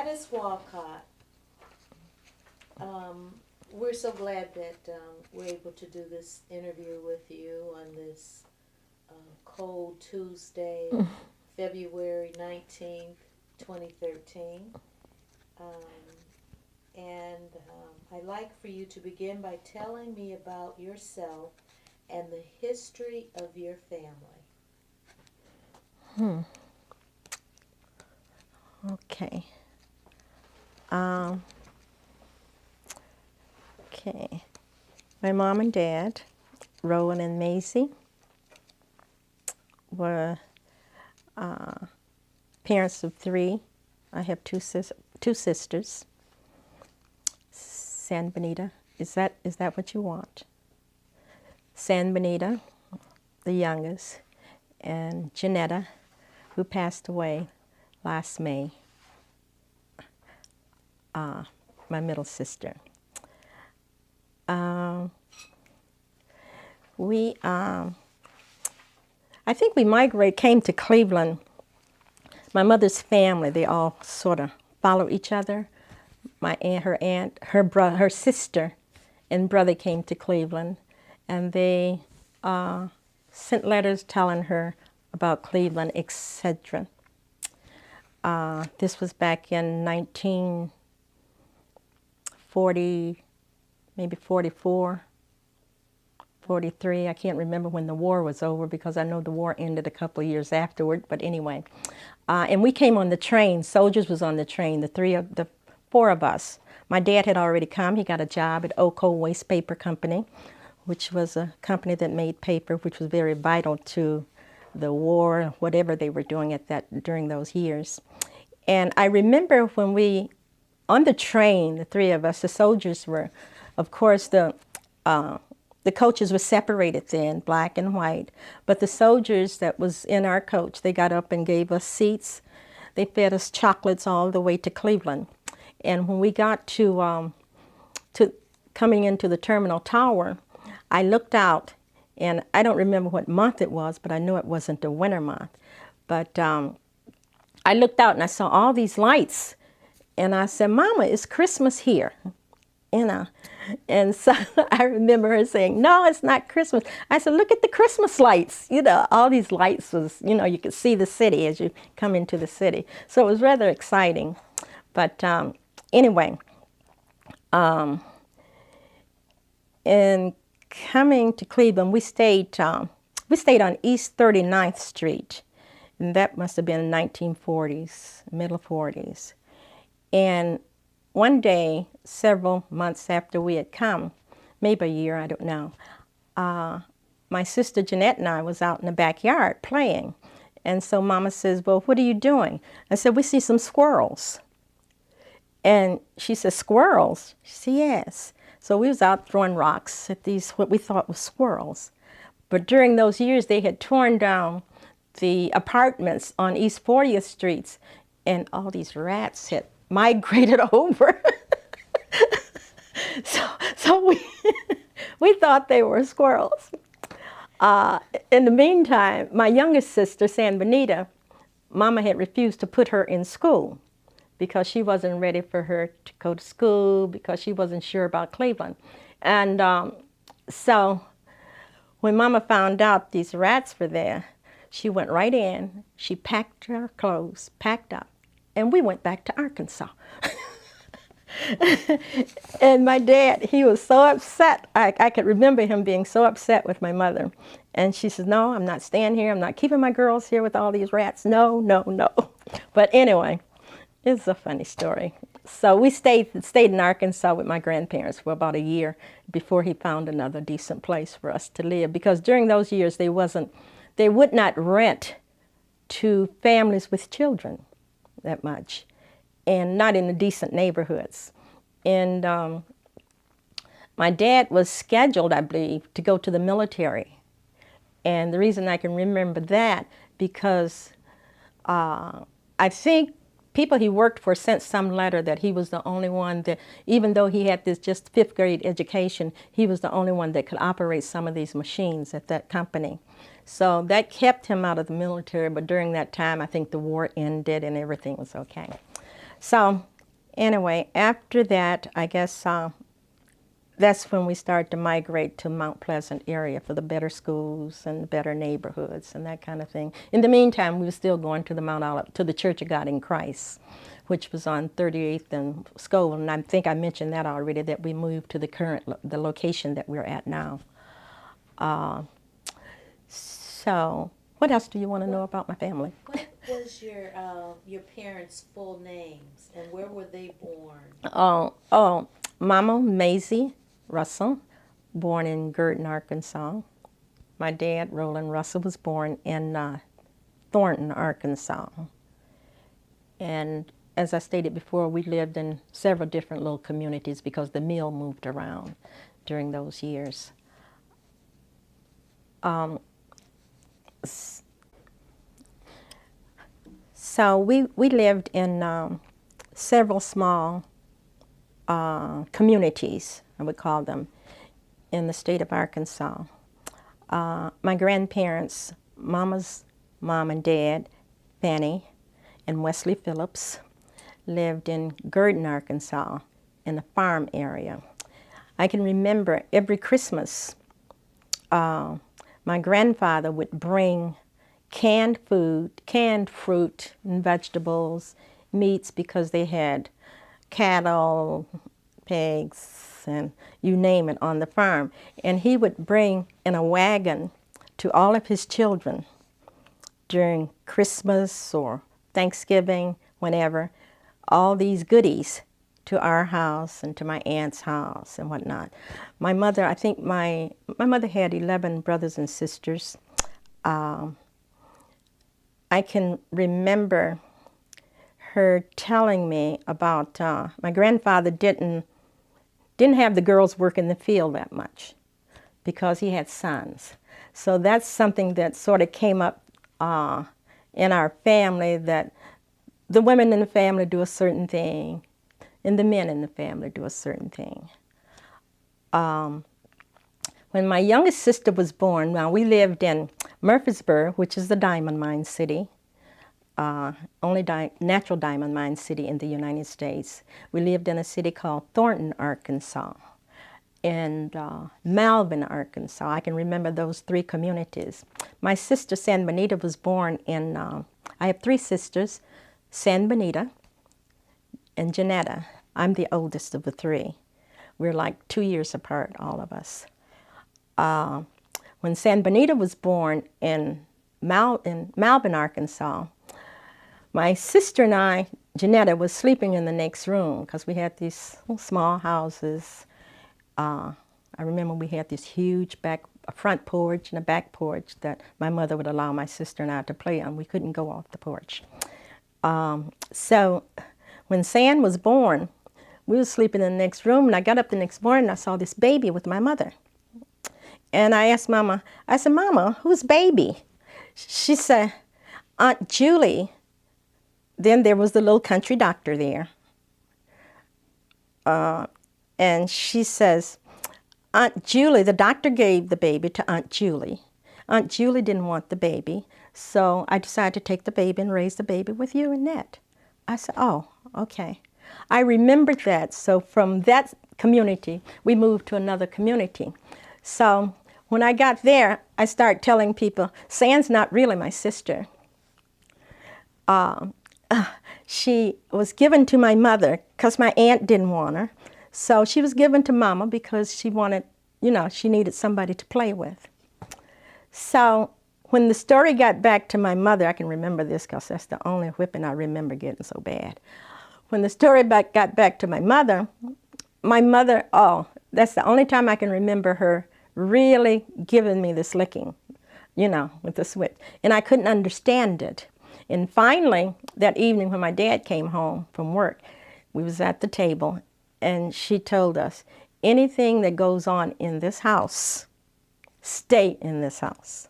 Gladys Walcott. We're so glad that we're able to do this interview with you on this cold Tuesday, February 19th, 2013. I'd like for you to begin by telling me about yourself and the history of your family. Okay. Okay. My mom and dad, Rowan and Maisie, were parents of three. I have two sisters. San Benita, is that what you want? San Benita, the youngest, and Janetta, who passed away last May, my middle sister. I think we came to Cleveland. My mother's family, they all sort of follow each other. My aunt, her sister and brother came to Cleveland, and they sent letters telling her about Cleveland, etc. This was back in 1940, maybe 44, 43. I can't remember when the war was over because I know the war ended a couple of years afterward, but anyway. And we came on the train. Soldiers was on the train, the four of us. My dad had already come. He got a job at Oco Waste Paper Company, which was a company that made paper, which was very vital to the war, whatever they were doing during those years. And I remember when on the train, the three of us, the soldiers were, of course, the coaches were separated then, black and white. But the soldiers that was in our coach, they got up and gave us seats. They fed us chocolates all the way to Cleveland. And when we got to coming into the terminal tower, I looked out, and I don't remember what month it was, but I knew it wasn't the winter month. But I looked out and I saw all these lights, and I said, "Mama, it's Christmas here." And so I remember her saying, "No, it's not Christmas." I said, "Look at the Christmas lights." All these lights was, you could see the city as you come into the city. So it was rather exciting. But anyway, in coming to Cleveland, we stayed on East 39th Street. And that must have been the 1940s, middle 40s. And one day, several months after we had come, maybe a year, I don't know, my sister Jeanette and I was out in the backyard playing. And so Mama says, "Well, what are you doing?" I said, "We see some squirrels." And she said, "Squirrels?" She said, "Yes." So we was out throwing rocks at these, what we thought was squirrels. But during those years, they had torn down the apartments on East 40th Streets, and all these rats had migrated over. so we thought they were squirrels. In the meantime, my youngest sister, San Benita, Mama had refused to put her in school because she wasn't ready for her to go to school, because she wasn't sure about Cleveland. And so when Mama found out these rats were there, she went right in, she packed her clothes, packed up, and we went back to Arkansas. And my dad, he was so upset. I could remember him being so upset with my mother. And she says, "No, I'm not staying here. I'm not keeping my girls here with all these rats. No, no, no." But anyway, it's a funny story. So we stayed in Arkansas with my grandparents for about a year before he found another decent place for us to live. Because during those years, they would not rent to families with children that much, and not in the decent neighborhoods. And my dad was scheduled, I believe, to go to the military. And the reason I can remember that, because I think people he worked for sent some letter that he was the only one that, even though he had this just 5th grade education, he was the only one that could operate some of these machines at that company. So that kept him out of the military, but during that time, I think the war ended and everything was okay. So Anyway, after that, I guess that's when we started to migrate to Mount Pleasant area for the better schools and better neighborhoods and that kind of thing. In the meantime, we were still going to the Mount Olive, to the Church of God in Christ, which was on 38th and Scoville, and I think I mentioned that already, that we moved to the location that we're at now. So, what else do you want to know about my family? What was your parents' full names, and where were they born? Mama Maisie Russell, born in Girton, Arkansas. My dad, Roland Russell, was born in Thornton, Arkansas. And as I stated before, we lived in several different little communities because the mill moved around during those years. So we lived in several small communities, I would call them, in the state of Arkansas. My grandparents, Mama's mom and dad, Fanny and Wesley Phillips, lived in Girton, Arkansas, in a farm area. I can remember every Christmas, my grandfather would bring canned food, canned fruit and vegetables, meats, because they had cattle, pigs, and you name it on the farm. And he would bring in a wagon to all of his children during Christmas or Thanksgiving, whenever, all these goodies to our house and to my aunt's house and whatnot. My mother, I think my mother had 11 brothers and sisters. I can remember her telling me about my grandfather didn't have the girls work in the field that much because he had sons. So that's something that sort of came up in our family, that the women in the family do a certain thing and the men in the family do a certain thing. When my youngest sister was born, now we lived in Murfreesboro, which is the diamond mine city, only natural diamond mine city in the United States. We lived in a city called Thornton, Arkansas, and Malvern, Arkansas. I can remember those three communities. My sister, San Benita, was born in, I have three sisters, San Benita and Janetta. I'm the oldest of the three. We're like 2 years apart, all of us. When San Benita was born in Malvern, Arkansas, my sister and I, Janetta, was sleeping in the next room because we had these little small houses. I remember we had this huge front porch and a back porch that my mother would allow my sister and I to play on. We couldn't go off the porch. So when San was born, we were sleeping in the next room, and I got up the next morning and I saw this baby with my mother. And I asked Mama, I said, Mama, who's baby? She said, Aunt Julie. Then there was the little country doctor there. And she says, Aunt Julie, the doctor gave the baby to Aunt Julie. Aunt Julie didn't want the baby, so I decided to take the baby and raise the baby with you and Ned. I said, oh, okay. I remembered that, so from that community, we moved to another community. So when I got there, I started telling people, San's not really my sister. She was given to my mother because my aunt didn't want her. So she was given to Mama because she wanted, she needed somebody to play with. So when the story got back to my mother, I can remember this because that's the only whipping I remember getting so bad. When the story got back to my mother, that's the only time I can remember her really giving me this licking, with the switch. And I couldn't understand it. And finally, that evening when my dad came home from work, we was at the table, and she told us, anything that goes on in this house, stay in this house.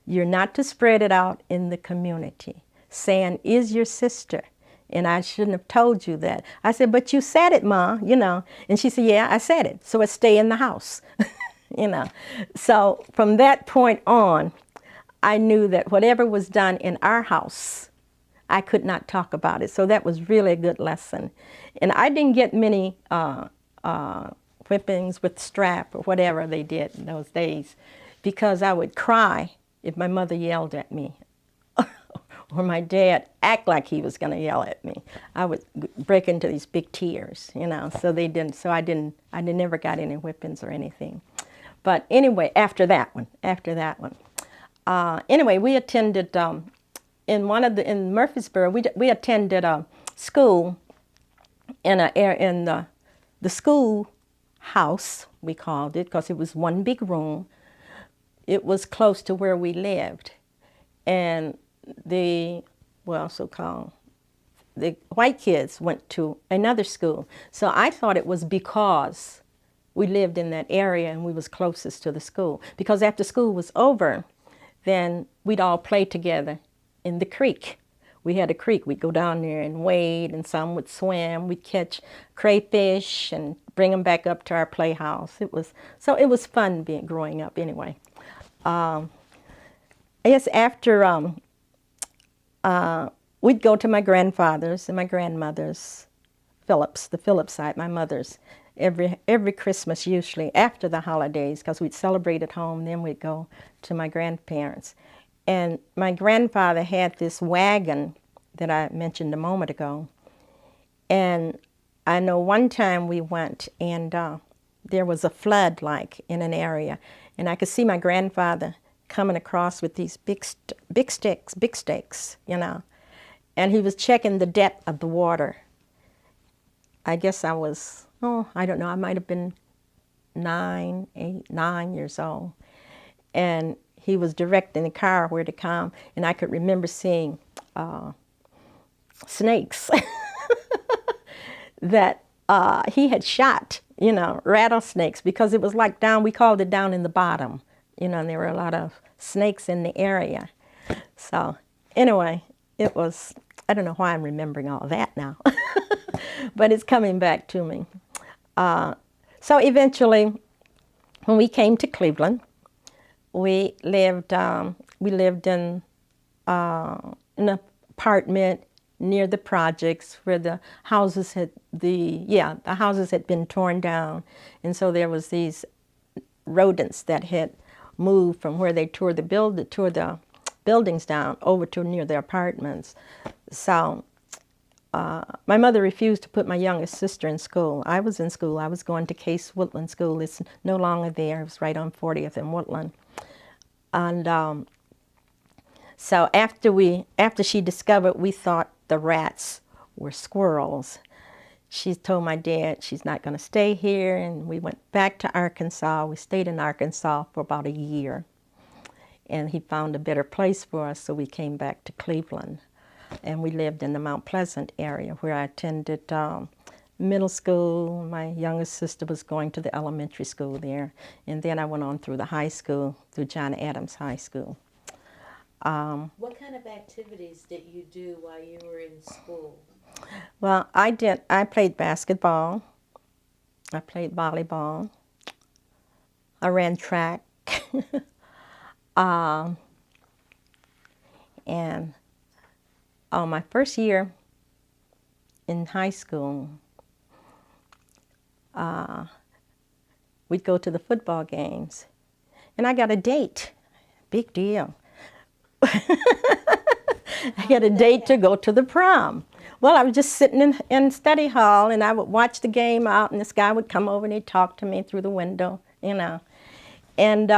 You're not to spread it out in the community. San is your sister, and I shouldn't have told you that. I said, but you said it, Ma, And she said, yeah, I said it, so it stay in the house, So from that point on, I knew that whatever was done in our house, I could not talk about it. So that was really a good lesson. And I didn't get many whippings with strap or whatever they did in those days, because I would cry if my mother yelled at me or my dad act like he was going to yell at me. I would break into these big tears, you know. So they didn't. So I never got any whippings or anything. But anyway, after that one. Anyway, we attended in Murfreesboro. We attended a school in the school house, we called it, because it was one big room. It was close to where we lived, and the white kids went to another school. So I thought it was because we lived in that area and we was closest to the school. Because after school was over, then we'd all play together in the creek. We had a creek. We'd go down there and wade, and some would swim. We'd catch crayfish and bring them back up to our playhouse. It was fun growing up anyway. I guess after we'd go to my grandfather's and my grandmother's, the Phillips side, my mother's, every Christmas, usually after the holidays, because we'd celebrate at home, then we'd go to my grandparents'. And my grandfather had this wagon that I mentioned a moment ago. And I know one time we went, and there was a flood, like, in an area. And I could see my grandfather coming across with these big stakes, you know. And he was checking the depth of the water. I guess I was, I don't know, I might have been 9 years old. And he was directing the car where to come, and I could remember seeing snakes that he had shot, you know, rattlesnakes, because it was like we called it down in the bottom, you know, and there were a lot of snakes in the area. So anyway, it was, I don't know why I'm remembering all that now, but it's coming back to me. So eventually, when we came to Cleveland, we lived in an apartment near the projects where the houses had been torn down, and so there was these rodents that had moved from where they tore the buildings down over to near the apartments. So my mother refused to put my youngest sister in school. I was in school. I was going to Case Woodland School. It's no longer there. It was right on 40th and Woodland. And so after she discovered we thought the rats were squirrels, she told my dad she's not going to stay here, and we went back to Arkansas. We stayed in Arkansas for about a year, and he found a better place for us, so we came back to Cleveland. And we lived in the Mount Pleasant area, where I attended middle school. My youngest sister was going to the elementary school there. And then I went on through the high school, through John Adams High School. What kind of activities did you do while you were in school? Well, I played basketball. I played volleyball. I ran track. And my first year in high school, we'd go to the football games, and I got a date. Big deal. I got a date to go to the prom. Well, I was just sitting in study hall, and I would watch the game out, and this guy would come over and he'd talk to me through the window, you know. And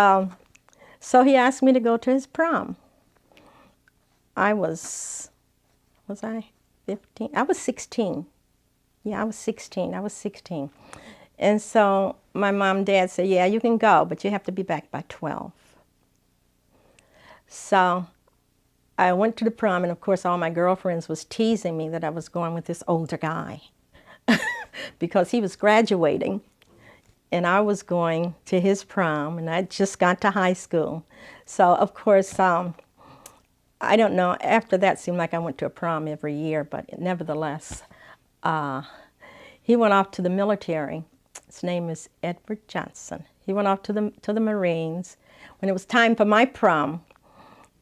so he asked me to go to his prom. Was I 15? I was 16. Yeah, I was 16. And so my mom and dad said, yeah, you can go, but you have to be back by 12. So I went to the prom, and of course all my girlfriends was teasing me that I was going with this older guy because he was graduating, and I was going to his prom, and I just got to high school. So of course, I don't know, after that it seemed like I went to a prom every year, but nevertheless, he went off to the military. His name is Edward Johnson. He went off to the Marines. When it was time for my prom,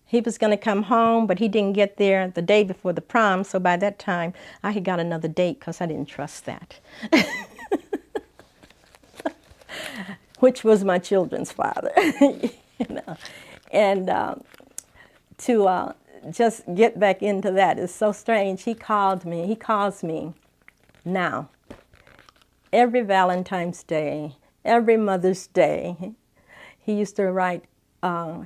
He was going to come home, but he didn't get there the day before the prom. So by that time, I had got another date because I didn't trust that, which was my children's father. You know, and to just get back into that is so strange. He called me. He calls me now every Valentine's Day, every Mother's Day. He used to write.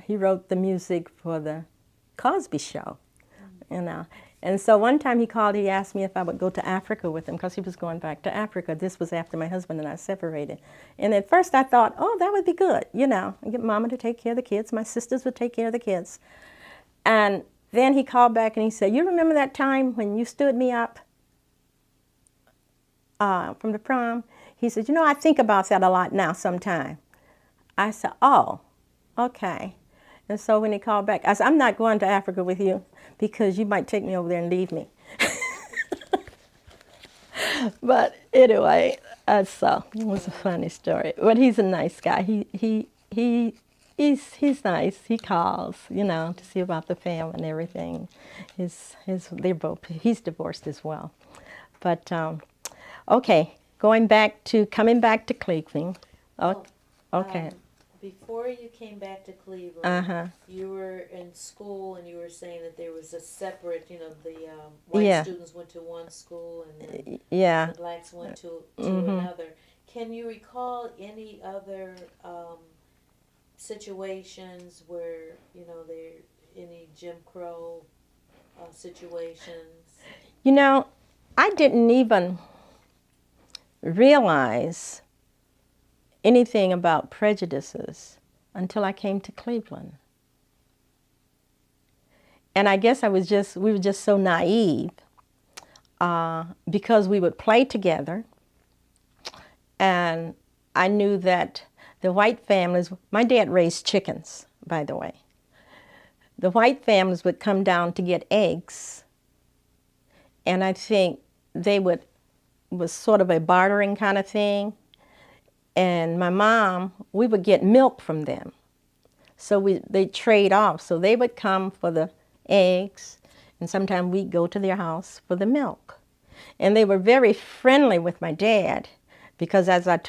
He wrote the music for the Cosby Show, you know. And so one time he called, he asked me if I would go to Africa with him because he was going back to Africa. This was after my husband and I separated. And at first I thought, oh, that would be good, you know. I get Mama to take care of the kids. My sisters would take care of the kids. And then he called back and he said, you remember that time when you stood me up from the prom? He said, you know, I think about that a lot now sometime. I said, oh. Okay. And so when he called back, I said, I'm not going to Africa with you because you might take me over there and leave me. But anyway, it was a funny story. But he's a nice guy. He's nice. He calls, you know, to see about the family and everything. He's divorced as well. But okay, coming back to Cleveland. Okay. Before you came back to Cleveland, you were in school and you were saying that there was a separate, you know, the white students went to one school and the blacks went to another. Can you recall any other situations where, you know, any Jim Crow situations? You know, I didn't even realize anything about prejudices until I came to Cleveland. And I guess we were just so naive because we would play together. And I knew that the white families, my dad raised chickens, by the way. The white families would come down to get eggs. And I think was sort of a bartering kind of thing. And my mom, we would get milk from them. So they'd trade off. So they would come for the eggs, and sometimes we'd go to their house for the milk. And they were very friendly with my dad because, as I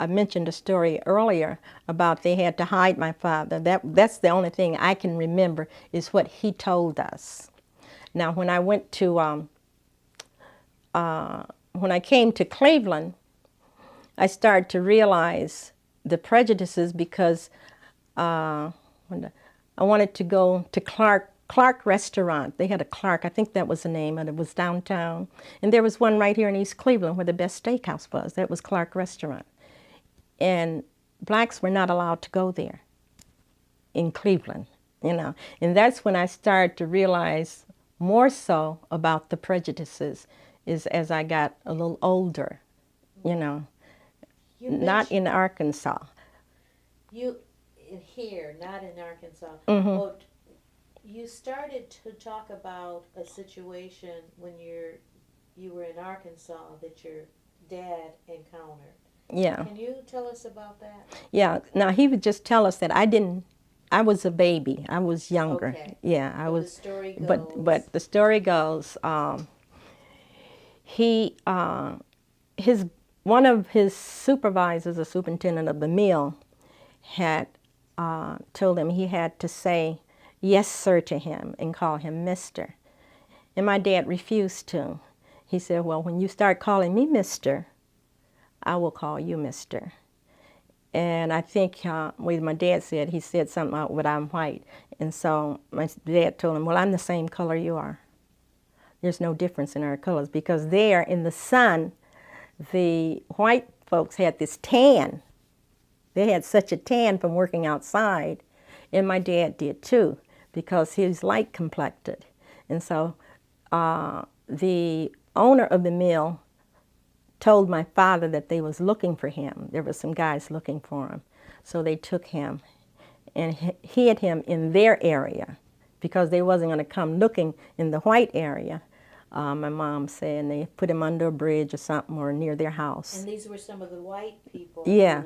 mentioned a story earlier about they had to hide my father. That's the only thing I can remember is what he told us. Now, when I came to Cleveland, I started to realize the prejudices because I wanted to go to Clark Restaurant. They had a Clark, I think that was the name, and it was downtown. And there was one right here in East Cleveland where the best steakhouse was. That was Clark Restaurant. And blacks were not allowed to go there in Cleveland, you know. And that's when I started to realize more so about the prejudices is as I got a little older, you know. Not in Arkansas. Here, not in Arkansas. Mm-hmm. But you started to talk about a situation when you were in Arkansas that your dad encountered. Yeah. Can you tell us about that? Yeah. Now he would just tell us that I was a baby. I was younger. Okay. Yeah, I was. The story goes. But the story goes. One of his supervisors, the superintendent of the mill, had told him he had to say yes, sir, to him and call him Mister. And my dad refused to. He said, well, when you start calling me Mister, I will call you Mister. And I think what my dad said, he said something about what I'm white. And so my dad told him, well, I'm the same color you are. There's no difference in our colors because there in the sun, the white folks had this tan. They had such a tan from working outside, and my dad did too, because he was light complected. And so the owner of the mill told my father that they was looking for him. There were some guys looking for him. So they took him and hid him in their area because they wasn't going to come looking in the white area. My mom said, and they put him under a bridge or something or near their house. And these were some of the white people who was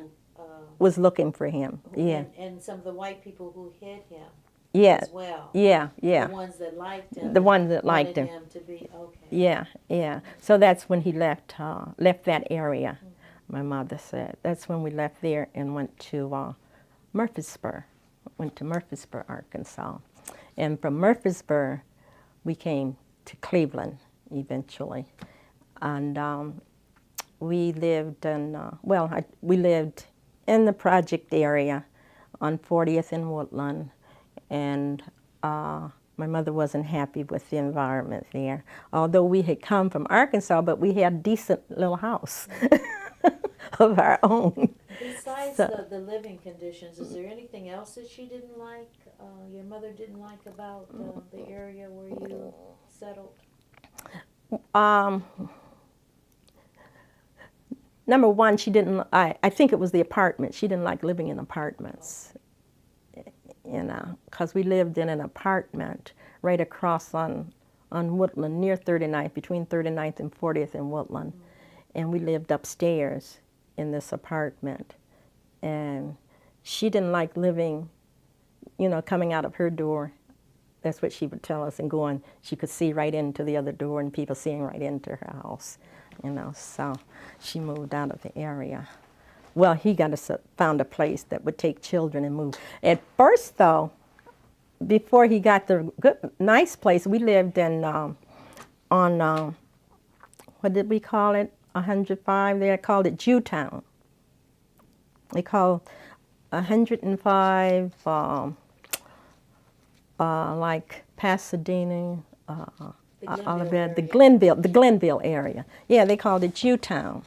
was looking for him. And some of the white people who hid him. Yeah, as well. yeah, The yeah. ones that liked him. The ones that wanted liked him. him to be okay. Yeah, yeah. So that's when he left that area. My mother said that's when we left there and went to Murfreesboro. Went to Murfreesboro, Arkansas, and from Murfreesboro, we came to Cleveland eventually, and we lived in we lived in the project area on 40th and Woodland, and my mother wasn't happy with the environment there. Although we had come from Arkansas, but we had a decent little house of our own. Besides So, the living conditions, is there anything else that she didn't like, your mother didn't like about the area where you settled? um, number one, she didn't. I think it was the apartment. She didn't like living in apartments, because we lived in an apartment right across on Woodland near 39th, between 39th and 40th and Woodland, and we lived upstairs in this apartment, and she didn't like living, coming out of her door. That's what she would tell us, and going, she could see right into the other door and people seeing right into her house, so she moved out of the area. Well, he found a place that would take children and move. At first, though, before he got the nice place, we lived in on what did we call it? 105. They called it Jewtown. They called 105 like Pasadena, the Glenville area. Yeah, they called it Jewtown.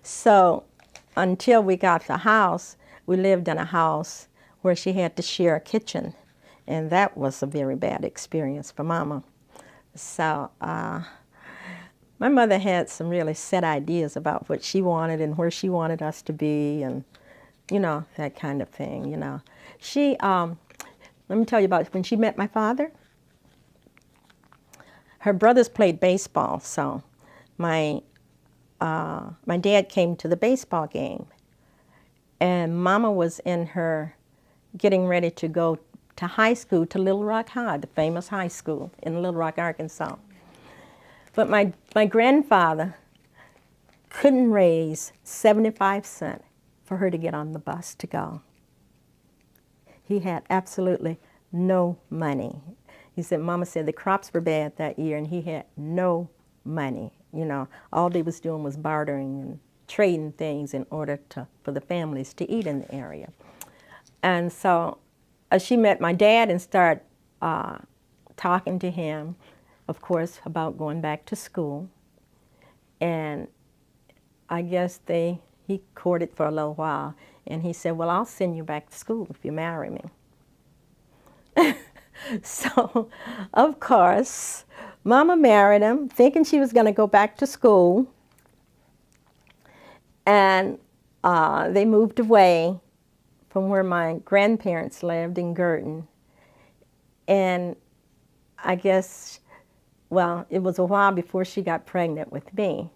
So until we got the house, we lived in a house where she had to share a kitchen, and that was a very bad experience for Mama. So my mother had some really set ideas about what she wanted and where she wanted us to be, and that kind of thing. She let me tell you about when she met my father. Her brothers played baseball, so my dad came to the baseball game, and Mama was in her getting ready to go to high school, to Little Rock High, the famous high school in Little Rock, Arkansas. But my grandfather couldn't raise 75 cents for her to get on the bus to go. He had absolutely no money. He said, Mama said the crops were bad that year, and he had no money. All they was doing was bartering and trading things in order for the families to eat in the area. And so she met my dad and started talking to him, of course, about going back to school. And I guess he courted for a little while, and he said, well, I'll send you back to school if you marry me. So, of course, Mama married him, thinking she was going to go back to school, and they moved away from where my grandparents lived in Girton. And I guess, well, it was a while before she got pregnant with me.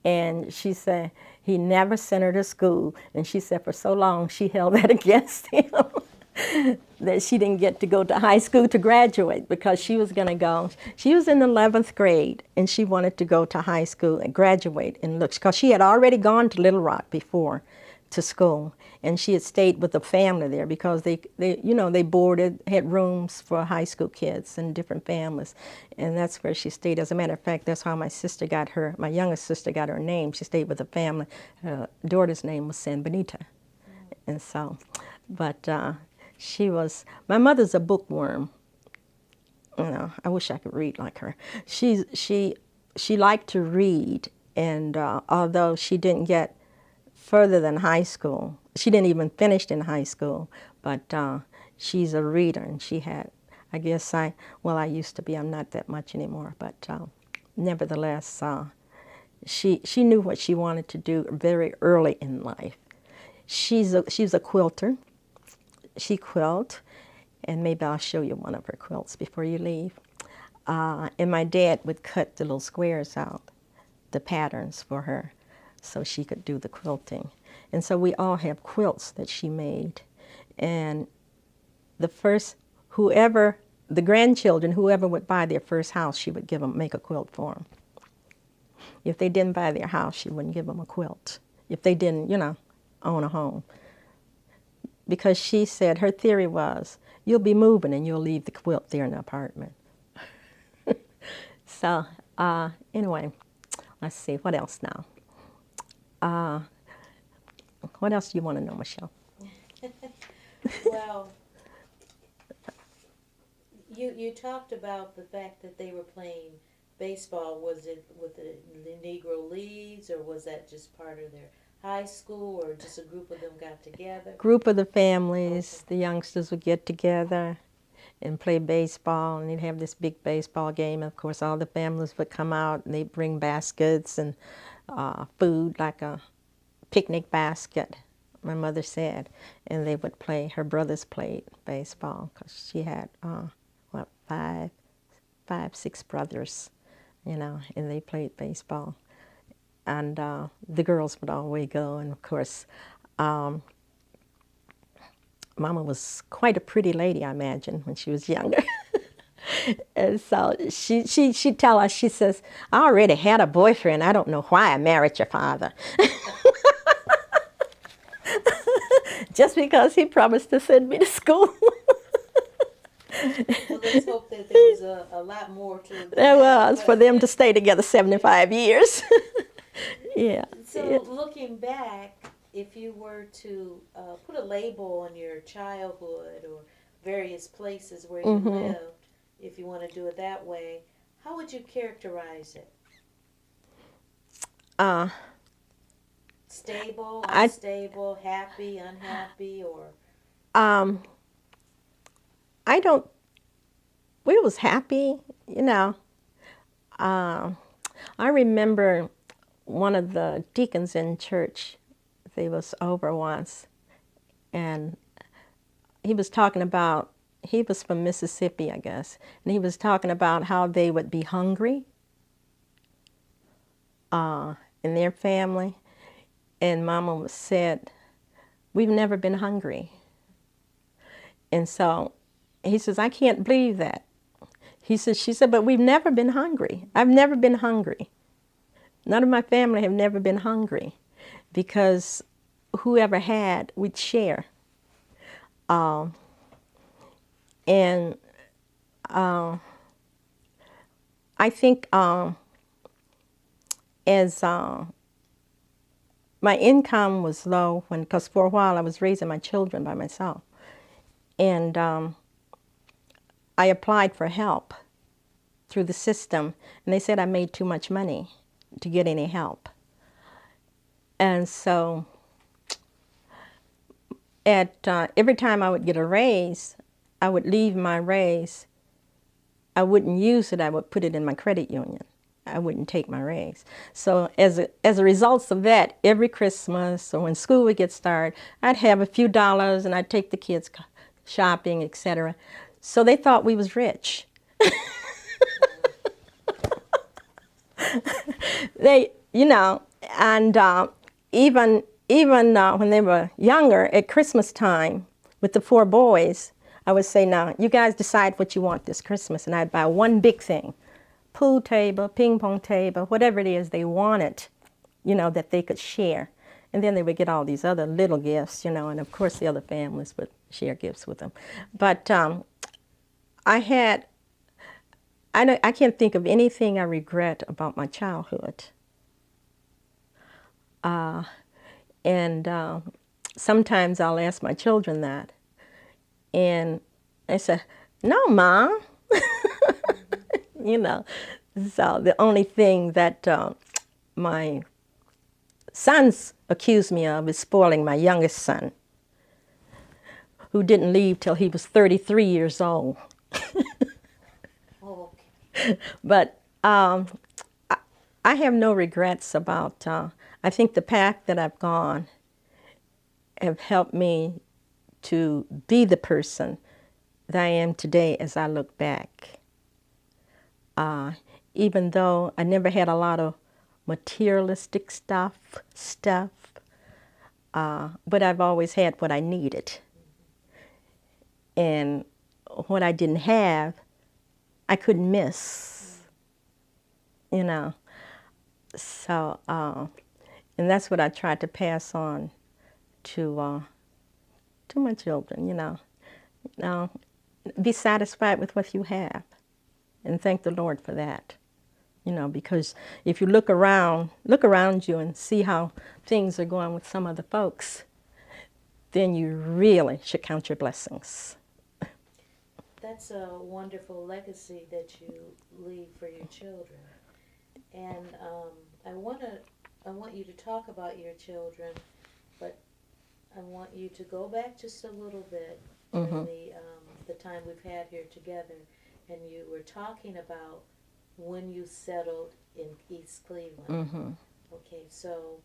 And she said he never sent her to school. And she said for so long she held that against him that she didn't get to go to high school to graduate, because she was going to go. She was in the 11th grade, and she wanted to go to high school and graduate. And look, because she had already gone to Little Rock before to school, and she had stayed with the family there because they boarded, had rooms for high school kids and different families, and that's where she stayed. As a matter of fact, that's how my youngest sister got her name. She stayed with the family. Her daughter's name was San Benita, and so, but my mother's a bookworm. I wish I could read like her. She liked to read, and although she didn't get further than high school, she didn't even finish in high school, but she's a reader, and she had, I used to be, I'm not that much anymore, but nevertheless, she knew what she wanted to do very early in life. She's a quilter. She quilt, and maybe I'll show you one of her quilts before you leave. And my dad would cut the little squares out, the patterns for her, so she could do the quilting. And so we all have quilts that she made. And the grandchildren, whoever would buy their first house, she would make a quilt for them. If they didn't buy their house, she wouldn't give them a quilt. If they didn't, own a home. Because she said, her theory was, you'll be moving and you'll leave the quilt there in the apartment. So, anyway, let's see, what else now? What else do you want to know, Michele? Well, you talked about the fact that they were playing baseball. Was it with the Negro Leagues, or was that just part of their high school, or just a group of them got together? Group of the families, okay. The youngsters would get together and play baseball, and they'd have this big baseball game. Of course, all the families would come out, and they'd bring baskets and food, like a picnic basket, my mother said, and they would play. Her brothers played baseball because she had, six brothers, and they played baseball. And the girls would always go, and of course, Mama was quite a pretty lady, I imagine, when she was younger. And so she'd tell us, she says, I already had a boyfriend. I don't know why I married your father. Just because he promised to send me to school. Well, let's hope that there's a lot more to it. There was, for them to stay together 75 years. Yeah. So yeah. Looking back, if you were to put a label on your childhood or various places where you lived, if you want to do it that way, how would you characterize it? Stable, unstable, happy, unhappy, or? We was happy, I remember one of the deacons in church, they was over once, and he was talking about, he was from Mississippi, I guess, and he was talking about how they would be hungry in their family, and Mama said, we've never been hungry. And so he says, I can't believe that. She said, but we've never been hungry. I've never been hungry. None of my family have never been hungry, because whoever had, we'd share. I think as my income was low, because for a while I was raising my children by myself, and I applied for help through the system, and they said I made too much money to get any help. And so every time I would get a raise, I would leave my raise. I wouldn't use it. I would put it in my credit union. I wouldn't take my raise. So as a result of that, every Christmas or when school would get started, I'd have a few dollars and I'd take the kids shopping, etc. So they thought we was rich. They, and even when they were younger, at Christmas time, with the 4 boys, I would say, now, you guys decide what you want this Christmas, and I'd buy one big thing, pool table, ping pong table, whatever it is they wanted, that they could share. And then they would get all these other little gifts, and of course the other families would share gifts with them. But I can't think of anything I regret about my childhood. And sometimes I'll ask my children that, and they say, no, Mom. So the only thing that my sons accuse me of is spoiling my youngest son, who didn't leave till he was 33 years old. Oh, okay. But I have no regrets about, I think the path that I've gone have helped me to be the person that I am today as I look back. Even though I never had a lot of materialistic stuff, but I've always had what I needed. And what I didn't have, I couldn't miss, you know. So, and that's what I tried to pass on to my children, you know. Now, be satisfied with what you have and thank the Lord for that, you know, because if you look around you and see how things are going with some other folks, then you really should count your blessings. That's a wonderful legacy that you leave for your children. And I want you to talk about your children, but I want you to go back just a little bit during the time we've had here together, and you were talking about when you settled in East Cleveland. Okay, so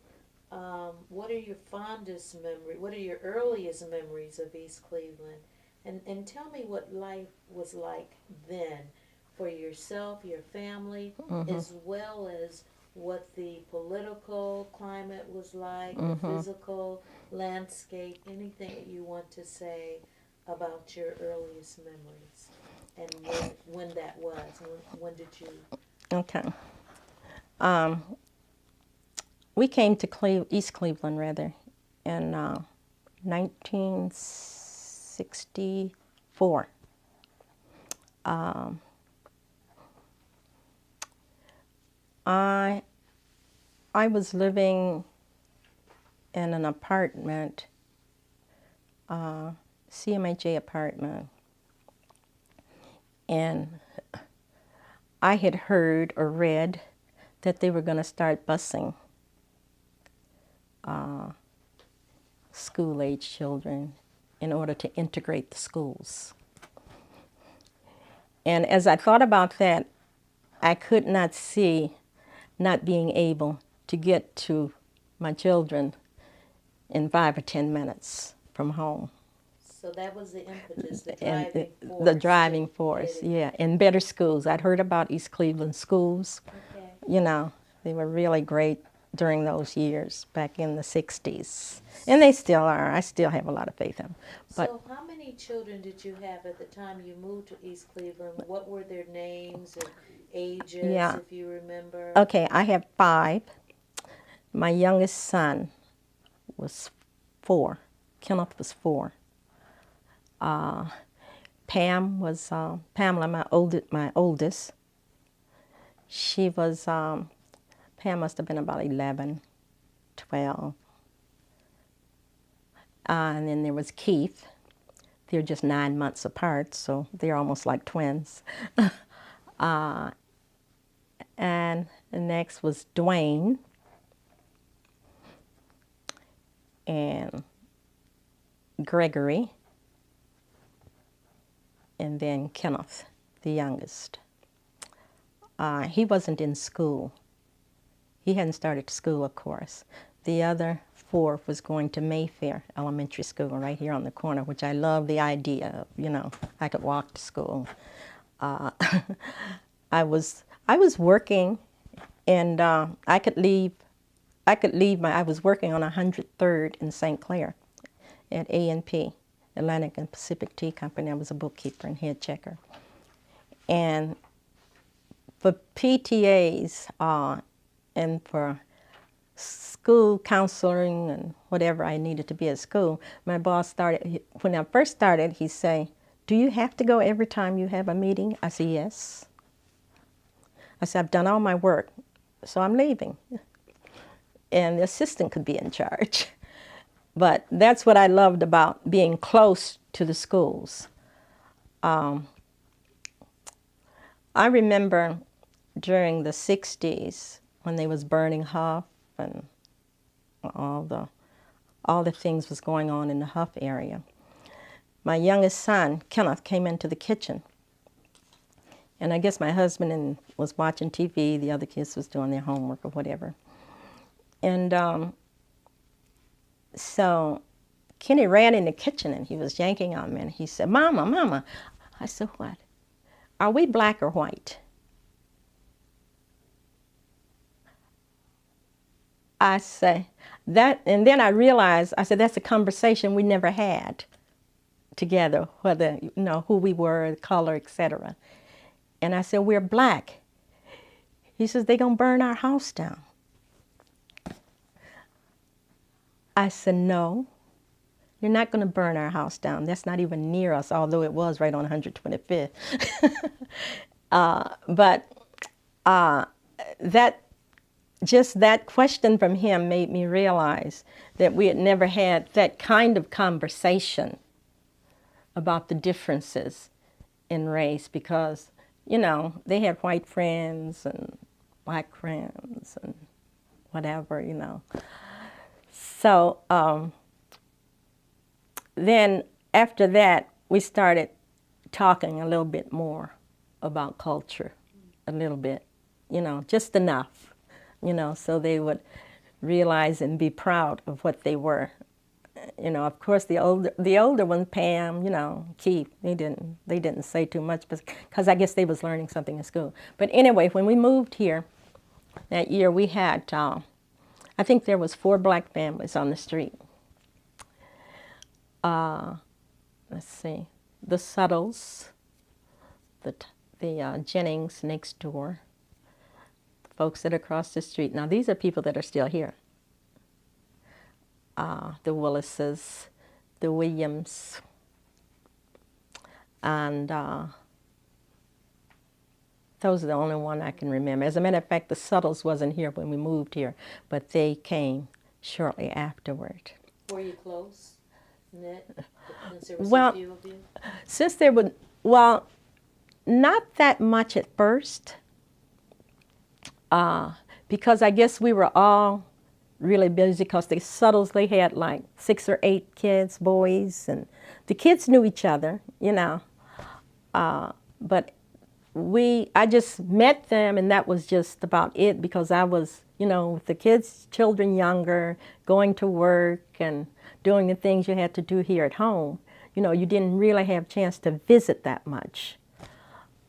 what are your fondest memories? What are your earliest memories of East Cleveland? And tell me what life was like then for yourself, your family, as well as what the political climate was like, the physical landscape, anything that you want to say about your earliest memories and when that was. When did you? Okay. We came to East Cleveland, rather, in 1964. I was living in an apartment, CMHA apartment, and I had heard or read that they were going to start busing school-age children in order to integrate the schools. And as I thought about that, I could not see not being able to get to my children in 5 or 10 minutes from home. So that was the impetus, the driving force. The driving force, yeah. And better schools. I'd heard about East Cleveland schools. Okay. You know, they were really great during those years back in the 60s. And they still are. I still have a lot of faith in them. But so how many children did you have at the time you moved to East Cleveland? What were their names and ages, if you remember? Okay, I have 5. My youngest son was 4. Kenneth was 4. Pam was Pamela, my oldest. She was Pam must have been about 11, 12. And then there was Keith. They're just 9 months apart, so they're almost like twins. And the next was Dwayne and Gregory, and then Kenneth, the youngest. He wasn't in school. He hadn't started school, of course. The other 4 was going to Mayfair Elementary School right here on the corner, which I love the idea of, you know, I could walk to school. I was working, and I was working on 103rd in St. Clair at A&P, Atlantic and Pacific Tea Company. I was a bookkeeper and head checker. And for PTAs and for school counseling and whatever I needed to be at school, my boss started, when I first started, he'd say, "Do you have to go every time you have a meeting?" I said, "Yes." I said, "I've done all my work, so I'm leaving." And the assistant could be in charge. But that's what I loved about being close to the schools. I remember during the 60s when they was burning Huff and all the things was going on in the Huff area. My youngest son, Kenneth, came into the kitchen. And I guess my husband was watching TV, the other kids was doing their homework or whatever. And so Kenny ran in the kitchen and he was yanking on me and he said, "Mama, Mama." I said, "What? Are we black or white?" I say that, and then I realized, I said, that's a conversation we never had together, whether, you know, who we were, color, etc. And I said, we're black. He says, they're going to burn our house down. I said, no, you're not going to burn our house down. That's not even near us, although it was right on 125th. That question from him made me realize that we had never had that kind of conversation about the differences in race, because, you know, they had white friends and black friends and whatever, you know. So then after that, we started talking a little bit more about culture, a little bit, you know, just enough, you know, so they would realize and be proud of what they were. You know, of course, the older one, Pam, you know, Keith, they didn't say too much because I guess they was learning something in school. But anyway, when we moved here that year, we had, I think there was 4 black families on the street. Let's see, the Suttles, the Jennings next door, the folks that are across the street. Now, these are people that are still here. The Willises, the Williams, and those are the only one I can remember. As a matter of fact, the Suttles wasn't here when we moved here, but they came shortly afterward. Were you close, knit, since there was Well, a few of you? Since there were, well, not that much at first, because I guess we were all really busy, because the Suttles, they had like 6 or 8 kids, boys, and the kids knew each other, you know. But I just met them, and that was just about it, because I was, you know, with the kids, children younger, going to work and doing the things you had to do here at home. You know, you didn't really have a chance to visit that much,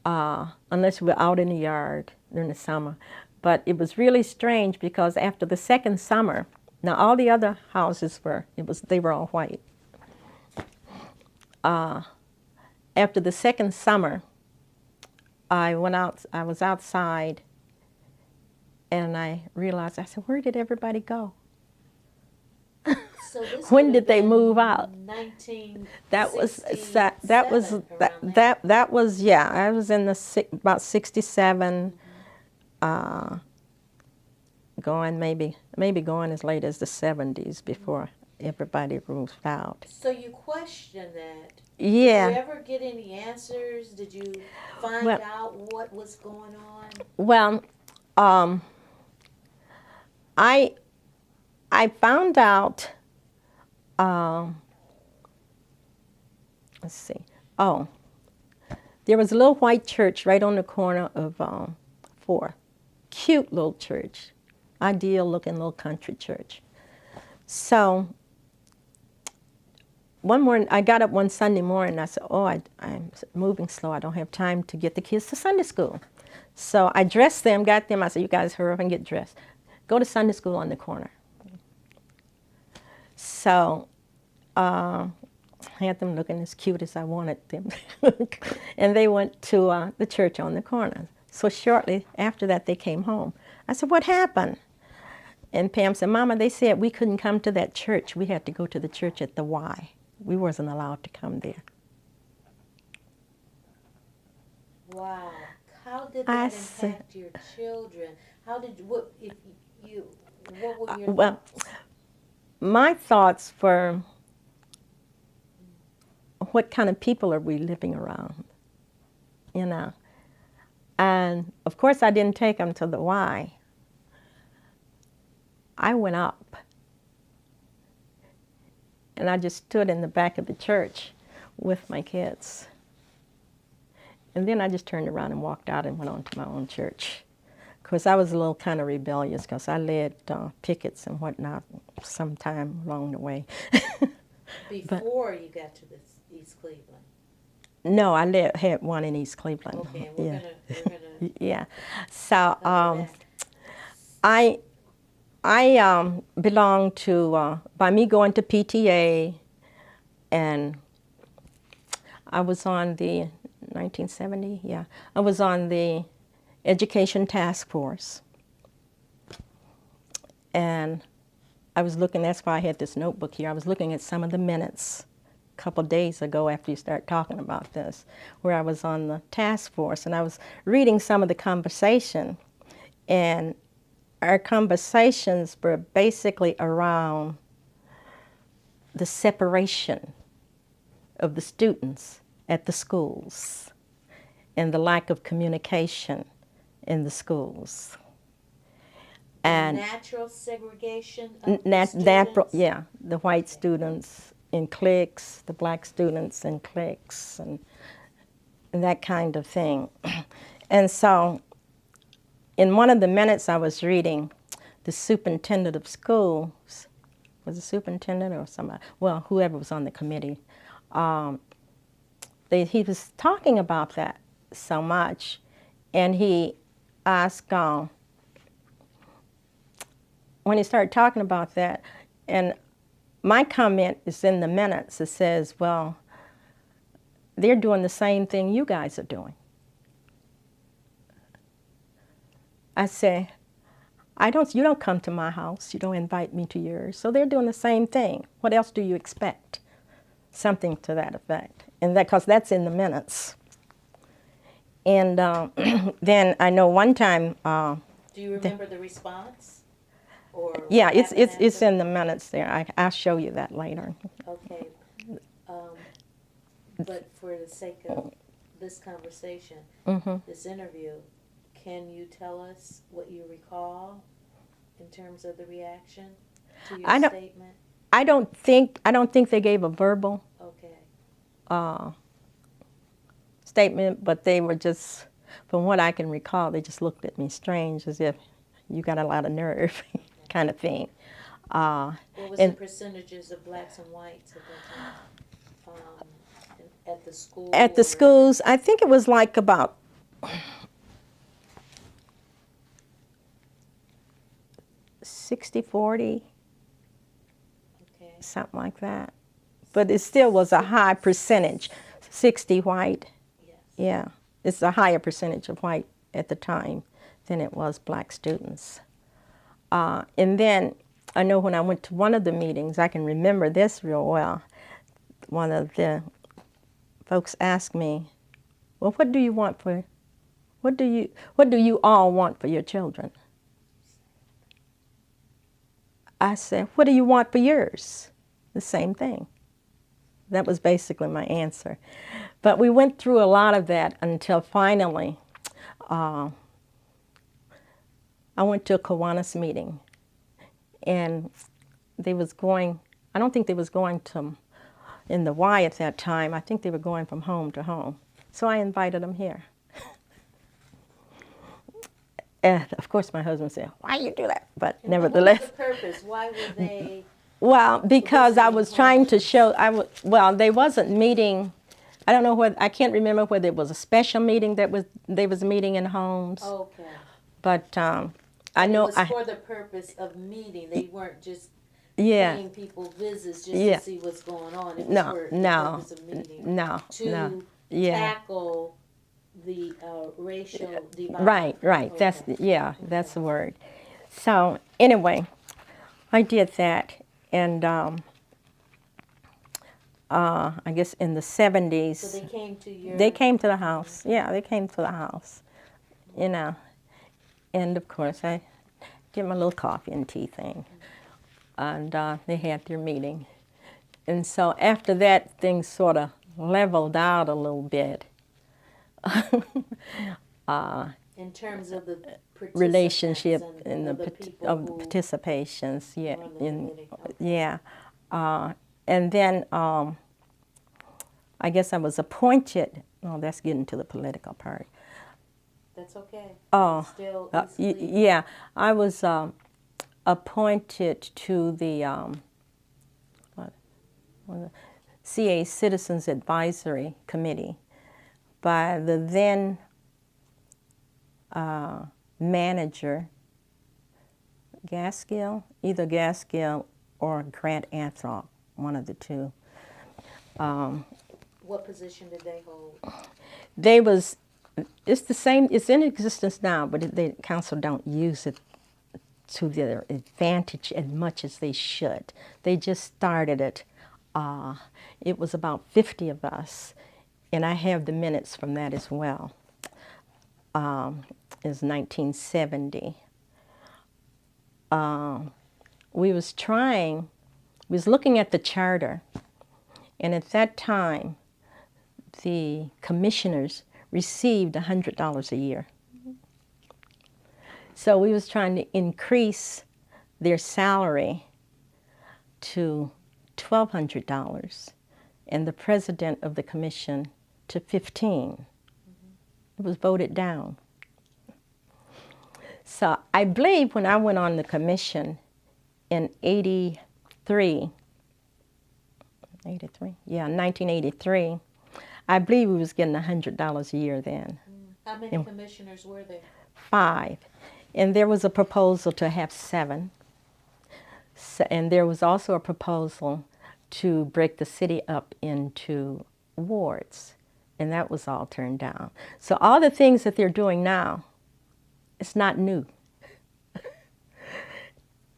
unless we were out in the yard during the summer. But it was really strange, because after the second summer, now all the other houses they were all white. After the second summer, I was outside, and I realized, I said, where did everybody go? So this When did they move out? 1967, That was yeah. I was in about 67. Going maybe going as late as the 70s before everybody moved out. So you questioned that. Yeah. Did you ever get any answers? Did you find out what was going on? Well, I found out. Let's see. Oh, there was a little white church right on the corner of 4. Cute little church, ideal looking little country church. So one morning, I got up one Sunday morning, and I said, oh, I'm moving slow. I don't have time to get the kids to Sunday school. So I dressed them, got them. I said, you guys hurry up and get dressed. Go to Sunday school on the corner. So I had them looking as cute as I wanted them. And they went to the church on the corner. So shortly after that, they came home. I said, what happened? And Pam said, Mama, they said we couldn't come to that church. We had to go to the church at the Y. We wasn't allowed to come there. Wow. How did that impact your children? What were your thoughts? My thoughts were, what kind of people are we living around, you know? And, of course, I didn't take them to the Y. I went up, and I just stood in the back of the church with my kids. And then I just turned around and walked out and went on to my own church. Because I was a little kind of rebellious, because I led pickets and whatnot sometime along the way. Before you got to East Cleveland? No, I had one in East Cleveland. Okay, we're gonna yeah. So I belonged to, by me going to PTA and I was on the 1970, yeah. I was on the Education Task Force. And I was looking, that's why I had this notebook here. I was looking at some of the minutes a couple days ago after you start talking about this, where I was on the task force, and I was reading some of the conversation, and our conversations were basically around the separation of the students at the schools and the lack of communication in the schools. And natural segregation of the students? Yeah, the white students in cliques, the black students in cliques, and that kind of thing. And so in one of the minutes I was reading, the superintendent of schools, was the superintendent or somebody, well, whoever was on the committee, he was talking about that so much, and he asked, when he started talking about that, and my comment is in the minutes, it says, well, they're doing the same thing you guys are doing. I say, you don't come to my house, you don't invite me to yours, so they're doing the same thing. What else do you expect? Something to that effect, and because that's in the minutes. And then I know one time. Do you remember the response? Or yeah, it's in the minutes there. I'll show you that later. Okay. But for the sake of this conversation, this interview, can you tell us what you recall in terms of the reaction to your statement? I don't think they gave a verbal statement, but they were just, from what I can recall, they just looked at me strange, as if you got a lot of nerve, kind of thing. What was the percentages of blacks and whites at that time at the school? At the schools, I think it was like about 60-40, something like that. But it still was a high percentage, 60 white. Yes. Yeah, it's a higher percentage of white at the time than it was black students. And then I know when I went to one of the meetings, I can remember this real well. One of the folks asked me, well, what do you all want for your children? I said, what do you want for yours? The same thing. That was basically my answer. But we went through a lot of that until finally I went to a Kiwanis meeting, and they was going, I don't think they was going to in the Y at that time. I think they were going from home to home. So I invited them here. And of course my husband said, why you do that? But nevertheless. What was the purpose? Why were they? Well, because I was trying to show, well, they wasn't meeting, I don't know whether, I can't remember whether it was a special meeting that they was meeting in homes. Okay. But I know. It was for the purpose of meeting. They weren't just paying people visits just to see what's going on. It was for the purpose of meeting. To tackle the racial divide. Right. Okay. That's the word. So anyway, I did that, and I guess in the 70s. So they came to your. They came to the house. Yeah, they came to the house. You know, and of course I did my little coffee and tea thing, and they had their meeting, and so after that things sort of leveled out a little bit. In terms of the relationship and the participations, and then I guess I was appointed. Oh, that's getting to the political part. That's okay. Oh, still yeah, I was appointed to the CA Citizens Advisory Committee by the then manager, either Gaskill or Grant Anthrop, one of the two. What what position did they hold? It's the same, it's in existence now, but the council don't use it to their advantage as much as they should. They just started it. It was about 50 of us, and I have the minutes from that as well. It's 1970. We was looking at the charter, and at that time, the commissioners received $100 a year. So we was trying to increase their salary to $1,200, and the president of the commission to $15. It was voted down. So I believe when I went on the commission in 1983, I believe we was getting $100 a year then. How many commissioners were there? 5. And there was a proposal to have 7. So, and there was also a proposal to break the city up into wards. And that was all turned down. So all the things that they're doing now, it's not new.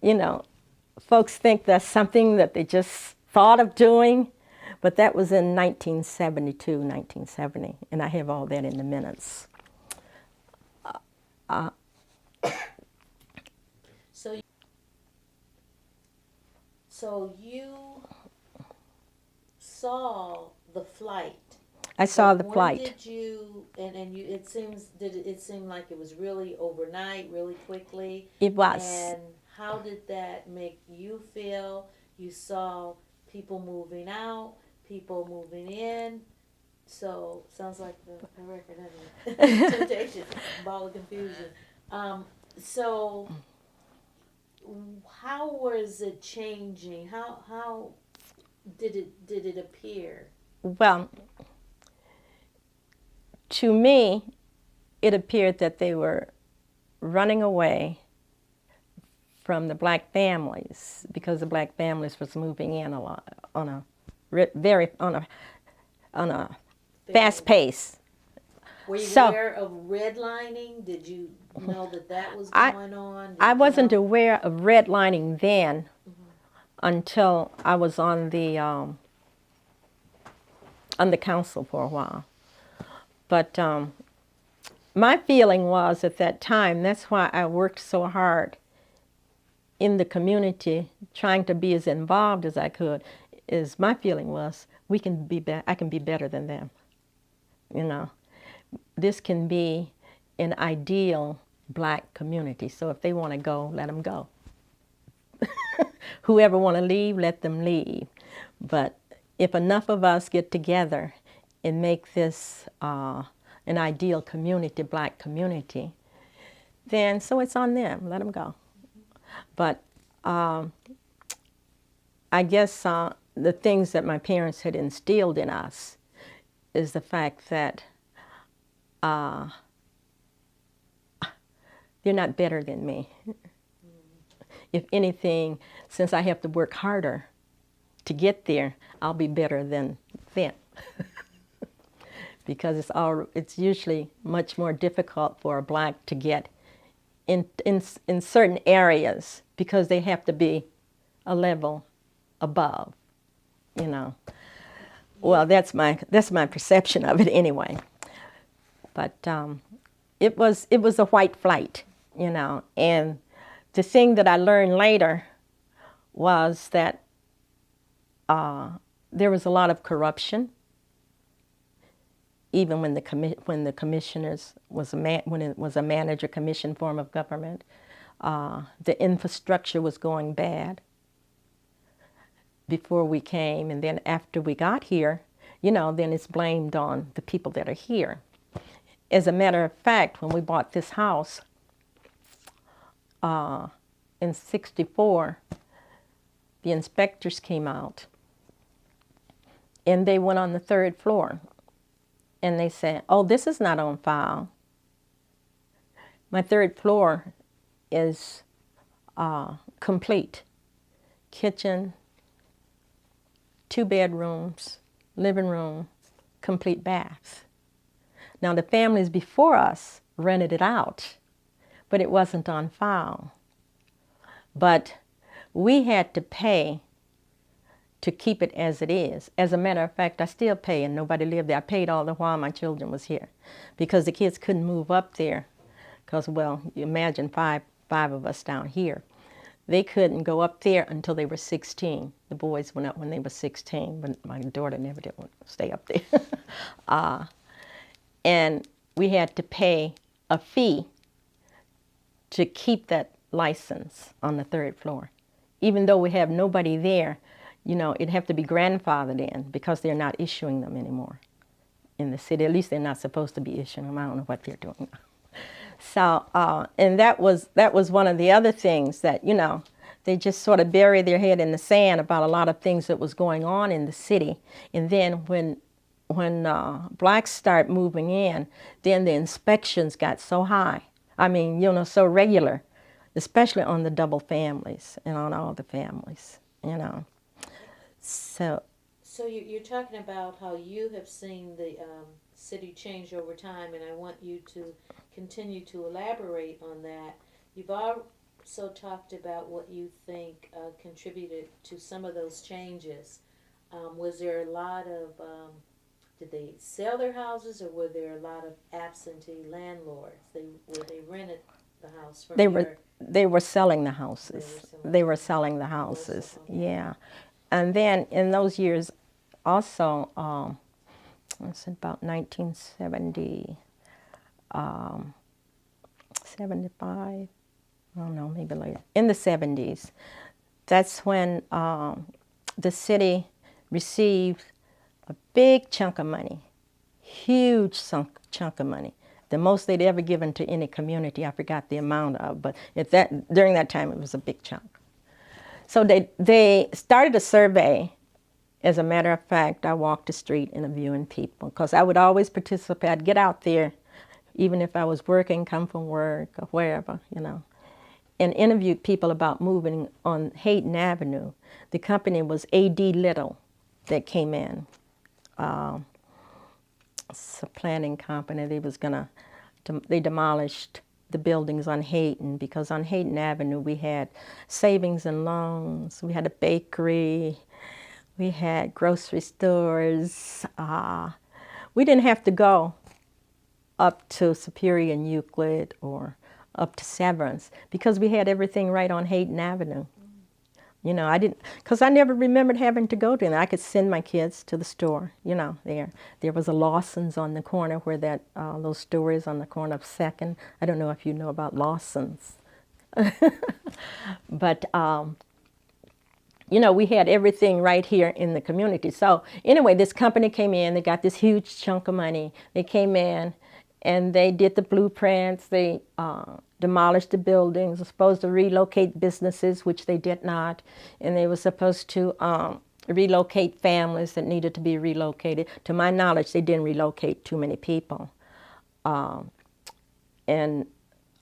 You know, folks think that's something that they just thought of doing, but that was in 1972, 1970, and I have all that in the minutes. So you saw the flight. I saw the flight. When did you, and you, did it seem like it was really overnight, really quickly? It was. And how did that make you feel? You saw people moving out, people moving in. So, sounds like the record, doesn't it? Temptation, ball of confusion. So, how was it changing? How did it appear? Well, to me, it appeared that they were running away from the black families because the black families was moving in a lot on a fast pace. Were you aware of redlining? Did you know that was going on? I wasn't aware of redlining then until I was on the council for a while. But my feeling was at that time, that's why I worked so hard in the community, trying to be as involved as I could, is my feeling was I can be better than them. You know, this can be an ideal black community. So if they want to go, let them go. Whoever want to leave, let them leave. But if enough of us get together and make this an ideal community, black community, then so it's on them. Let them go. But I guess the things that my parents had instilled in us is the fact that they're not better than me. If anything, since I have to work harder to get there, I'll be better than them. Because it's usually much more difficult for a black to get in certain areas because they have to be a level above, you know. Well, that's my perception of it anyway. But it was a white flight, you know. And the thing that I learned later was that there was a lot of corruption. Even when the commissioners when it was a manager commission form of government, the infrastructure was going bad before we came, and then after we got here, you know, then it's blamed on the people that are here. As a matter of fact, when we bought this house in '64, the inspectors came out, and they went on the 3rd floor. And they said, oh, this is not on file. My 3rd floor is complete. Kitchen, 2 bedrooms, living room, complete baths. Now, the families before us rented it out, but it wasn't on file. But we had to pay to keep it as it is. As a matter of fact, I still pay, and nobody lived there. I paid all the while my children was here, because the kids couldn't move up there, because, well, you imagine five of us down here. They couldn't go up there until they were 16. The boys went up when they were 16, but my daughter never did want to stay up there. And we had to pay a fee to keep that license on the 3rd floor. Even though we have nobody there, you know, it'd have to be grandfathered in, because they're not issuing them anymore in the city. At least they're not supposed to be issuing them. I don't know what they're doing now. So, and that was one of the other things that, you know, they just sort of buried their head in the sand about a lot of things that was going on in the city. And then when blacks start moving in, then the inspections got so high. I mean, you know, so regular, especially on the double families and on all the families, you know. So you're talking about how you have seen the city change over time, and I want you to continue to elaborate on that. You've also talked about what you think contributed to some of those changes. Was there a lot of, did they sell their houses, or were there a lot of absentee landlords? Were they rented the house from They were selling the houses. They were selling the houses, yeah. And then in those years also, it's about 1970, 75, I don't know, maybe later, in the 70s, that's when the city received a big chunk of money, huge chunk of money, the most they'd ever given to any community. I forgot the amount of, but during that time it was a big chunk. So they started a survey. As a matter of fact, I walked the street interviewing people, because I would always participate. I'd get out there, even if I was working, come from work or wherever, you know, and interviewed people about moving on Hayden Avenue. The company was A.D. Little that came in. It's a planning company. They demolished the buildings on Hayden, because on Hayden Avenue we had savings and loans, we had a bakery, we had grocery stores. We didn't have to go up to Superior and Euclid or up to Severance, because we had everything right on Hayden Avenue. You know, because I never remembered having to go to them. I could send my kids to the store, you know, there was a Lawson's on the corner where those stores on the corner of 2nd. I don't know if you know about Lawson's. But, you know, we had everything right here in the community. So anyway, this company came in, they got this huge chunk of money. They came in and they did the blueprints, they demolished the buildings, were supposed to relocate businesses, which they did not, and they were supposed to relocate families that needed to be relocated. To my knowledge, they didn't relocate too many people. And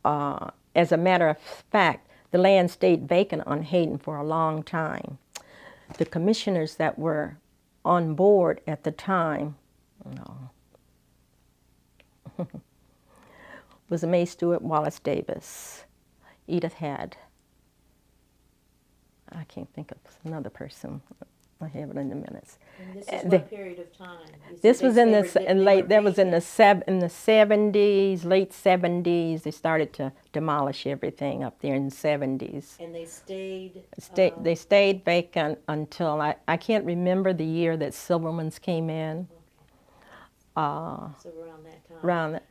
as a matter of fact, the land stayed vacant on Hayden for a long time. The commissioners that were on board at the time, was May Stewart, Wallace Davis, Edith Head. I can't think of another person. I have it in the minutes. And this is what period of time? This was in the 70s, late 70s. They started to demolish everything up there in the 70s. And they stayed? They stayed vacant until, I can't remember the year that Silverman's came in. Okay. So around that time. Around that.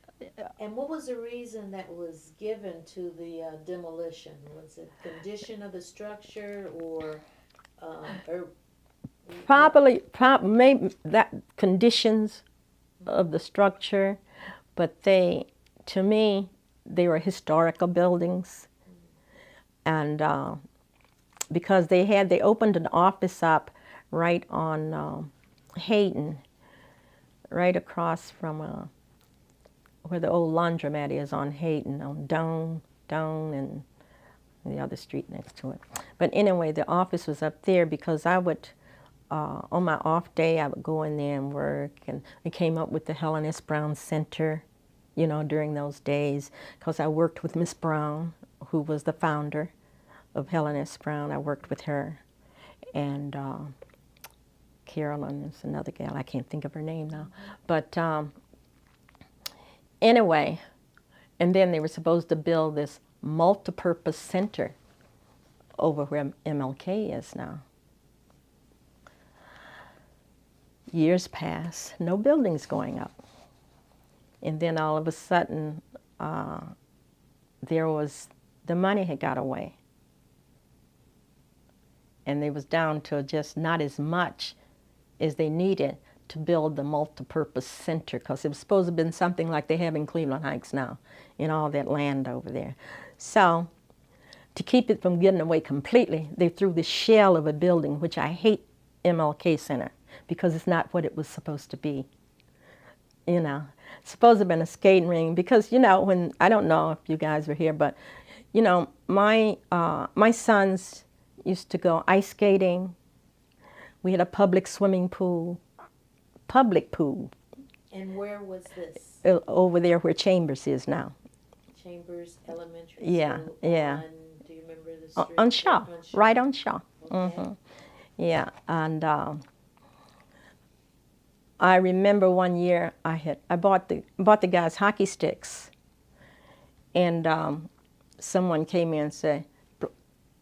And what was the reason that was given to the demolition? Was it condition of the structure or probably maybe that conditions of the structure, but to me, they were historical buildings, and because they opened an office up right on Hayden, right across from where the old laundromat is on Hayden, on Doan and the other street next to it. But anyway, the office was up there because I would on my off day, I would go in there and work. And we came up with the Helen S. Brown Center, you know, during those days, because I worked with Miss Brown, who was the founder of Helen S. Brown. I worked with her. And Carolyn is another gal. I can't think of her name now. But anyway, and then they were supposed to build this multipurpose center over where MLK is now. Years pass, no buildings going up. And then all of a sudden, the money had got away. And they was down to just not as much as they needed to build the multipurpose center, because it was supposed to have been something like they have in Cleveland Heights now, in all that land over there. So, to keep it from getting away completely, they threw the shell of a building, which I hate MLK Center, because it's not what it was supposed to be. You know, it's supposed to have been a skating ring, because, you know, when, I don't know if you guys were here, but, you know, my sons used to go ice skating. We had a public swimming pool, public pool. And where was this? Over there where Chambers is now. Chambers Elementary Yeah, School. yeah. Do you remember the street? On Shaw, right on Shaw. Okay. Yeah, and I remember one year I bought the guys hockey sticks, and someone came in and said,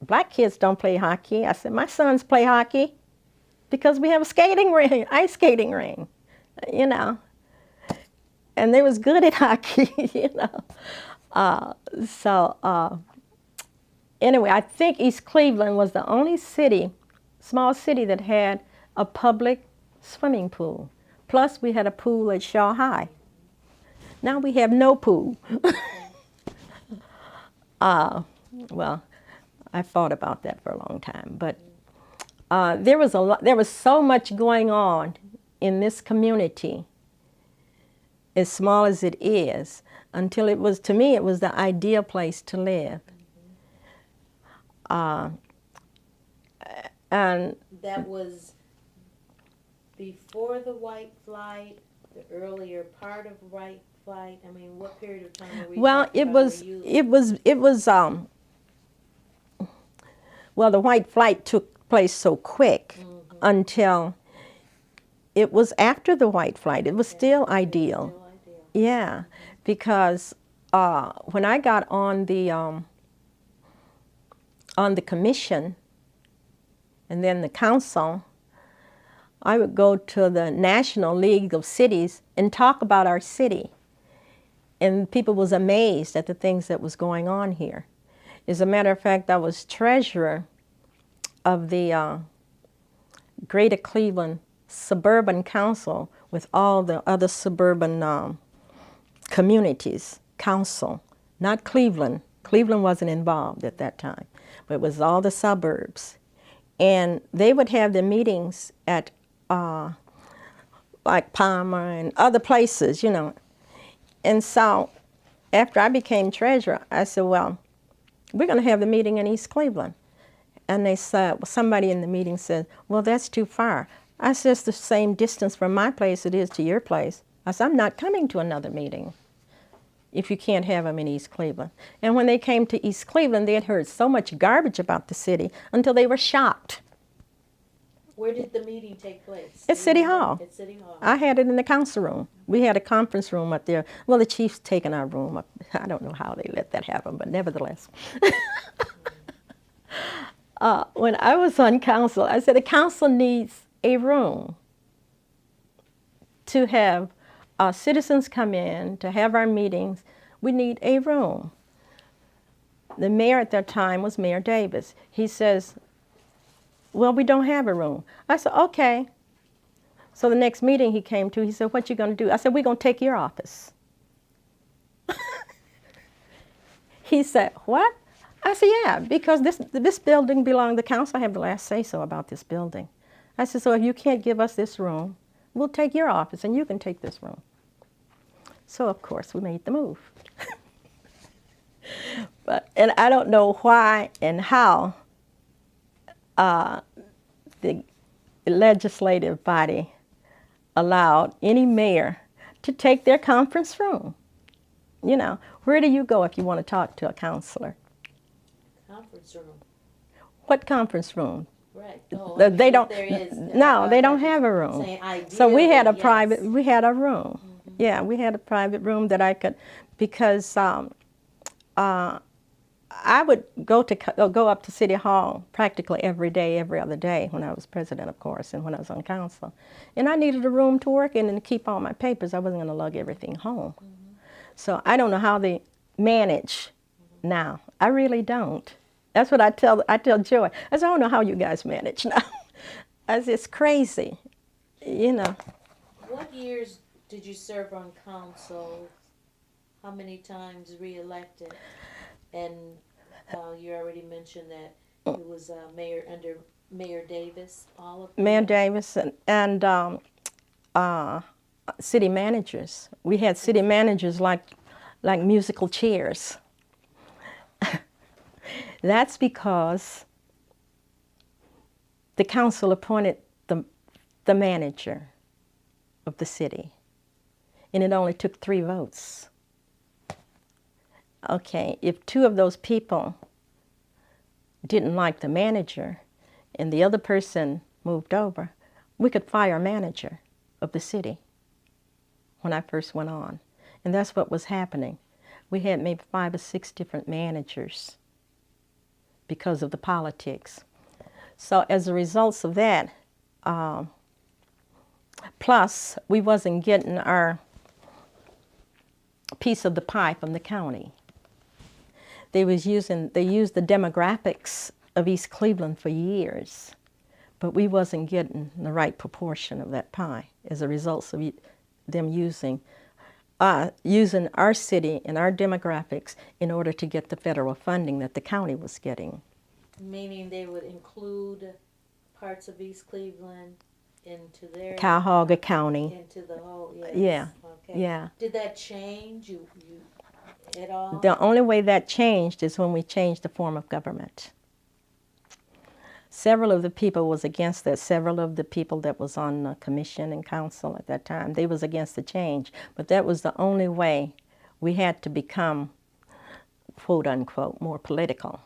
"Black kids don't play hockey." I said, "My sons play hockey because we have a skating ring, ice skating ring, you know." And they was good at hockey, you know. Anyway, I think East Cleveland was the only city, small city, that had a public swimming pool. Plus, we had a pool at Shaw High. Now we have no pool. Well, I thought about that for a long time, but there was so much going on in this community, as small as it is, until it was, to me, it was the ideal place to live. And that was before the white flight, the earlier part of white flight. I mean, what period of time were we talking about? Well, the white flight took place so quick until it was after the white flight. It was still ideal. Yeah, because when I got on the commission and then the council, I would go to the National League of Cities and talk about our city. And people was amazed at the things that was going on here. As a matter of fact, I was treasurer of the Greater Cleveland Suburban Council with all the other suburban communities, council, not Cleveland. Cleveland wasn't involved at that time, but it was all the suburbs. And they would have their meetings at like Palmer and other places, you know. And so after I became treasurer, I said, well, we're going to have the meeting in East Cleveland. And they said, well, somebody in the meeting said, well, that's too far. I said, it's the same distance from my place it is to your place. I said, I'm not coming to another meeting if you can't have them in East Cleveland. And when they came to East Cleveland, they had heard so much garbage about the city until they were shocked. Where did the meeting take place? At City Hall. At City Hall. I had it in the council room. We had a conference room up there. Well, the chief's taken our room up. I don't know how they let that happen, but nevertheless. When I was on council, I said the council needs a room to have citizens come in, to have our meetings. We need a room. The mayor at that time was Mayor Davis. He says, well, we don't have a room. I said, okay. So the next meeting he came to, he said, what you going to do? I said, we're going to take your office. He said, what? I said, yeah, because this building belongs, the council have the last say-so about this building. I said, so if you can't give us this room, we'll take your office and you can take this room. So, of course, we made the move. And I don't know why and how the legislative body allowed any mayor to take their conference room. You know, where do you go if you want to talk to a counselor? Conference room. What conference room? Right. Oh, They don't. there is. No, they don't have a room. So we had a private. We had a room. Mm-hmm. Yeah, we had a private room that I could, because I would go up to City Hall practically every day, every other day when I was president, of course, and when I was on council. And I needed a room to work in and to keep all my papers. I wasn't going to lug everything home. Mm-hmm. So I don't know how they manage now. I really don't. That's what I tell Joy. I said, I don't know how you guys manage now. I said, it's crazy, you know. What years did you serve on council? How many times re-elected? And you already mentioned that it was mayor under Mayor Davis. All of Mayor Davis and city managers. We had city managers like musical chairs. That's because the council appointed the manager of the city, and it only took 3 votes. Okay, if 2 of those people didn't like the manager and the other person moved over, we could fire a manager of the city when I first went on. And that's what was happening. We had maybe 5 or 6 different managers because of the politics. So as a result of that, plus we wasn't getting our piece of the pie from the county. They used the demographics of East Cleveland for years, but we wasn't getting the right proportion of that pie as a result of them using our city and our demographics in order to get the federal funding that the county was getting. Meaning they would include parts of East Cleveland into their Cuyahoga County. Into the whole, yes. Yeah. Okay. Yeah. Did that change you at all? The only way that changed is when we changed the form of government. Several of the people was against that. Several of the people that was on the commission and council at that time, they was against the change. But that was the only way we had to become, quote unquote, more political,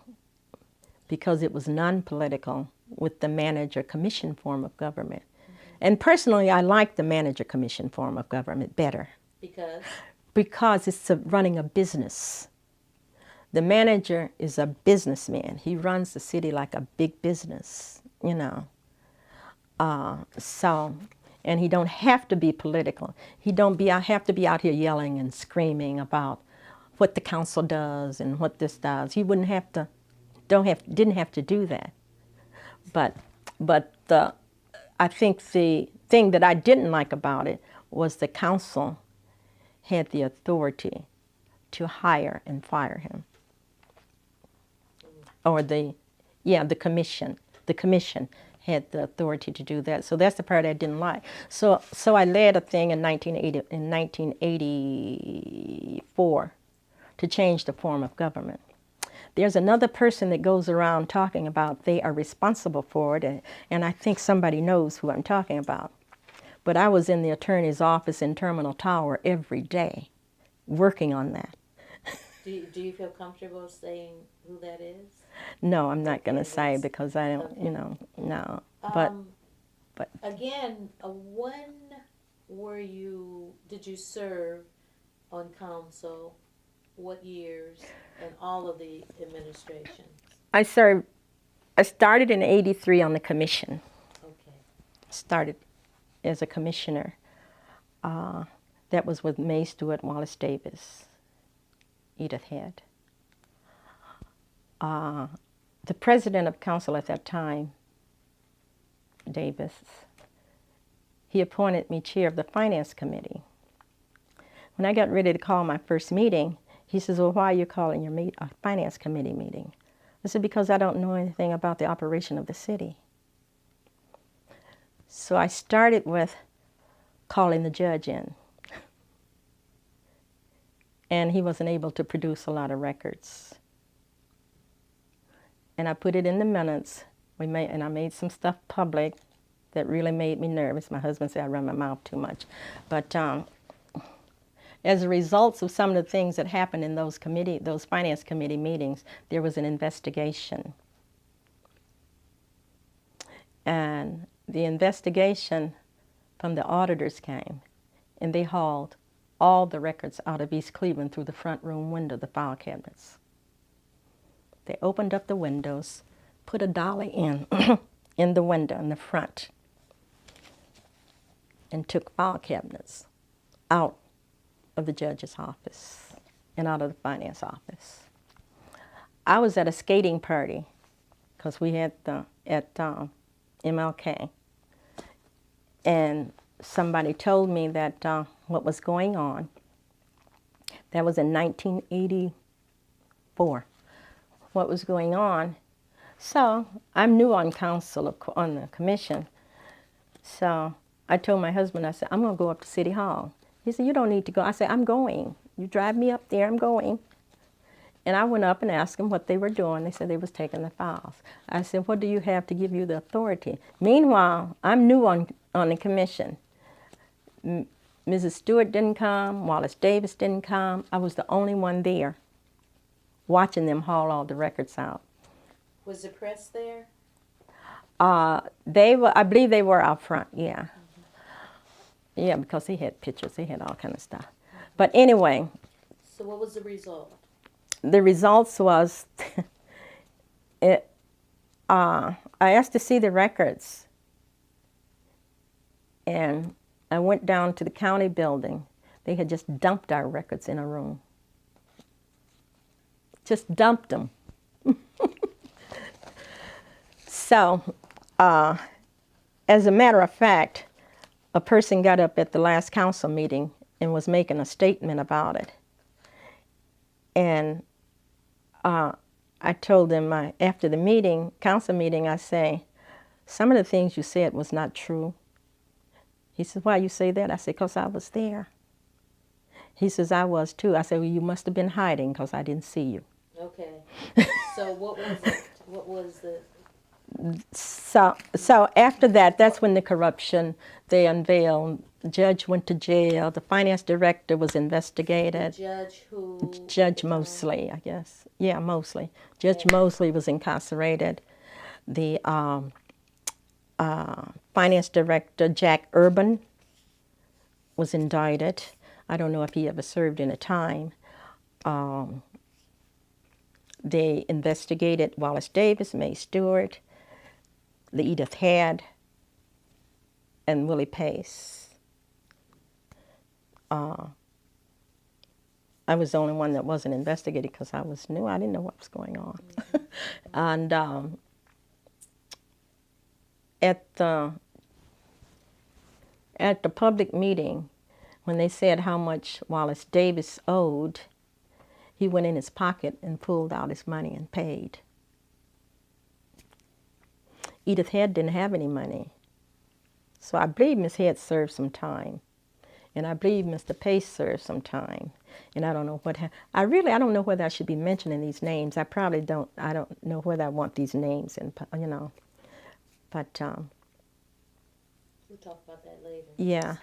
because it was non-political with the manager commission form of government. Mm-hmm. And personally, I like the manager commission form of government better. Because? Because it's running a business. The manager is a businessman. He runs the city like a big business, you know. And he don't have to be political. He don't have to be out here yelling and screaming about what the council does and what this does. He didn't have to do that. But I think the thing that I didn't like about it was the council had the authority to hire and fire him. Or the commission. The commission had the authority to do that. So that's the part I didn't like. So I led a thing in 1984 to change the form of government. There's another person that goes around talking about they are responsible for it, and I think somebody knows who I'm talking about. But I was in the attorney's office in Terminal Tower every day working on that. Do you feel comfortable saying who that is? No, I'm not going to say because I don't, okay. No. But again, when did you serve on council? What years and all of the administrations? I started in '83 on the commission. Okay. Started as a commissioner. That was with May Stewart, Wallace Davis, Edith Head. The president of council at that time, Davis, he appointed me chair of the finance committee. When I got ready to call my first meeting, he says, well, why are you calling your a finance committee meeting? I said, because I don't know anything about the operation of the city. So I started with calling the judge in. And he wasn't able to produce a lot of records. And I put it in the minutes, and I made some stuff public, that really made me nervous. My husband said I run my mouth too much. But as a result of some of the things that happened in those finance committee meetings, there was an investigation. And the investigation from the auditors came, and they hauled all the records out of East Cleveland through the front room window, the file cabinets. They opened up the windows, put a dolly in, in the window in the front, and took file cabinets out of the judge's office and out of the finance office. I was at a skating party because we had at MLK, and somebody told me that what was going on. That was in 1984. What was going on? So I'm new on council, on the commission. So I told my husband, I said, I'm going to go up to City Hall. He said, you don't need to go. I said, I'm going. You drive me up there, I'm going. And I went up and asked them what they were doing. They said they was taking the files. I said, what do you have to give you the authority? Meanwhile, I'm new on the commission. Mrs. Stewart didn't come, Wallace Davis didn't come. I was the only one there watching them haul all the records out. Was the press there? They were, I believe they were out front, yeah. Yeah, because he had pictures, he had all kind of stuff. But anyway. So what was the result? The results was, I asked to see the records. And I went down to the county building. They had just dumped our records in a room. Just dumped them. So, as a matter of fact, a person got up at the last council meeting and was making a statement about it. And I told them after the meeting, council meeting, I say, some of the things you said was not true. He says, why you say that? I said, because I was there. He says, I was too. I said, well, you must have been hiding because I didn't see you. Okay. So what was it? What was the... So after that, that's when the corruption, they unveiled. The judge went to jail. The finance director was investigated. The judge who? Judge Mosley, I guess. Yeah, Mosley. Judge Mosley was incarcerated. The finance director, Jack Urban, was indicted. I don't know if he ever served any time. They investigated Wallace Davis, May Stewart, the Edith Head, and Willie Pace. I was the only one that wasn't investigated because I was new. I didn't know what was going on. And at the public meeting, when they said how much Wallace Davis owed, he went in his pocket and pulled out his money and paid. Edith Head didn't have any money. So I believe Miss Head served some time. And I believe Mr. Pace served some time. And I don't know what I don't know whether I should be mentioning these names. I probably don't. I don't know whether I want these names, and you know. But we'll talk about that later. Yeah.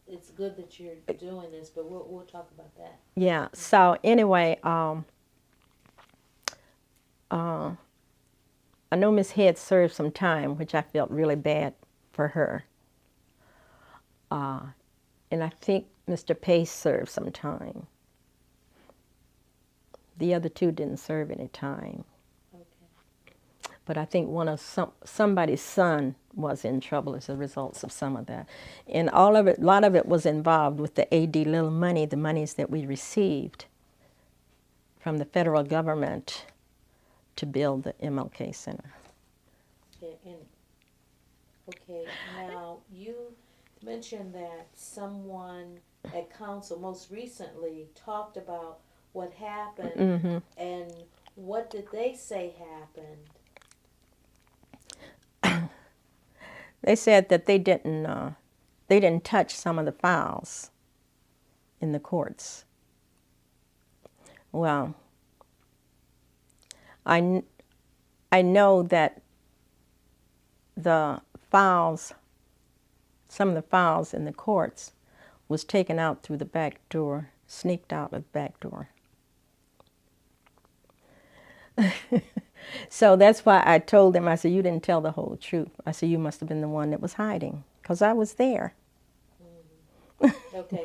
It's good that you're doing this, but we'll talk about that. Yeah. So anyway, I know Miss Head served some time, which I felt really bad for her. And I think Mr. Pace served some time. The other two didn't serve any time. Okay. But I think somebody's son was in trouble as a result of some of that. And all of it, a lot of it was involved with the AD Little money, the monies that we received from the federal government to build the MLK Center. Okay, now you mentioned that someone at council most recently talked about what happened, Mm-hmm. and what did they say happened? They said that they didn't touch some of the files in the courts. Well, I know that the files some of the files in the courts was taken out through the back door, sneaked out of the back door. So that's why I told them, I said, you didn't tell the whole truth. I said, you must have been the one that was hiding, because I was there. Mm-hmm. Okay.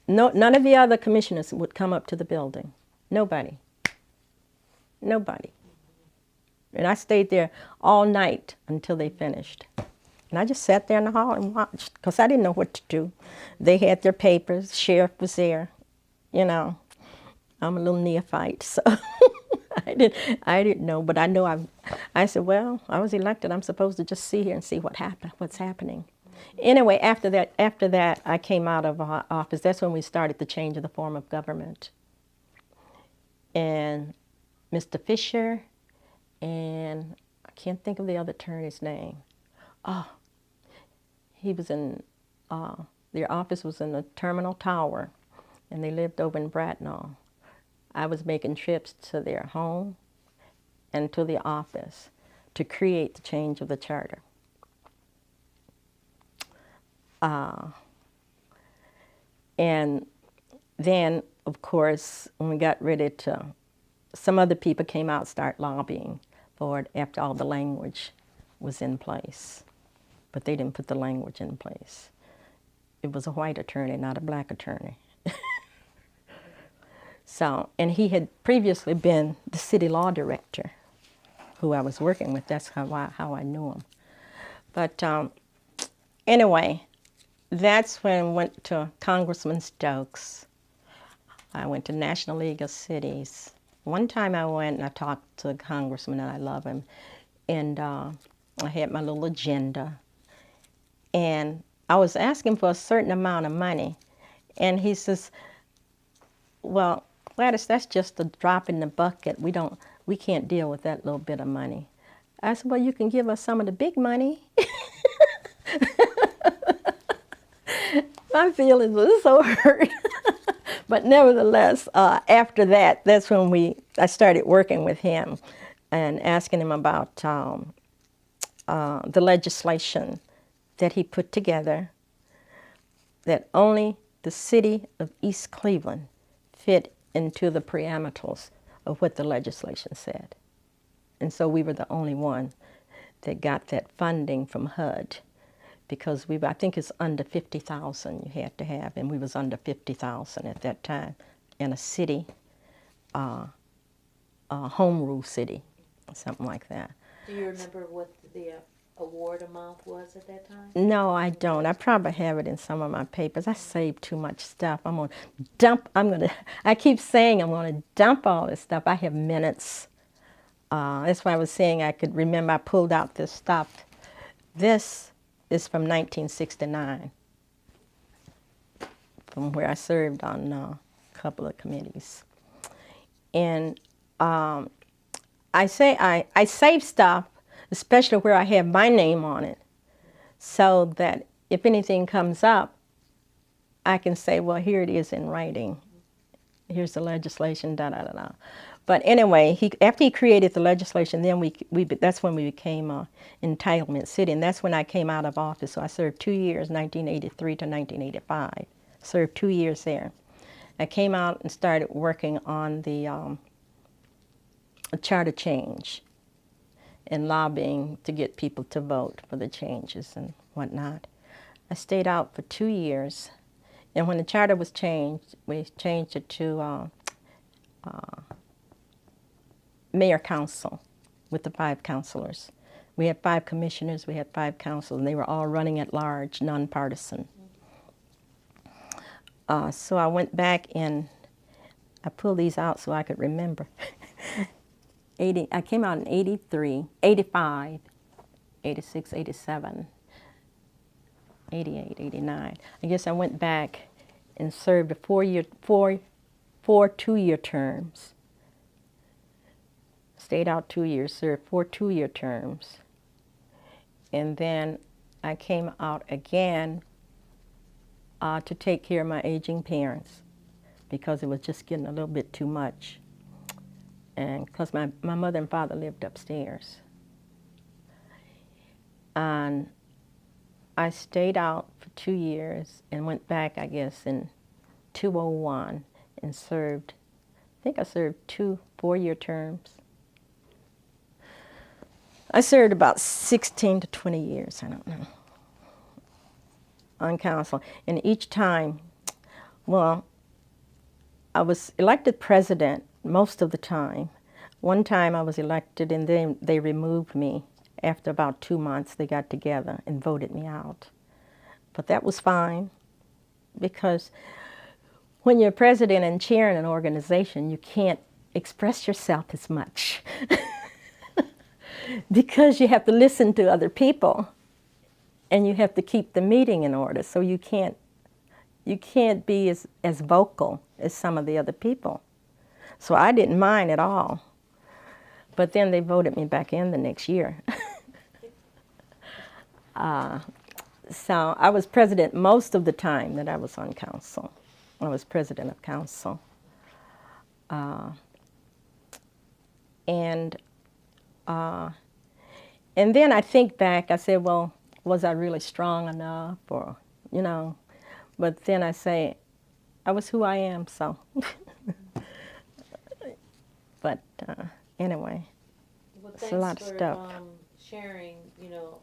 No, none of the other commissioners would come up to the building. Nobody. Nobody. And I stayed there all night until they finished. And I just sat there in the hall and watched, because I didn't know what to do. They had their papers, the sheriff was there. You know, I'm a little neophyte, so I didn't know, but I know I said, well, I was elected. I'm supposed to just sit here and see what's happening. Anyway, after that, I came out of office. That's when we started the change of the form of government. And Mr. Fisher, and I can't think of the other attorney's name. Oh, he was in, their office was in the Terminal Tower, and they lived over in Bracknell. I was making trips to their home and to the office to create the change of the charter. And then, of course, when we got ready to, some other people came out and started lobbying for it after all the language was in place. But they didn't put the language in place. It was a white attorney, not a black attorney. So, and he had previously been the city law director who I was working with. That's how I knew him. But anyway, that's when I went to Congressman Stokes. I went to National League of Cities. One time I went and I talked to the congressman, and I love him. And I had my little agenda. And I was asking for a certain amount of money. And he says, well, Gladys, that's just a drop in the bucket. We can't deal with that little bit of money. I said, well, you can give us some of the big money. My feelings were so hurt. But nevertheless, after that, that's when I started working with him and asking him about the legislation that he put together, that only the city of East Cleveland fit into the parameters of what the legislation said. And so we were the only one that got that funding from HUD, because I think it's under 50,000 you had to have, and we was under 50,000 at that time in a city, a home rule city, something like that. Do you remember what the award amount was at that time? No, I don't. I probably have it in some of my papers. I saved too much stuff. I keep saying I'm going to dump all this stuff. I have minutes. That's why I was saying I could remember I pulled out this stuff. This is from 1969, from where I served on a couple of committees. And I save stuff, especially where I have my name on it, so that if anything comes up, I can say, well, here it is in writing. Here's the legislation, da-da-da-da. But anyway, after he created the legislation, then that's when we became entitlement city, and that's when I came out of office. So I served 2 years, 1983 to 1985. Served 2 years there. I came out and started working on the charter change and lobbying to get people to vote for the changes and whatnot. I stayed out for 2 years, and when the charter was changed, we changed it to mayor council with the 5 councilors. We had 5 commissioners, we had 5 councils, and they were all running at large, nonpartisan. So I went back and I pulled these out so I could remember. I came out in 83, 85, 86, 87, 88, 89. I guess I went back and served four 2-year terms. Stayed out 2 years, served 4 2-year terms. And then I came out again to take care of my aging parents, because it was just getting a little bit too much. And because my mother and father lived upstairs. And I stayed out for 2 years and went back, I guess, in 2001 and served, I think I served 2 4-year terms. I served about 16 to 20 years, I don't know, on council. And each time, well, I was elected president most of the time. One time I was elected and then they removed me. After about 2 months, they got together and voted me out. But that was fine, because when you're president and chairing an organization, you can't express yourself as much because you have to listen to other people and you have to keep the meeting in order. So you can't be as vocal as some of the other people. So I didn't mind at all. But then they voted me back in the next year. So I was president most of the time that I was on council. I was president of council. And then I think back, I said, well, was I really strong enough, or, you know? But then I say, I was who I am, so. But anyway, Well, it's a lot of stuff. Sharing, you know,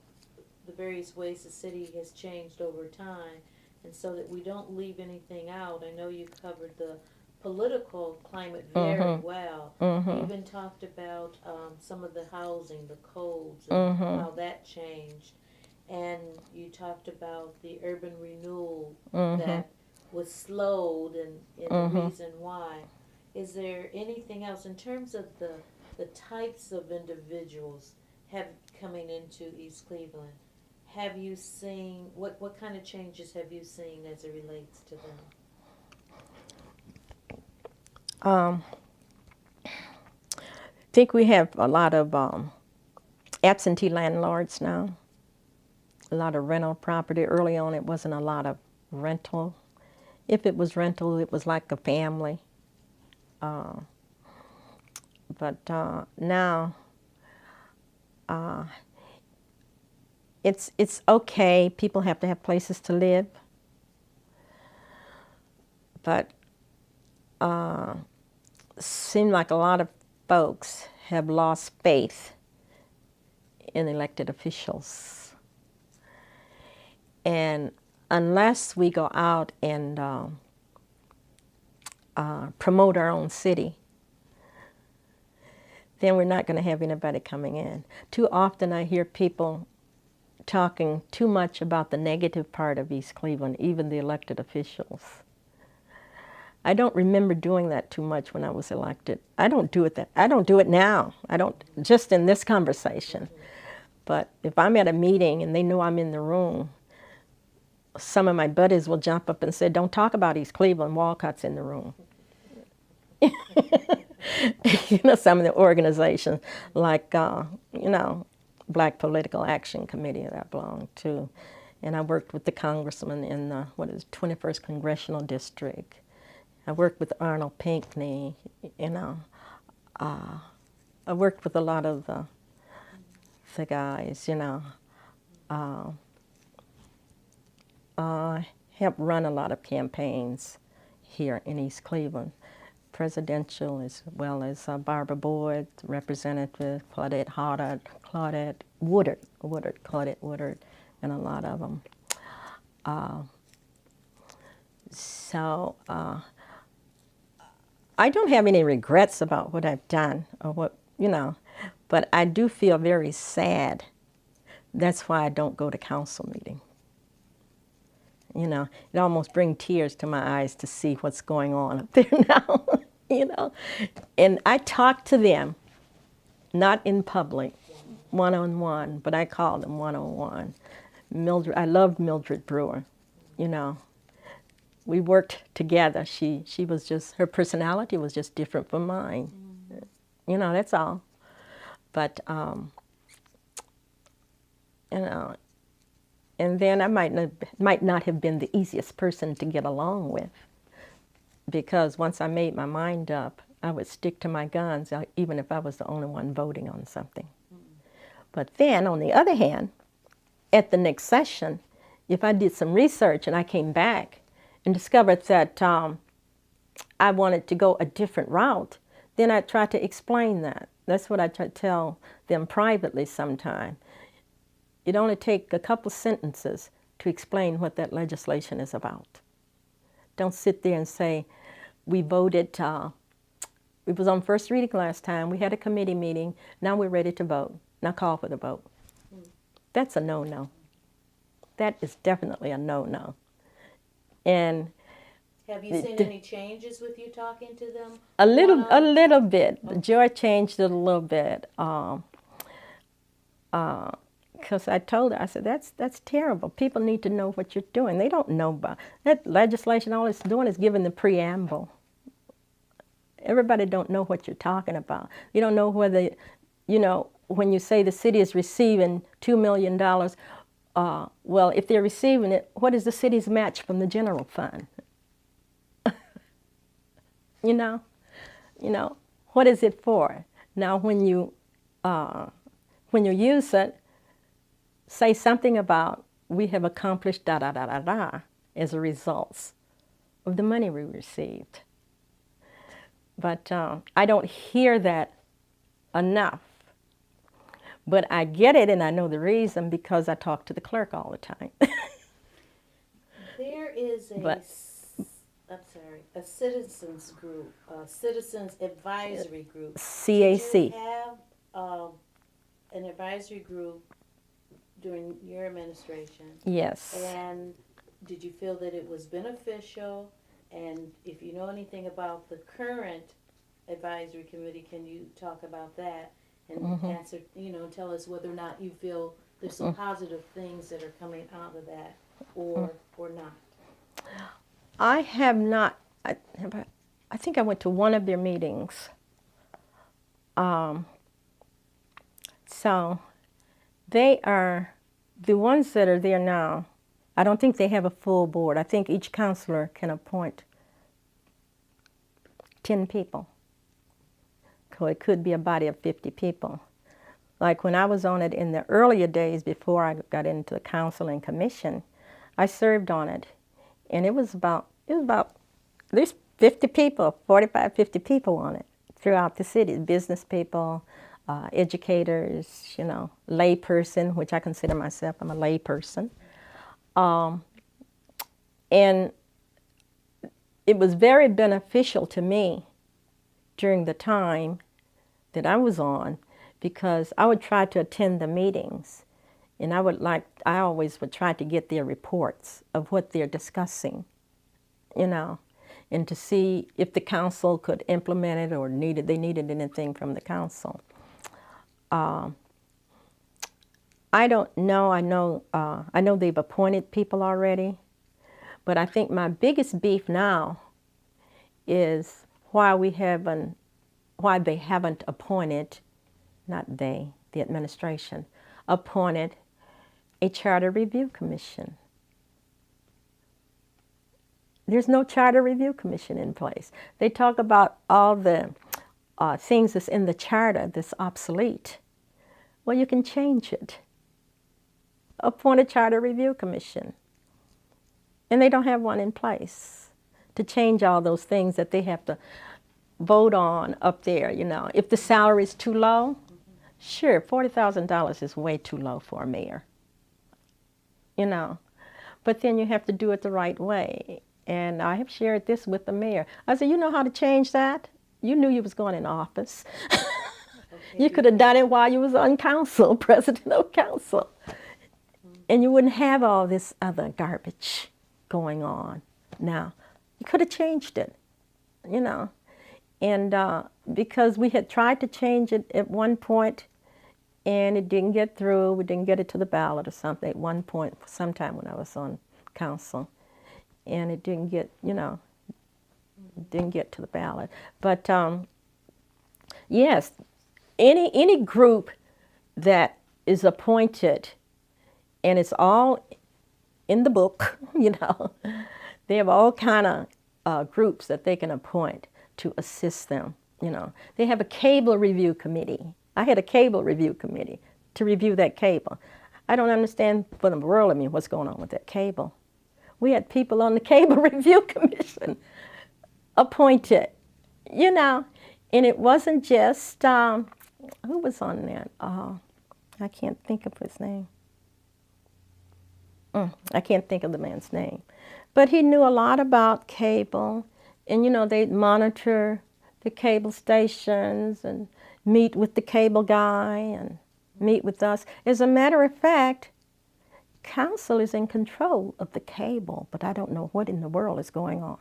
the various ways the city has changed over time, and so that we don't leave anything out. I know you covered the political climate very well. You even talked about some of the housing, the codes, and how that changed. And you talked about the urban renewal that was slowed, and the reason why. Is there anything else in terms of the types of individuals coming into East Cleveland? Have you seen, what kind of changes have you seen as it relates to them? I think we have a lot of absentee landlords now, a lot of rental property. Early on, it wasn't a lot of rental. If it was rental, it was like a family. But now, it's okay. People have to have places to live. But seem like a lot of folks have lost faith in elected officials. And unless we go out and promote our own city, then we're not going to have anybody coming in. Too often I hear people talking too much about the negative part of East Cleveland, even the elected officials. I don't remember doing that too much when I was elected. I don't do it now. I don't, just in this conversation. But if I'm at a meeting and they know I'm in the room, some of my buddies will jump up and say, don't talk about East Cleveland, Walcott's in the room. You know, some of the organizations, like, you know, Black Political Action Committee that I belong to. And I worked with the congressman in the, 21st Congressional District. I worked with Arnold Pinckney, you know. I worked with a lot of the guys, you know. Helped run a lot of campaigns here in East Cleveland, presidential as well as Barbara Boyd, Representative Claudette Woodard, and a lot of them. So I don't have any regrets about what I've done or what, you know, but I do feel very sad. That's why I don't go to council meeting. You know, it almost brings tears to my eyes to see what's going on up there now, you know. And I talk to them, not in public, one-on-one, but I call them one-on-one. Mildred, I loved Mildred Brewer, you know. We worked together. She was just, her personality was just different from mine. You know, that's all. But, you know, and then I might not have been the easiest person to get along with, because once I made my mind up, I would stick to my guns, even if I was the only one voting on something. But then, on the other hand, at the next session, if I did some research and I came back and discovered that I wanted to go a different route, then I try to explain that. That's what I try to tell them privately sometime. It only takes a couple sentences to explain what that legislation is about. Don't sit there and say, we voted, it was on first reading last time, we had a committee meeting, now we're ready to vote. Now call for the vote. That's a no-no. That is definitely a no-no. And have you seen any changes with you talking to them? A little bit. Okay. Joy changed it a little bit. Because I told her, I said, that's terrible. People need to know what you're doing. They don't know about that legislation. All it's doing is giving the preamble. Everybody don't know what you're talking about. You don't know whether, when you say the city is receiving $2 million, well, if they're receiving it, what is the city's match from the general fund? What is it for? Now, when you use it, say something about we have accomplished da da da da da as a result of the money we received. But I don't hear that enough. But I get it, and I know the reason because I talk to the clerk all the time. There is a citizens group, a citizens advisory group. CAC. Did you have an advisory group during your administration? Yes. And did you feel that it was beneficial? And if you know anything about the current advisory committee, can you talk about that and answer, tell us whether or not you feel there's some positive things that are coming out of that or not? I have not. I think I went to one of their meetings. So they are, the ones that are there now, I don't think they have a full board. I think each counselor can appoint 10 people. So it could be a body of 50 people. Like when I was on it in the earlier days before I got into the council and commission, I served on it. And it was about at least 50 people, 45, 50 people on it throughout the city, business people, educators, lay person, which I consider myself, I'm a lay person. And it was very beneficial to me during the time that I was on because I would try to attend the meetings and I always would try to get their reports of what they're discussing, and to see if the council could implement it or they needed anything from the council. I don't know. I know they've appointed people already, but I think my biggest beef now is why they haven't appointed, not they, the administration, appointed a charter review commission. There's no charter review commission in place. They talk about all the things that's in the charter that's obsolete. Well, you can change it. Appoint a charter review commission. And they don't have one in place to change all those things that they have to vote on up there, If the salary is too low, sure, $40,000 is way too low for a mayor, But then you have to do it the right way. And I have shared this with the mayor. I said, you know how to change that? You knew you was going in office. You could have done it while you was on council, president of council. And you wouldn't have all this other garbage going on now. You could have changed it, And because we had tried to change it at one point, and it didn't get through. We didn't get it to the ballot or something at one point, sometime when I was on council. And it didn't get, didn't get to the ballot. But yes, any group that is appointed, and it's all in the book, they have all kind of groups that they can appoint to assist them, They have a cable review committee. I had a cable review committee to review that cable. I don't understand for the world of me what's going on with that cable. We had people on the Cable Review Commission appointed, you know, and it wasn't just, who was on that? I can't think of his name. I can't think of the man's name. But he knew a lot about cable, and, you know, they'd monitor the cable stations and meet with the cable guy and meet with us. As a matter of fact, council is in control of the cable, but I don't know what in the world is going on.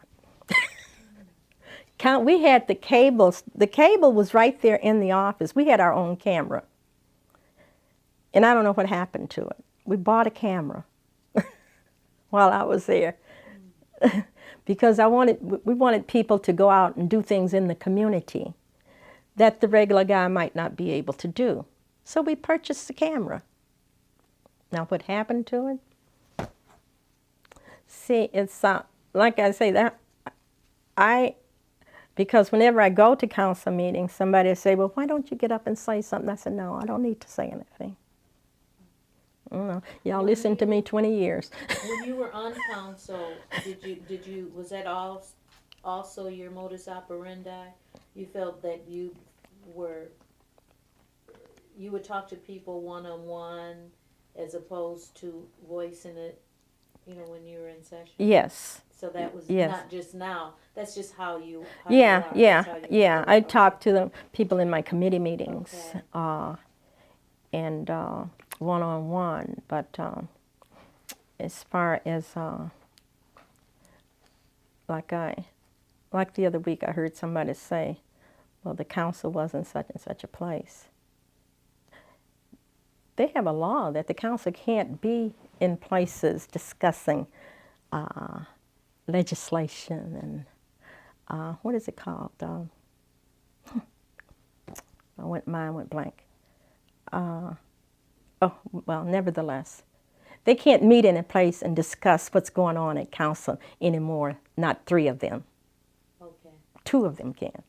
We had the cables. The cable was right there in the office. We had our own camera. And I don't know what happened to it. We bought a camera while I was there because we wanted people to go out and do things in the community that the regular guy might not be able to do. So we purchased the camera. Now, what happened to it? See, it's like I say that because whenever I go to council meetings, somebody will say, "Well, why don't you get up and say something?" I said, "No, I don't need to say anything. Y'all listened to me 20 years." When you were on council, was that also your modus operandi? You felt that you would talk to people one-on-one as opposed to voicing it, you know, when you were in session? Yes. So that was Yes. not just now. That's just how you. Yeah. I talked to the people in my committee meetings, Okay. and one-on-one. But as far as like the other week, I heard somebody say, "Well, the council was in such and such a place." They have a law that the council can't be in places discussing legislation and what is it called? Mine went blank. Nevertheless, they can't meet in a place and discuss what's going on at council anymore. Not 3 of them. Okay. 2 of them can,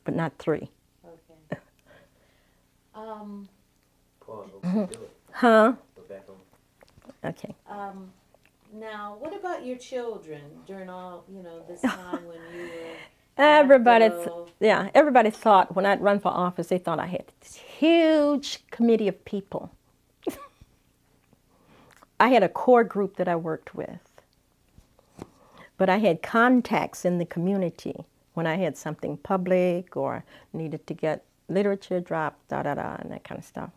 but not 3. Okay. Huh? Okay. Now, what about your children during all, you know, this time when you were Everybody thought when I'd run for office, they thought I had this huge committee of people. I had a core group that I worked with, but I had contacts in the community when I had something public or needed to get literature dropped, and that kind of stuff.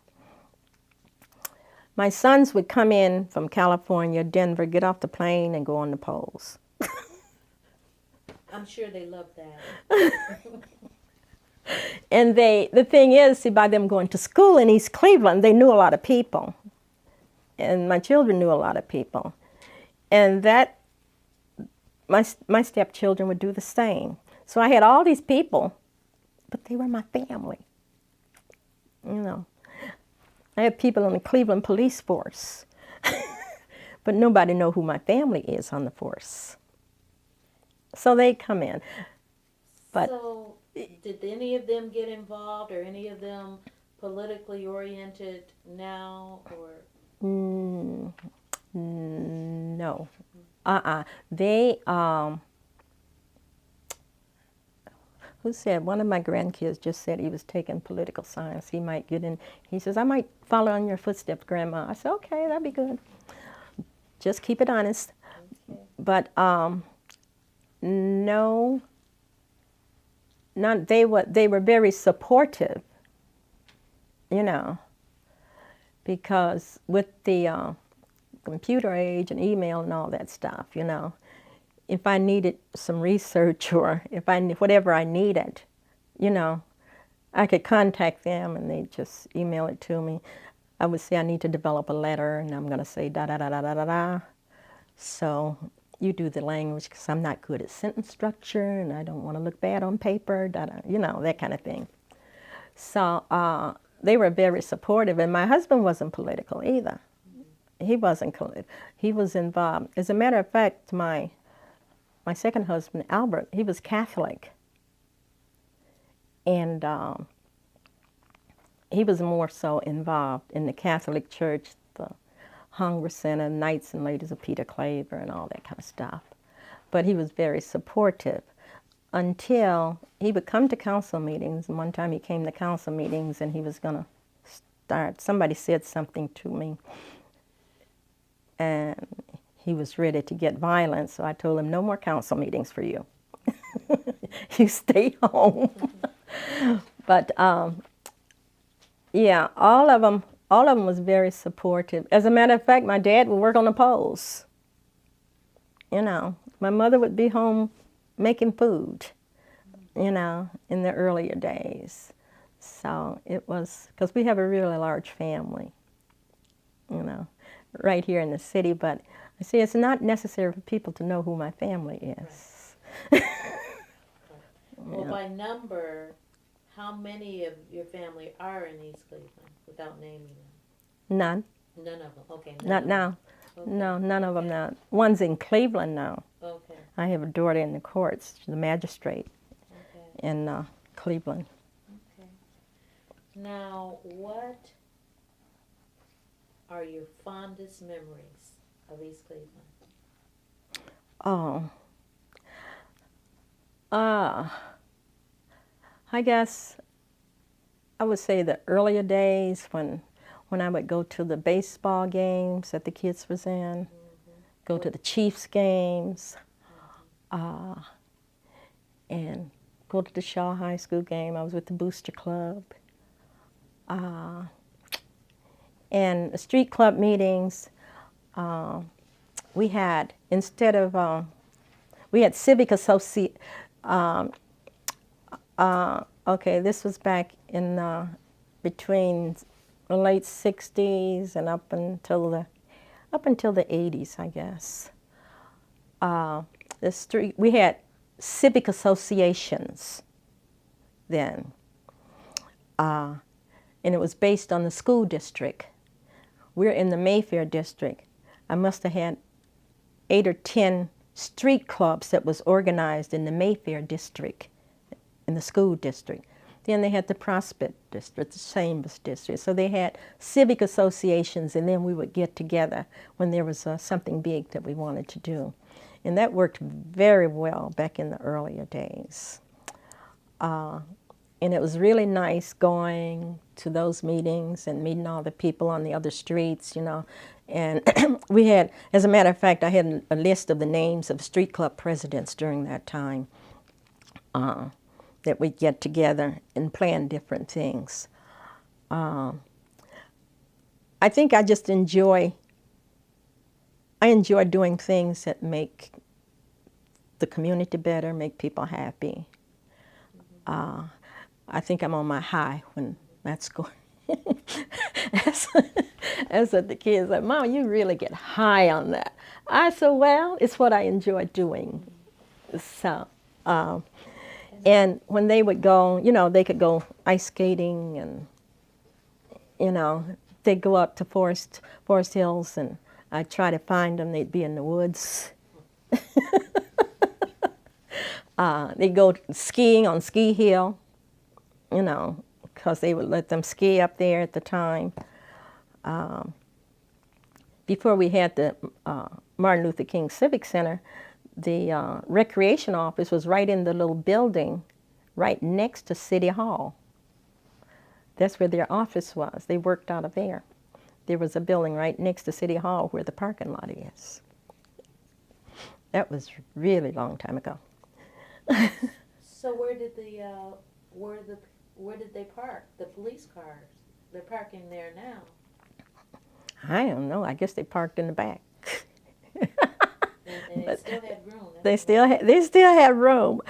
My sons would come in from California, Denver, get off the plane and go on the polls. I'm sure they love that. And the thing is, see, by them going to school in East Cleveland, they knew a lot of people. And my children knew a lot of people. And that, my stepchildren would do the same. So I had all these people, but they were my family. You know, I had people on the Cleveland police force, but nobody know who my family is on the force. So they come in. But so, did any of them get involved, or any of them politically oriented now, or? No. They, who said, one of my grandkids just said he was taking political science. He might get in. He says, "I might follow in your footsteps, Grandma." I said, "Okay, that'd be good. Just keep it honest." Okay. But no, they were very supportive, you know, because with the computer age and email and all that stuff, you know, if I needed some research or whatever I needed, you know, I could contact them and they'd just email it to me. I would say I need to develop a letter, and I'm going to say da da da da da da da. So you do the language, because I'm not good at sentence structure and I don't want to look bad on paper, da da, you know, that kind of thing. So they were very supportive, and my husband wasn't political either. He wasn't. He was involved. As a matter of fact, my second husband, Albert, he was Catholic. And he was more so involved in the Catholic Church, the Hunger Center, Knights and Ladies of Peter Claver and all that kind of stuff. But he was very supportive until he would come to council meetings. And one time he came to council meetings and he was going to start, somebody said something to me, and he was ready to get violent. So I told him, no more council meetings for you. You stay home. But yeah, all of them was very supportive. As a matter of fact, my dad would work on the polls. You know, my mother would be home making food, you know, in the earlier days. So it was, because we have a really large family, you know, right here in the city. But I see it's not necessary for people to know who my family is. Right. Well, by number, how many of your family are in East Cleveland without naming them? None. None of them. Okay. Not now. Okay. No, none of them now. One's in Cleveland now. Okay. I have a daughter in the courts, the magistrate Okay. in Cleveland. Okay. Now, what are your fondest memories of East Cleveland? Oh. I guess I would say the earlier days when I would go to the baseball games that the kids was in, go to the Chiefs games, and go to the Shaw High School game. I was with the Booster Club. And the street club meetings, we had, instead of, we had civic associate, okay, this was back in between the late 60s and up until the 80s, I guess. We had civic associations then, and it was based on the school district. We're in the Mayfair district. I must have had 8 or 10 street clubs that was organized in the Mayfair district, in the school district. Then they had the Prospect district, the Chambers district. So they had civic associations, and then we would get together when there was something big that we wanted to do. And that worked very well back in the earlier days. And it was really nice going to those meetings and meeting all the people on the other streets, you know. And we had, as a matter of fact, I had a list of the names of street club presidents during that time, that we'd get together and plan different things. I think I just enjoy doing things that make the community better, make people happy. I think I'm on my high when that's going. As the kids like, Mom, you really get high on that. I said, well, it's what I enjoy doing. So, and when they would go, you know, they could go ice skating, and, you know, they'd go up to Forest Hills, and I'd try to find them. They'd be in the woods. They'd go skiing on Ski Hill, you know, because they would let them ski up there at the time. Before we had the Martin Luther King Civic Center, the recreation office was right in the little building right next to City Hall. That's where their office was. They worked out of there. There was a building right next to City Hall where the parking lot is. That was really long time ago. So where did they park the police cars? They're parking there now. I don't know. I guess they parked in the back. And they still had room. They still had room.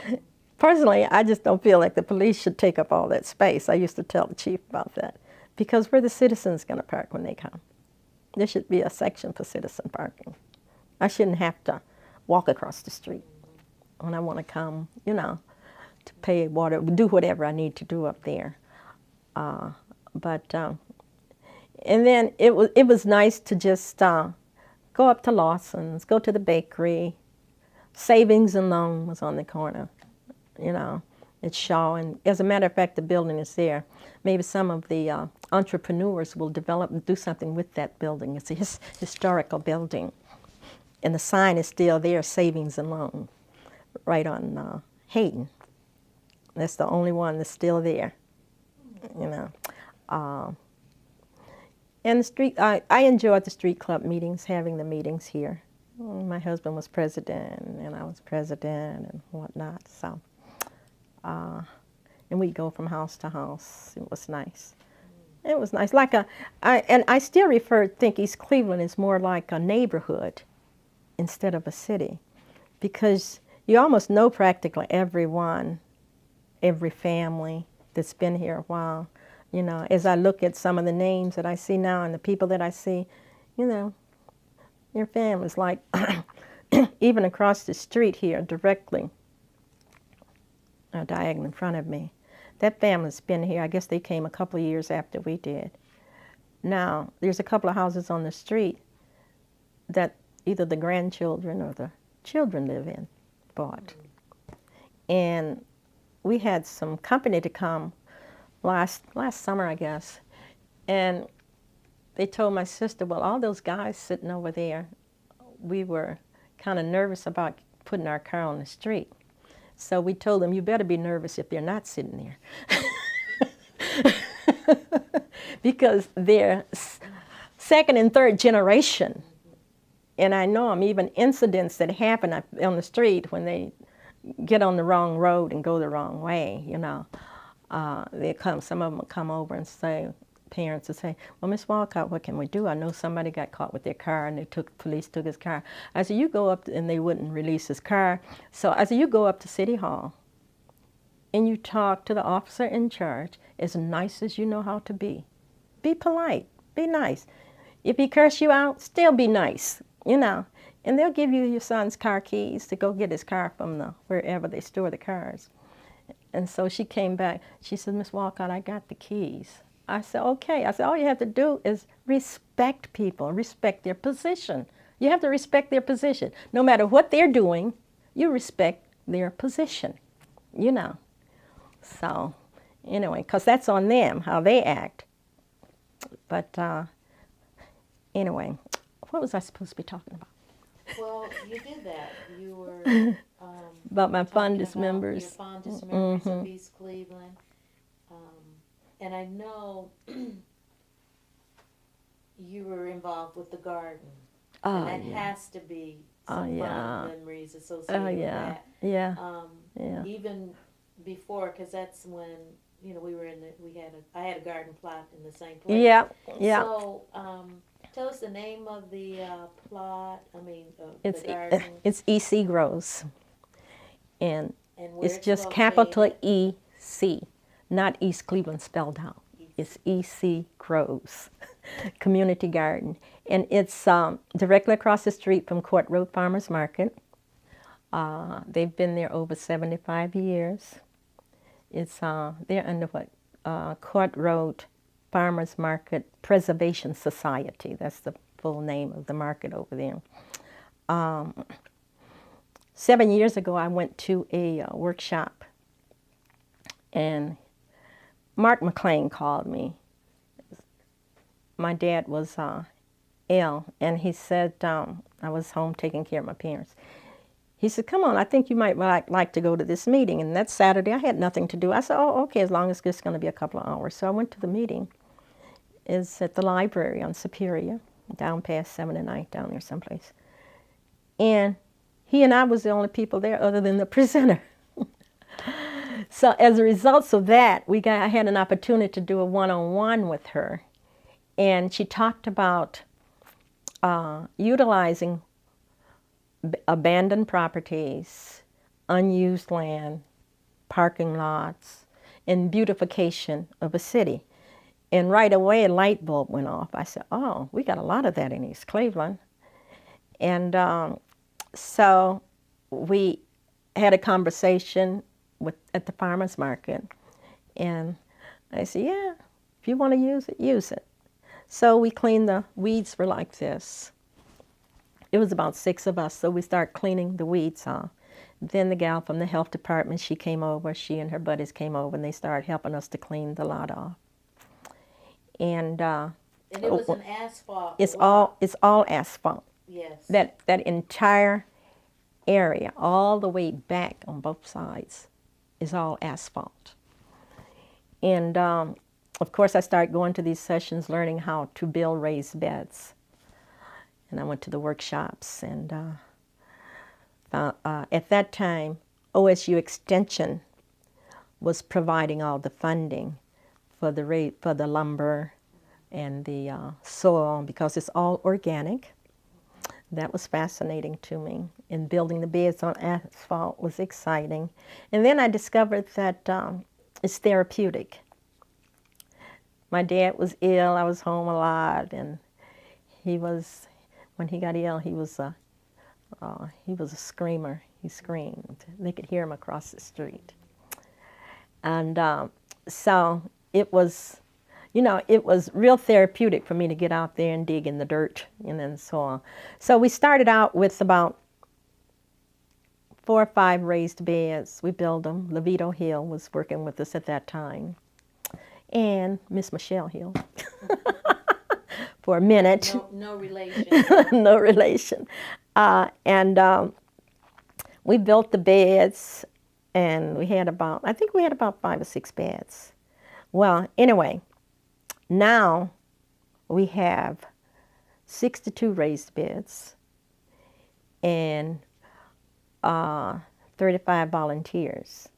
Personally, I just don't feel like the police should take up all that space. I used to tell the chief about that. Because where are the citizens going to park when they come? There should be a section for citizen parking. I shouldn't have to walk across the street when I want to come, you know, to pay water, do whatever I need to do up there. And then it was nice to just go up to Lawson's, go to the bakery. Savings and Loan was on the corner, you know. It's Shaw, and as a matter of fact, the building is there. Maybe some of the entrepreneurs will develop and do something with that building. It's a historical building. And the sign is still there, savings and loan, right on Hayden. That's the only one that's still there, you know. And the street, I enjoyed the street club meetings, having the meetings here. My husband was president, and I was president, and whatnot. So, and we'd go from house to house. It was nice. It was nice. And I still think East Cleveland is more like a neighborhood instead of a city, because you almost know practically everyone, every family that's been here a while. You know, as I look at some of the names that I see now and the people that I see, you know, your family's like, even across the street here, directly, diagonal in front of me. That family's been here. I guess they came a couple of years after we did. Now, there's a couple of houses on the street that either the grandchildren or the children live in, bought. And we had some company to come last summer, I guess, and they told my sister, well, all those guys sitting over there, we were kind of nervous about putting our car on the street. So we told them, you better be nervous if they're not sitting there. Because they're second and third generation. And I know them, even incidents that happen on the street when they get on the wrong road and go the wrong way, you know. Some of them will come over and say, parents will say, well, Miss Walcott, what can we do? I know somebody got caught with their car and police took his car. I said, you go up, and they wouldn't release his car. So I said, you go up to City Hall and you talk to the officer in charge as nice as you know how to be. Be polite, be nice. If he curse you out, still be nice, you know. And they'll give you your son's car keys to go get his car from wherever they store the cars. And so she came back. She said, Miss Walcott, I got the keys. I said, okay. I said, all you have to do is respect people, respect their position. You have to respect their position. No matter what they're doing, you respect their position, you know. So, anyway, because that's on them, how they act. But anyway, what was I supposed to be talking about? Well, you did that. You were about my talking fondest about members. Your fondest memories of East Cleveland. And I know you were involved with the garden. Oh, and that yeah. has to be some fond memories associated with that. Yeah. Even before, because that's when, you know, I had a garden plot in the same place. Yeah. So, tell us the name of the plot. The garden. It's EC Grows, and where it's just located. capital EC, not East Cleveland spelled out. It's EC Grows Community Garden, and it's directly across the street from Court Road Farmers Market. They've been there over 75 years. It's they're under Court Road Farmers Market Preservation Society. That's the full name of the market over there. 7 years ago, I went to a workshop, and Mark McLean called me. My dad was ill, and he said, I was home taking care of my parents. He said, come on, I think you might like to go to this meeting. And that Saturday, I had nothing to do. I said, oh, okay, as long as it's going to be a couple of hours. So I went to the meeting. It's at the library on Superior, down past 7th and 9th, down there someplace. And he and I was the only people there other than the presenter. So as a result of that, I had an opportunity to do a one-on-one with her. And she talked about utilizing abandoned properties, unused land, parking lots, and beautification of a city. And right away, a light bulb went off. I said, oh, we got a lot of that in East Cleveland. And so we had a conversation at the farmer's market. And I said, yeah, if you want to use it, use it. So we cleaned the weeds were like this. It was about 6 of us, so we started cleaning the weeds off. Then the gal from the health department, she and her buddies came over, and they started helping us to clean the lot off. And it was an asphalt it's lot. all asphalt. Yes. That entire area, all the way back on both sides, is all asphalt. And of course, I started going to these sessions, learning how to build raised beds. And I went to the workshops, and at that time, OSU Extension was providing all the funding for the lumber and the soil, because it's all organic. That was fascinating to me. And building the beds on asphalt was exciting. And then I discovered that it's therapeutic. My dad was ill. I was home a lot, and when he got ill, he was a screamer. He screamed. They could hear him across the street. And so it was, it was real therapeutic for me to get out there and dig in the dirt and then so on. So we started out with about 4 or 5 raised beds. We built them. Levito Hill was working with us at that time, and Miss Michele Hill for a minute. No relation. No relation. And we built the beds, and I think we had about 5 or 6 beds. Well, anyway, now we have 62 raised beds and 35 volunteers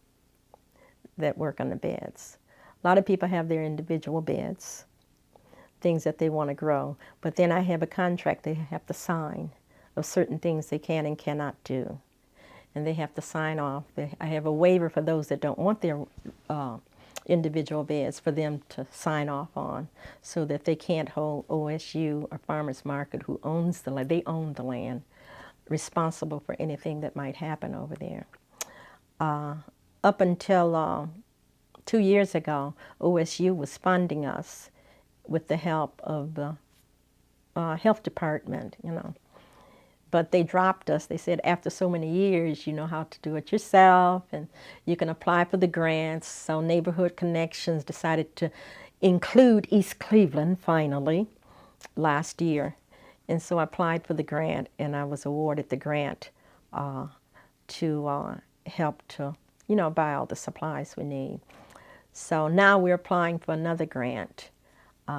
that work on the beds. A lot of people have their individual beds, things that they want to grow, but then I have a contract they have to sign of certain things they can and cannot do. And they have to sign off. I have a waiver for those that don't want their individual beds for them to sign off on, so that they can't hold OSU or Farmers Market, who owns the land, they own the land, responsible for anything that might happen over there. Up until 2 years ago, OSU was funding us with the help of the health department, But they dropped us. They said, after so many years, you know how to do it yourself, and you can apply for the grants. So Neighborhood Connections decided to include East Cleveland finally last year. And so I applied for the grant, and I was awarded the grant to help to, buy all the supplies we need. So now we're applying for another grant.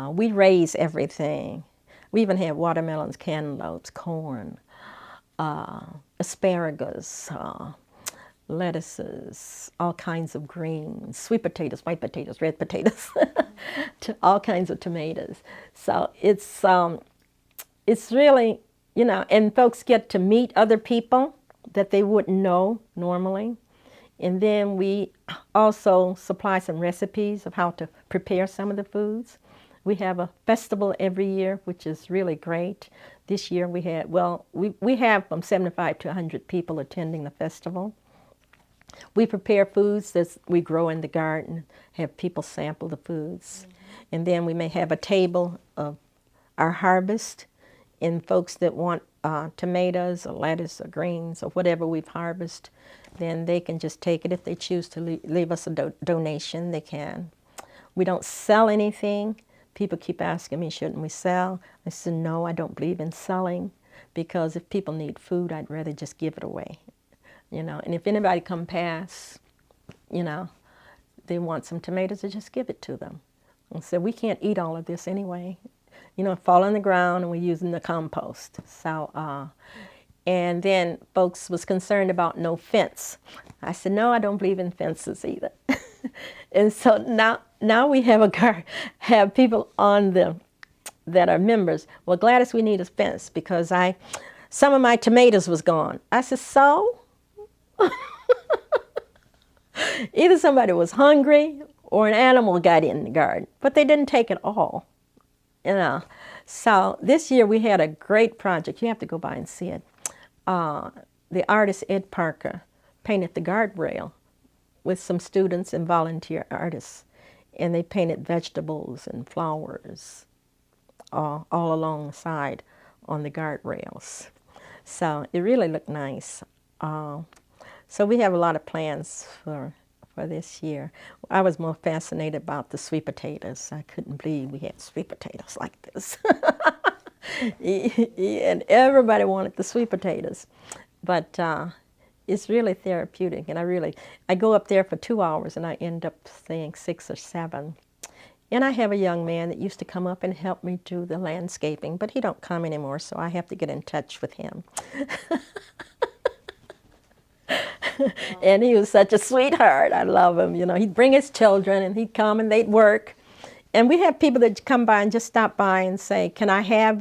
We raise everything. We even have watermelons, cantaloupes, corn, asparagus, lettuces, all kinds of greens, sweet potatoes, white potatoes, red potatoes, all kinds of tomatoes. So it's really, and folks get to meet other people that they wouldn't know normally. And then we also supply some recipes of how to prepare some of the foods. We have a festival every year, which is really great. This year we had, we have from 75 to 100 people attending the festival. We prepare foods that we grow in the garden, have people sample the foods. And then we may have a table of our harvest, and folks that want tomatoes or lettuce or greens or whatever we've harvested, then they can just take it. If they choose to leave us a donation, they can. We don't sell anything. People keep asking me, shouldn't we sell? I said, no, I don't believe in selling, because if people need food, I'd rather just give it away. And if anybody come past, they want some tomatoes, I just give it to them. And so we can't eat all of this anyway. Fall on the ground, and we're using the compost. So, and then folks was concerned about no fence. I said, no, I don't believe in fences either. And so now we have people on that are members. Well, Gladys, we need a fence because some of my tomatoes was gone. I said, so? Either somebody was hungry or an animal got in the garden, but they didn't take it all. So this year we had a great project. You have to go by and see it. The artist Ed Parker painted the guardrail with some students and volunteer artists, and they painted vegetables and flowers all alongside on the guardrails. So it really looked nice. So we have a lot of plans for for this year. I was more fascinated about the sweet potatoes. I couldn't believe we had sweet potatoes like this. And everybody wanted the sweet potatoes. But it's really therapeutic, and I go up there for 2 hours, and I end up staying 6 or 7. And I have a young man that used to come up and help me do the landscaping, but he don't come anymore, so I have to get in touch with him. And he was such a sweetheart. I love him. You know, he'd bring his children, and he'd come, and they'd work. And we have people that come by and just stop by and say, "Can I have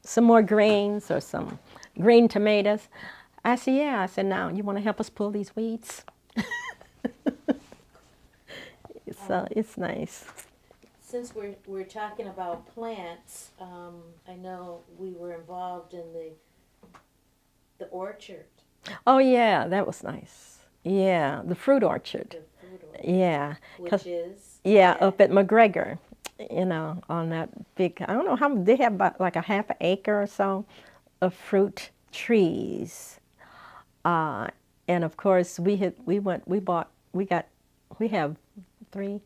some more greens or some green tomatoes?" I said, "Yeah." I said, "Now, you want to help us pull these weeds?" So it's nice. Since we're talking about plants, I know we were involved in the orchard. Oh yeah, that was nice. Yeah, the fruit orchard. The fruit orchard. Yeah, which is up at McGregor. You know, on that big. I don't know how they have about like a half an acre or so of fruit trees. And of course we have 3.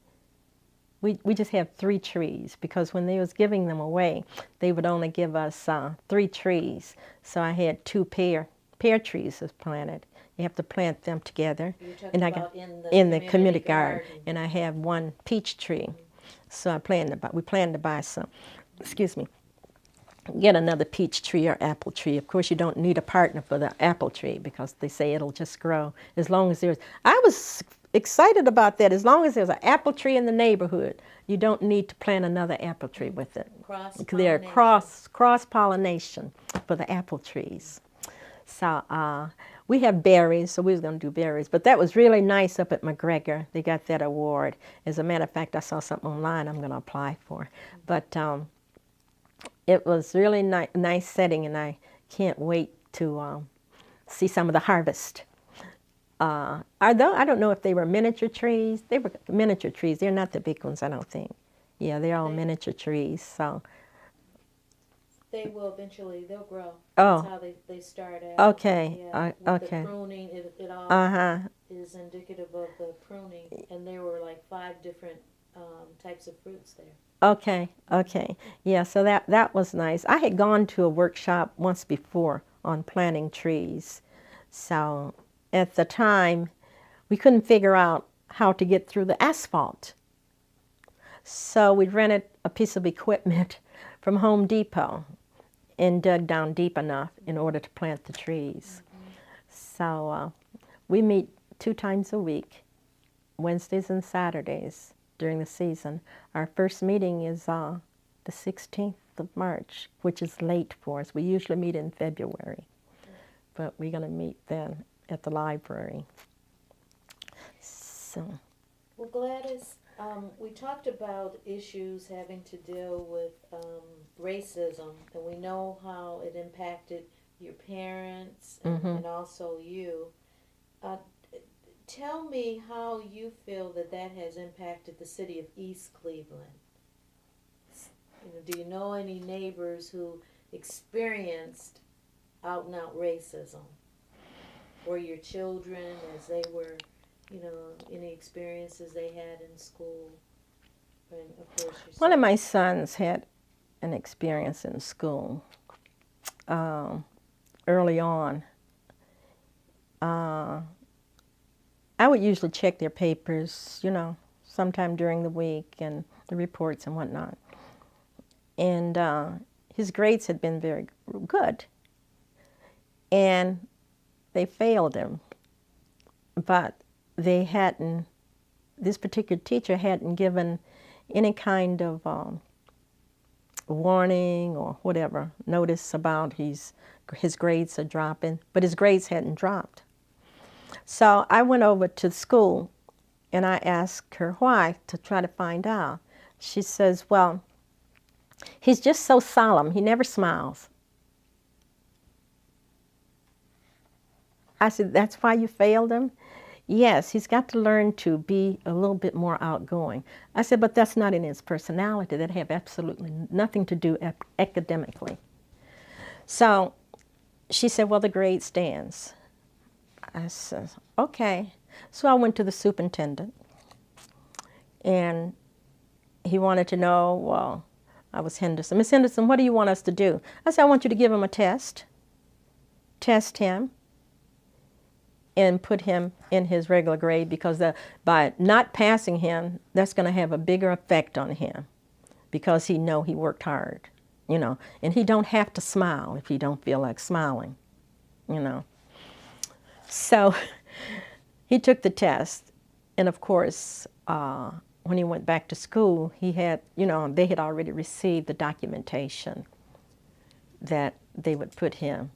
We just have 3 trees, because when they was giving them away, they would only give us 3 trees. So I had 2 pear trees was planted. You have to plant them together. You're talking And I about got in the community garden, and I have 1 peach tree. So we planned to buy some. Excuse me. Get another peach tree or apple tree. Of course, you don't need a partner for the apple tree, because they say it'll just grow as long as there's. I was excited about that. As long as there's an apple tree in the neighborhood, you don't need to plant another apple tree with it. They're cross-pollination for the apple trees. So we have berries, so we was going to do berries. But that was really nice up at McGregor. They got that award. As a matter of fact, I saw something online I'm going to apply for. But it was really nice setting, and I can't wait to see some of the harvest. I don't know if they were miniature trees. They were miniature trees. They're not the big ones, I don't think. Yeah, they're all miniature trees. So they will eventually. They'll grow. Oh. That's how they start out. Okay. Yeah, Okay. The pruning, it all is indicative of the pruning, and there were like 5 different types of fruits there. Okay. Yeah, so that was nice. I had gone to a workshop once before on planting trees. So at the time, we couldn't figure out how to get through the asphalt. So we rented a piece of equipment from Home Depot and dug down deep enough in order to plant the trees. So we meet 2 times a week, Wednesdays and Saturdays during the season. Our first meeting is the 16th of March, which is late for us. We usually meet in February, but we're going to meet then at the library. So. Well, Gladys, we talked about issues having to deal with racism, and we know how it impacted your parents and also you. Tell me how you feel that has impacted the city of East Cleveland. Do you know any neighbors who experienced out-and-out racism? Or your children, as they were, any experiences they had in school? And of course, one of my sons had an experience in school early on. I would usually check their papers, sometime during the week, and the reports and whatnot. And his grades had been very good. And they failed him. But this particular teacher hadn't given any kind of warning or whatever, notice about his grades are dropping, but his grades hadn't dropped. So I went over to the school and I asked her why, to try to find out. She says, well, he's just so solemn, he never smiles. I said, that's why you failed him? Yes, he's got to learn to be a little bit more outgoing. I said, but that's not in his personality. That have absolutely nothing to do academically. So she said, well, the grade stands. I said, okay. So I went to the superintendent, and he wanted to know, well, I was Henderson. Miss Henderson, what do you want us to do? I said, I want you to give him a test him, and put him in his regular grade, because by not passing him, that's going to have a bigger effect on him, because he worked hard, and he don't have to smile if he don't feel like smiling, So he took the test, and of course, when he went back to school, he had, they had already received the documentation that they would put him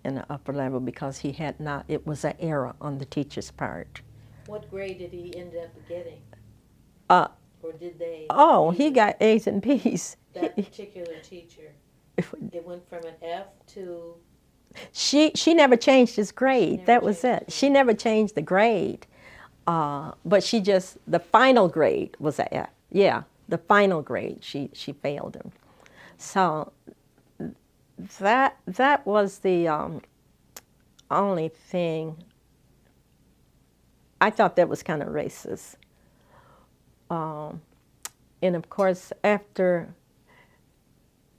in the upper level, because he had not, it was an error on the teacher's part. What grade did he end up getting? Or did they? Oh, he got A's and B's. That particular teacher. It went from an F to... She never changed his grade. That was it. She never changed the grade. But she just, the final grade was an F. Yeah, the final grade, she failed him. So that was the only thing. I thought that was kind of racist. And of course, after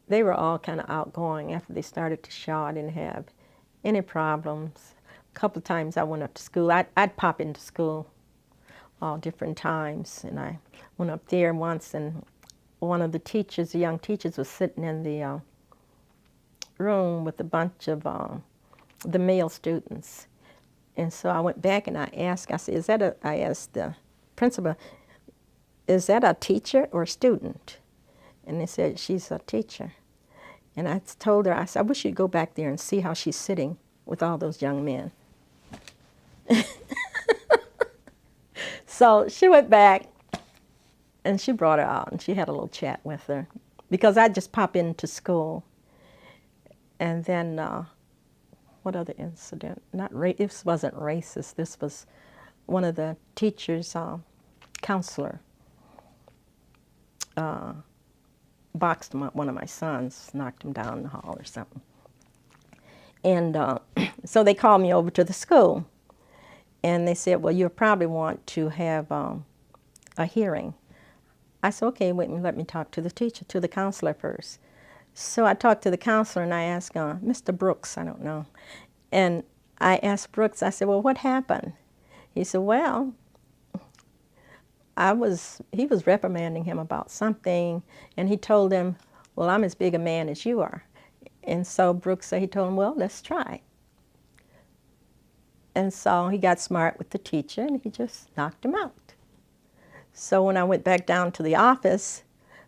they were all kind of outgoing, after they started to show, I didn't have any problems. A couple of times I went up to school. I'd pop into school all different times, and I went up there once, and one of the teachers, the young teachers, was sitting in the room with a bunch of the male students. And so I went back and I asked, I asked the principal, is that a teacher or a student? And they said, she's a teacher. And I told her, I said, I wish you'd go back there and see how she's sitting with all those young men. So she went back, and she brought her out, and she had a little chat with her, because I'd just pop into school. And then, what other incident? This wasn't racist. This was one of the teachers' counselor boxed one of my sons, knocked him down in the hall or something. And so they called me over to the school, and they said, well, you'll probably want to have a hearing. I said, okay, wait, let me talk to the teacher, to the counselor first. So I talked to the counselor, and I asked Mr. Brooks, I don't know, and I asked Brooks, I said, well, what happened? He said, well, he was reprimanding him about something, and he told him, well, I'm as big a man as you are. And so Brooks said, he told him, well, let's try. And so he got smart with the teacher, and he just knocked him out. So when I went back down to the office,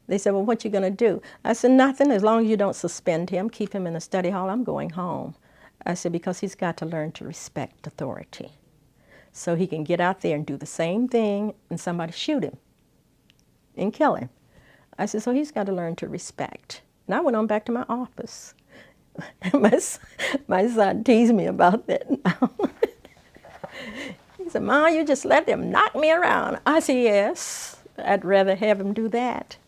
they said, well, what you going to do? I said, nothing. As long as you don't suspend him, keep him in the study hall, I'm going home. I said, because he's got to learn to respect authority, so he can get out there and do the same thing and somebody shoot him and kill him. I said, so he's got to learn to respect. And I went on back to my office. My son teased me about that now. He said, Ma, you just let him knock me around. I said, yes, I'd rather have him do that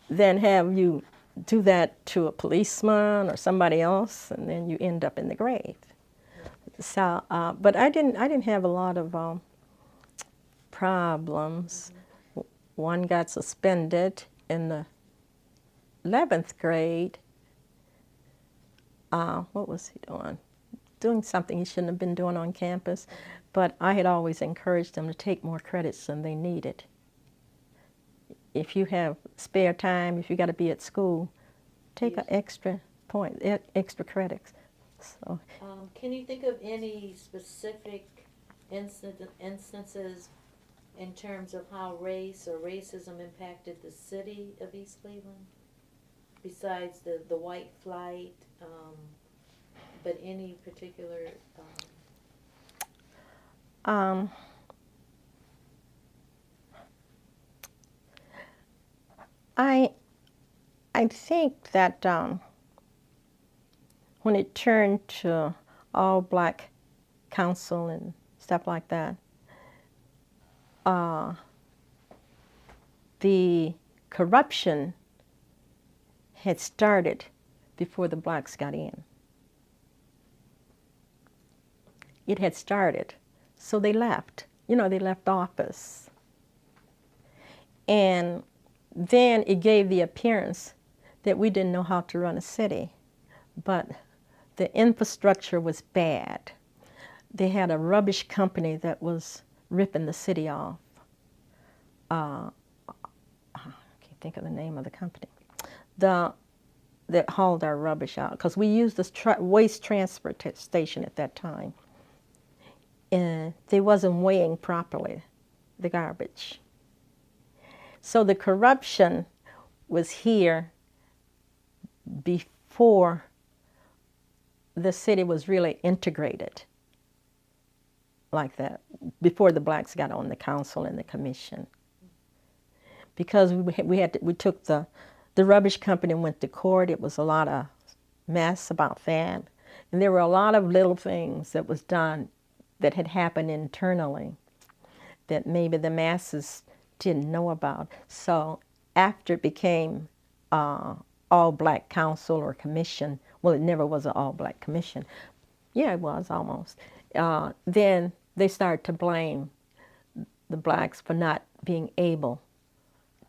than have you do that to a policeman or somebody else, and then you end up in the grave. So, but I didn't have a lot of problems. One got suspended in the 11th grade. What was he doing? Doing something he shouldn't have been doing on campus. But I had always encouraged them to take more credits than they needed. If you have spare time, if you got to be at school, take an extra extra credits. So. Can you think of any specific instances in terms of how race or racism impacted the city of East Cleveland, besides the white flight, but any particular? I think that when it turned to all black council and stuff like that, the corruption had started before the blacks got in. It had started. So they left. They left office. And then it gave the appearance that we didn't know how to run a city. But the infrastructure was bad. They had a rubbish company that was ripping the city off. I can't think of the name of the company. That hauled our rubbish out, because we used this waste transfer station at that time. And they wasn't weighing properly the garbage. So the corruption was here before the city was really integrated like that, before the blacks got on the council and the commission. Because we took the rubbish company and went to court. It was a lot of mess about that. And there were a lot of little things that was done that had happened internally that maybe the masses didn't know about. So after it became all-black council or commission, well, it never was an all-black commission. Yeah, it was almost. Then they started to blame the blacks for not being able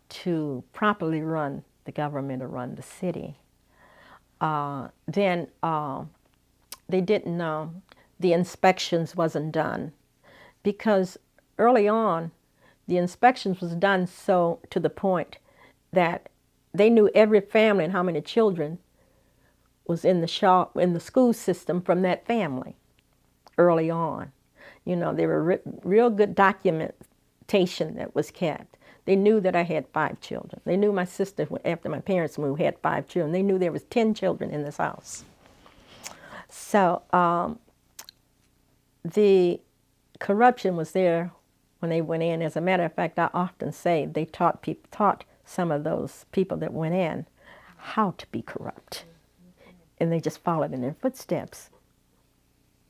to properly run the government or run the city. Then they didn't, the inspections wasn't done, because early on the inspections was done so to the point that they knew every family and how many children was in the school system from that family early on. There were real good documentation that was kept. They knew that I had 5 children. They knew my sister, after my parents moved, had 5 children. They knew there was 10 children in this house. So the corruption was there when they went in. As a matter of fact, I often say they taught some of those people that went in how to be corrupt. And they just followed in their footsteps.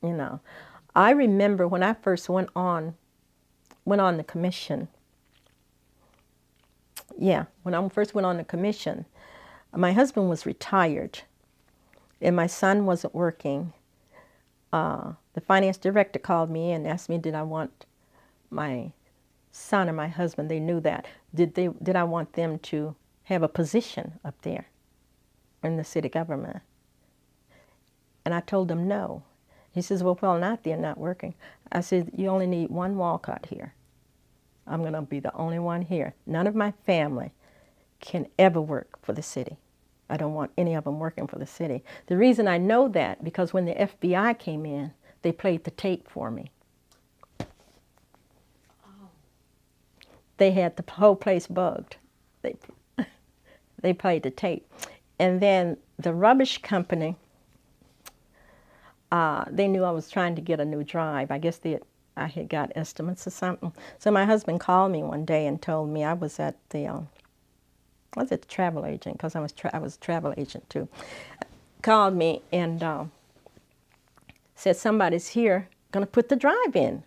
I remember when I first went on the commission. Yeah, when I first went on the commission, my husband was retired, and my son wasn't working. The finance director called me and asked me, did I want my son and my husband, they knew that, did I want them to have a position up there in the city government? And I told him no. He says, well, they're not working. I said, you only need one Walcott here. I'm going to be the only one here. None of my family can ever work for the city. I don't want any of them working for the city. The reason I know that, because when the FBI came in, they played the tape for me. Oh. They had the whole place bugged. They played the tape. And then the rubbish company, they knew I was trying to get a new drive. I guess I had got estimates or something. So my husband called me one day and told me I was at the travel agent, because I was a travel agent too. Called me and said, somebody's here going to put the drive in.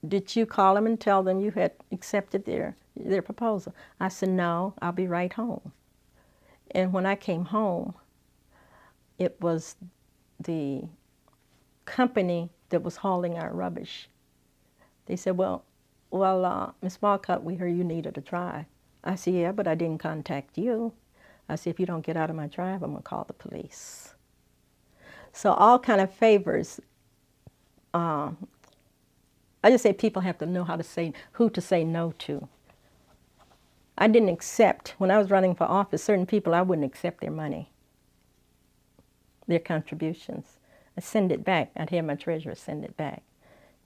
Did you call them and tell them you had accepted their proposal? I said, no, I'll be right home. And when I came home, it was the company that was hauling our rubbish. They said, well, Miss Walcott, we heard you needed a drive. I said, yeah, but I didn't contact you. I said, if you don't get out of my drive, I'm going to call the police. So all kind of favors. I just say people have to know who to say no to. I didn't accept, when I was running for office, certain people, I wouldn't accept their money, their contributions. I'd send it back. I'd have my treasurer send it back.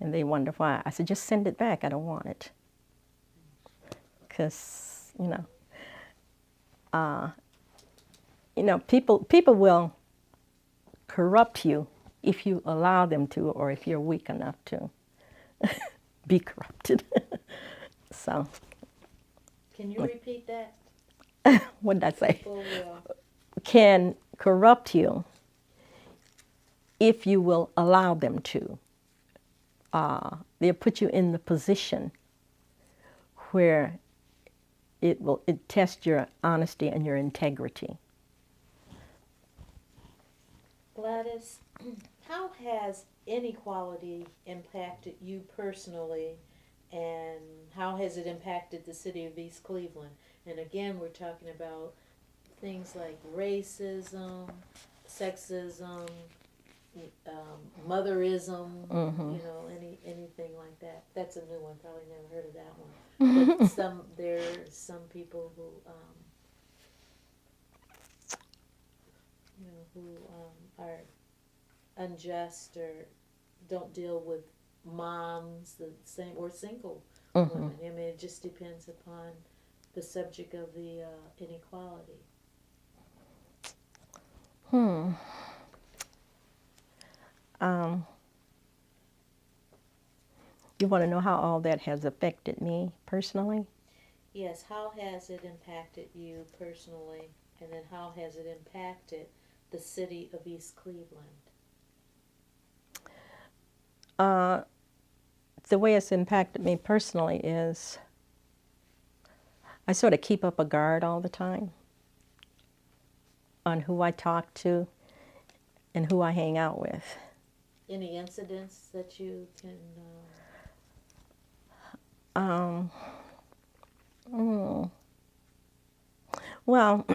And they wonder why. I said, just send it back. I don't want it. Because, people will corrupt you if you allow them to, or if you're weak enough to be corrupted. So. Can you repeat that? What did I say? Can corrupt you if you will allow them to. They'll put you in the position where it tests your honesty and your integrity. Gladys, how has inequality impacted you personally, and how has it impacted the city of East Cleveland? And again, we're talking about things like racism, sexism, motherism, anything like that. That's a new one. Probably never heard of that one. But there are some people who, are unjust or don't deal with moms the same, or single women. I mean, it just depends upon the subject of the inequality. You want to know how all that has affected me personally? Yes, how has it impacted you personally, and then how has it impacted the city of East Cleveland? The way it's impacted me personally is I sort of keep up a guard all the time on who I talk to and who I hang out with. Any incidents that you can... Well,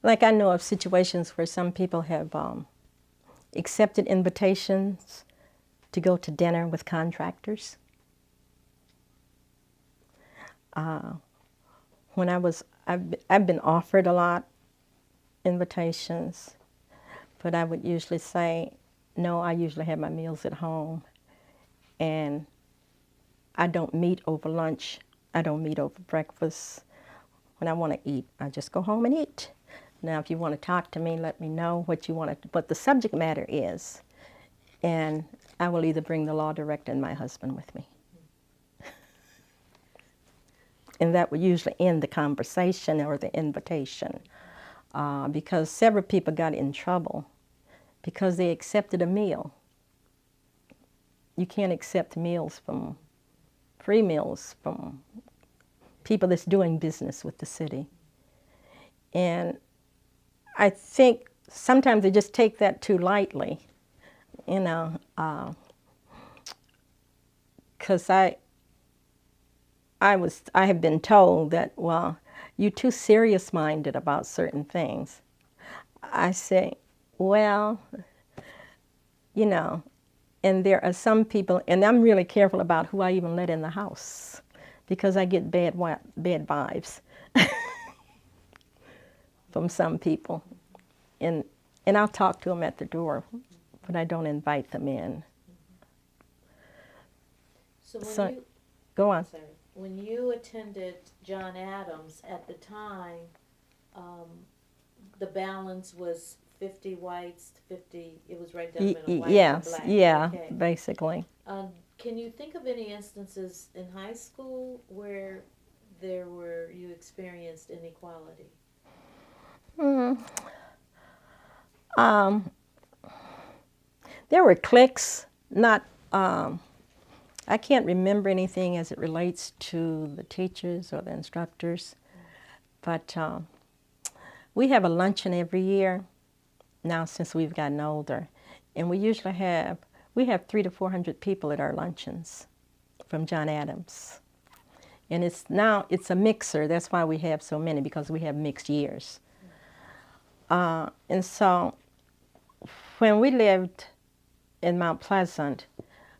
like I know of situations where some people have accepted invitations to go to dinner with contractors. When I've been offered a lot invitations, but I would usually say, no, I usually have my meals at home, and I don't meet over lunch. I don't meet over breakfast. When I want to eat, I just go home and eat. Now, if you want to talk to me, let me know what you want to, what the subject matter is, and I will either bring the law director and my husband with me. And that would usually end the conversation or the invitation, because several people got in trouble because they accepted a meal. You can't accept free meals from people that's doing business with the city. And I think sometimes they just take that too lightly, because I have been told that, well, you're too serious-minded about certain things. I say, well, and there are some people, and I'm really careful about who I even let in the house, because I get bad vibes from some people. And I'll talk to them at the door, but I don't invite them in. So go on. Sorry. When you attended John Adams at the time, the balance was 50 whites, 50, it was right down the middle, white and black. Yeah, okay. Basically. Can you think of any instances in high school where you experienced inequality? There were cliques, not, I can't remember anything as it relates to the teachers or the instructors, but we have a luncheon every year now since we've gotten older, and we usually have 300 to 400 people at our luncheons from John Adams. And it's a mixer. That's why we have so many, because we have mixed years. And so when we lived in Mount Pleasant,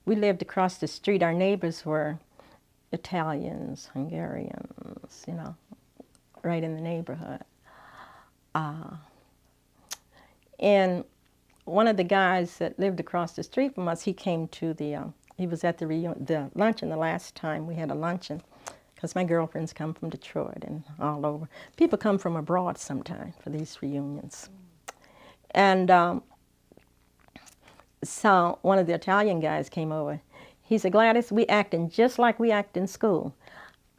we lived across the street. Our neighbors were Italians, Hungarians, right in the neighborhood. And one of the guys that lived across the street from us, he came to he was at the luncheon the last time we had a luncheon, because my girlfriends come from Detroit and all over. People come from abroad sometimes for these reunions. And so one of the Italian guys came over. He said, Gladys, we acting just like we act in school.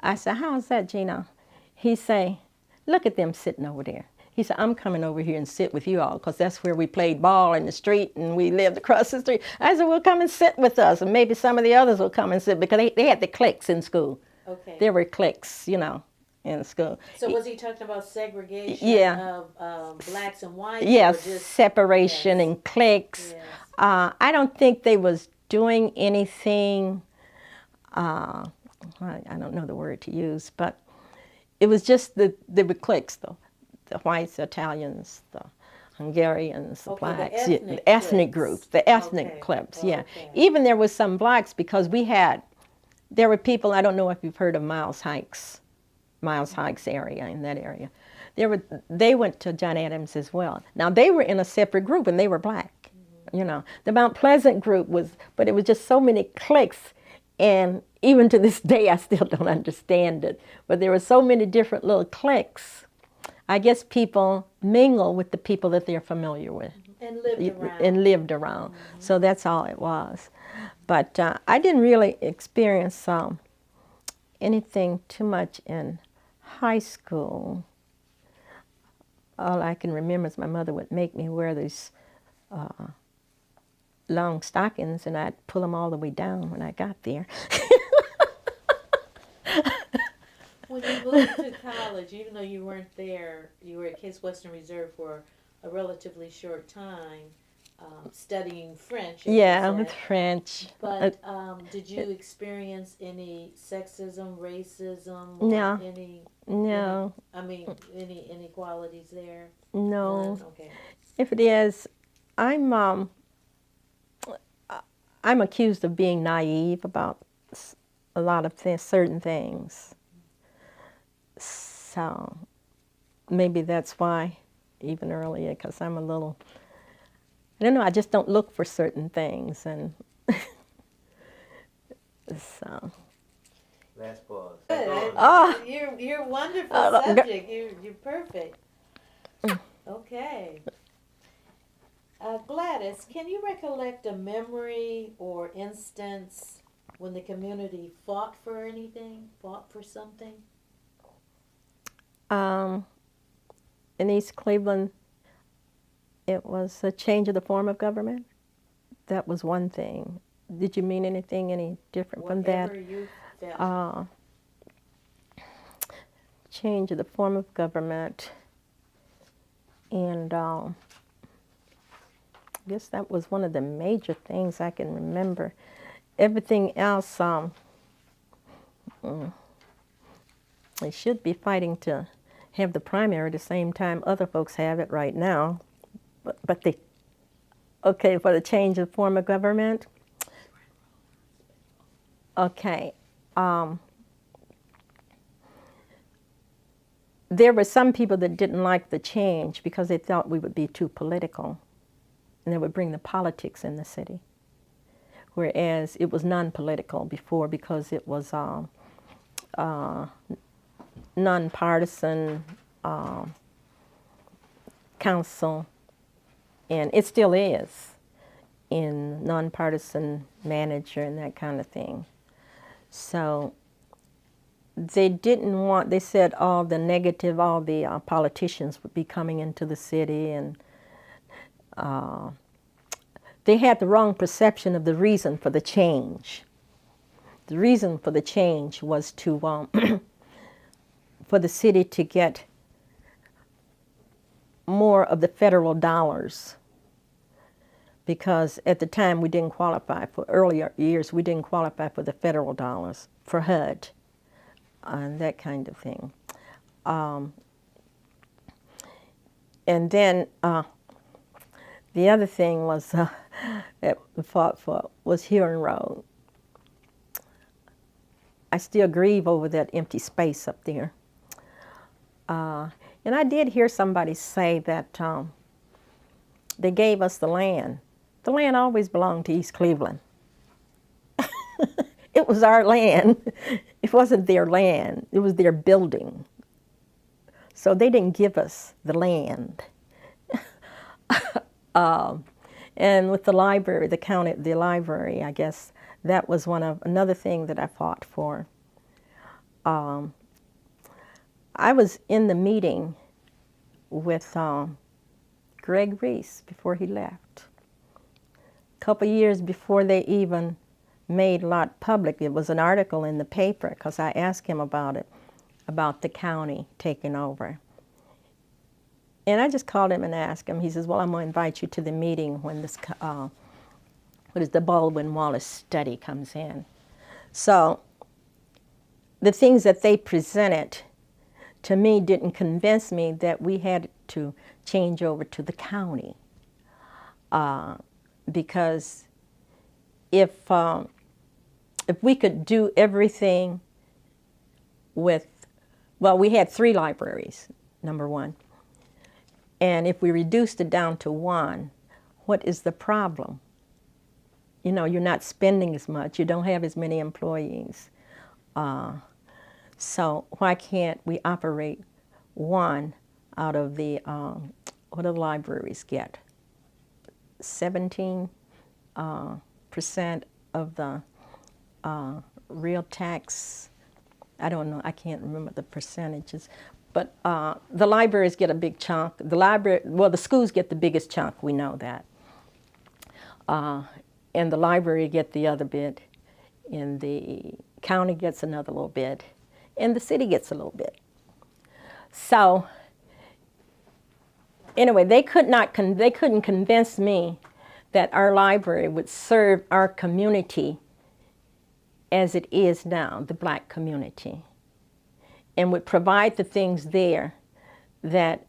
I said, how's that, Gina? He said, look at them sitting over there. He said, I'm coming over here and sit with you all, because that's where we played ball in the street and we lived across the street. I said, well, come and sit with us, and maybe some of the others will come and sit, because they had the cliques in school. Okay. There were cliques, in school. So was he talking about segregation Yeah. of blacks and whites? Yes, Or just, separation yes, and cliques. yes. I don't think they was doing anything, I don't know the word to use, but it was just they were cliques, though. The whites, the Italians, the Hungarians, the Okay, the blacks, ethnic the ethnic cliques. groups, the ethnic Okay, cliques, yeah. okay. Even there was some blacks because there were people, I don't know if you've heard of Miles Hikes area, in that area. They went to John Adams as well. Now they were in a separate group and they were black. You know, the Mount Pleasant group but it was just so many cliques, and even to this day I still don't understand it. But there were so many different little cliques. I guess people mingle with the people that they're familiar with. And lived around. And lived around. So that's all it was. But I didn't really experience anything too much in high school. All I can remember is my mother would make me wear these long stockings, and I'd pull them all the way down when I got there. When you moved to college, even though you weren't there, you were at Case Western Reserve for a relatively short time, studying French. As Yeah, you with said. French. But did you experience any sexism, racism, or No. No. Any inequalities there? No. None? Okay. If it is, I'm accused of being naive about a lot of certain things. So maybe that's why, even earlier, because I'm a little, I don't know, I just don't look for certain things, and so. Last pause. Good. Oh. You're a wonderful subject. You're perfect. Okay. Gladys, can you recollect a memory or instance when the community fought for anything, fought for something? In East Cleveland, it was a change of the form of government. That was one thing. Did you mean anything any different from that? Whatever you felt. Change of the form of government, and I guess that was one of the major things I can remember. Everything else, they should be fighting to have the primary the same time other folks have it right now, but they, okay, for the change of form of government, okay. There were some people that didn't like the change because they thought we would be too political, and they would bring the politics in the city. Whereas it was non-political before, because it was nonpartisan council, and it still is, in nonpartisan manager and that kind of thing. So they didn't want, they said all the politicians would be coming into the city, and they had the wrong perception of the reason for the change. The reason for the change was to, for the city to get more of the federal dollars, because at the time we didn't qualify for, earlier years, we didn't qualify for the federal dollars, for HUD, and that kind of thing. And then the other thing was that we fought for was Huron Road. I still grieve over that empty space up there. And I did hear somebody say that they gave us the land. The land always belonged to East Cleveland. It was our land. It wasn't their land. It was their building. So they didn't give us the land. And with the library, the library, I guess that was another thing that I fought for. I was in the meeting with Greg Reese before he left. A couple years before they even made Lot public, it was an article in the paper, because I asked him about it. about the county taking over. And I just called him and asked him. He says, well, I'm going to invite you to the meeting when this, the Baldwin Wallace study comes in. So the things that they presented to me didn't convince me that we had to change over to the county. Because if we could do everything with, well, we had 3 libraries, number one. And if we reduced it down to 1, what is the problem? You know, you're not spending as much. You don't have as many employees. So why can't we operate 1 out of the, what do the libraries get? 17% of the real tax. I don't know, I can't remember the percentages. But the libraries get a big chunk. The schools get the biggest chunk, we know that. And the library get the other bit, and the county gets another little bit, and the city gets a little bit. So anyway, they couldn't convince me that our library would serve our community as it is now, the black community, and would provide the things there that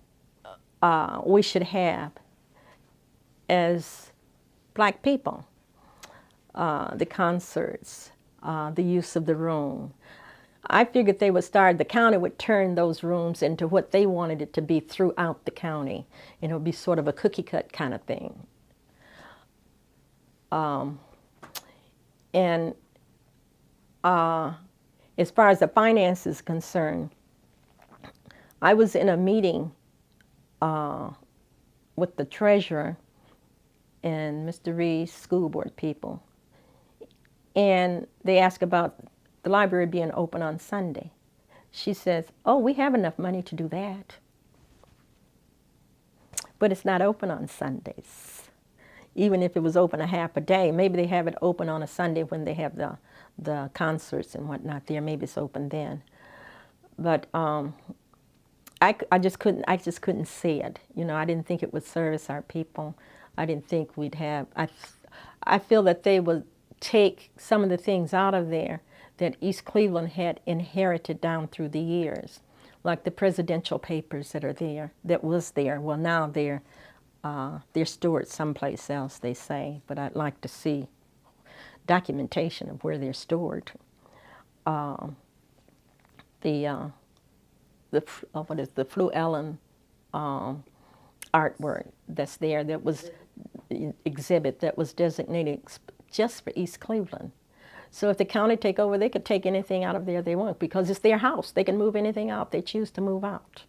we should have as black people. The concerts, the use of the room. I figured the county would turn those rooms into what they wanted it to be throughout the county. And it would be sort of a cookie cut kind of thing. And as far as the finance is concerned, I was in a meeting with the treasurer and Mr. Reed's school board people. And they asked about the library being open on Sunday. She says, oh, we have enough money to do that. But it's not open on Sundays. Even if it was open a half a day, maybe they have it open on a Sunday when they have the concerts and whatnot there. Maybe it's open then. But I just couldn't see it. You know, I didn't think it would service our people. I didn't think we'd have. I feel that they would take some of the things out of there that East Cleveland had inherited down through the years, like the presidential papers that are there, that was there. Well, now they're stored someplace else, they say, but I'd like to see documentation of where they're stored. The Flu Ellen artwork that's there, that was exhibit that was designated just for East Cleveland. So if the county take over, they could take anything out of there they want because it's their house. They can move anything out they choose to move out.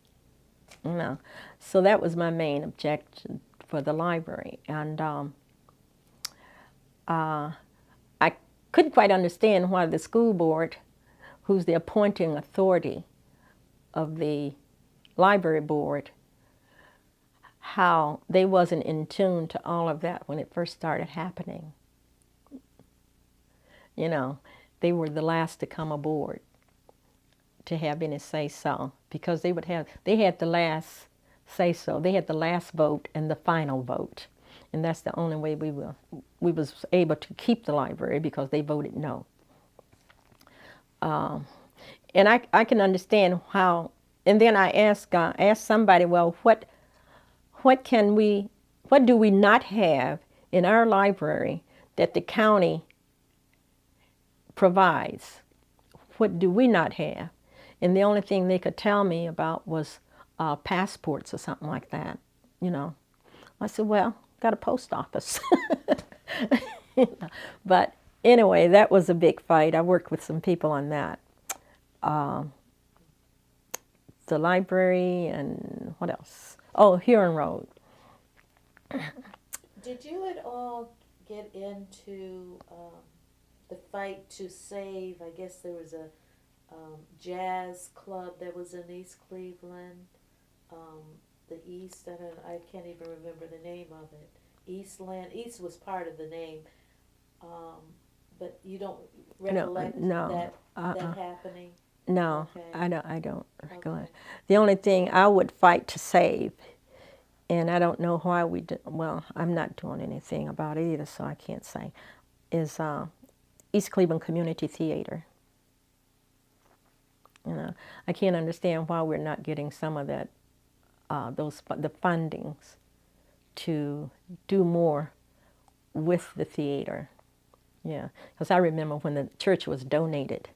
You know, so that was my main objection for the library. And I couldn't quite understand why the school board, who's the appointing authority of the library board, how they wasn't in tune to all of that when it first started happening. You know, they were the last to come aboard to have any say-so because they had the last say-so. They had the last vote and the final vote. And that's the only way we was able to keep the library because they voted no. And I can understand how, and then I asked somebody, well, what do we not have in our library that the county provides? What do we not have? And the only thing they could tell me about was passports or something like that, you know. I said, well, got a post office. But anyway, that was a big fight. I worked with some people on that. The library and what else? Oh, Huron Road. Did you at all get into the fight to save, I guess there was a jazz club that was in East Cleveland, the East, I can't even remember the name of it. East was part of the name, but you don't recollect that happening? No, Okay. I don't recollect. Okay. The only thing I would fight to save, and I don't know why we did, well, I'm not doing anything about it either, so I can't say, is East Cleveland Community Theater. You know, I can't understand why we're not getting some of that, the fundings to do more with the theater. Yeah, because I remember when the church was donated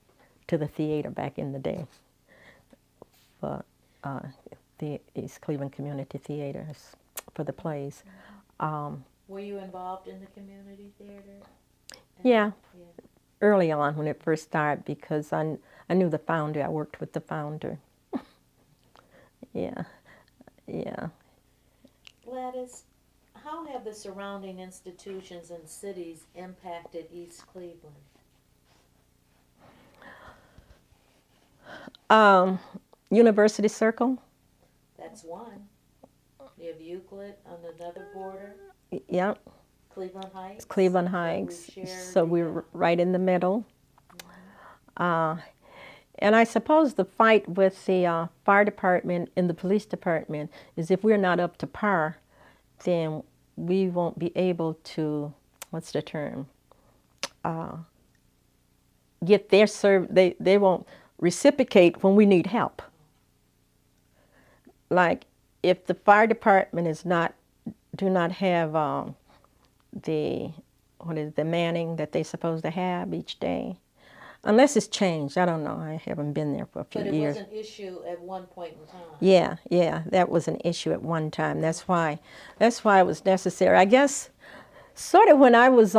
to the theater back in the day for the East Cleveland Community Theaters for the plays. Were you involved in the community theater? Yeah, Yeah. early on when it first started because I knew the founder. I worked with the founder. Yeah, yeah. Gladys, how have the surrounding institutions and cities impacted East Cleveland? University Circle. That's one. You have Euclid on another border, Yep, Cleveland Heights. Cleveland that we Heights. share So the, we're right in the middle. And I suppose the fight with the fire department and the police department is if we're not up to par, then we won't be able to, what's the term, get their they won't reciprocate when we need help. Like if the fire department do not have the manning that they're supposed to have each day, unless it's changed. I don't know. I haven't been there for a few But it years. was an issue at one point in time. Yeah, that was an issue at one time. That's why it was necessary. I guess sort of when I was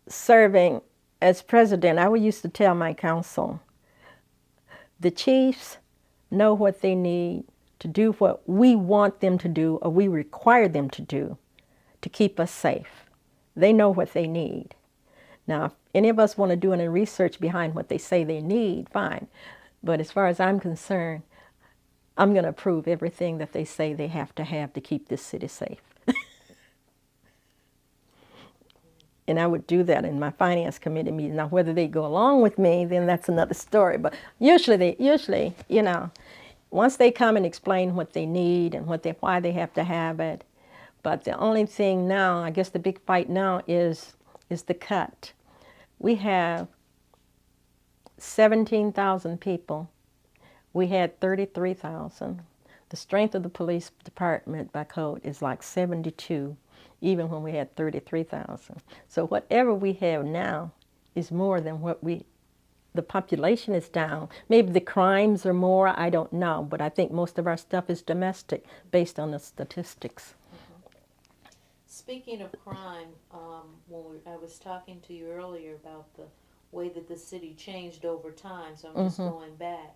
serving as president, I used to tell my council, the chiefs know what they need to do what we want them to do or we require them to do to keep us safe. They know what they need. Now, if any of us want to do any research behind what they say they need, fine. But as far as I'm concerned, I'm going to approve everything that they say they have to keep this city safe. And I would do that in my finance committee meeting. Now, whether they go along with me, then that's another story. But usually, you know, once they come and explain what they need and why they have to have it. But the only thing now, I guess the big fight now is the cut. We have 17,000 people. We had 33,000. The strength of the police department by code is like 72, even when we had 33,000. So whatever we have now is more than the population is down. Maybe the crimes are more, I don't know, but I think most of our stuff is domestic based on the statistics. Speaking of crime, I was talking to you earlier about the way that the city changed over time, so I'm just going back.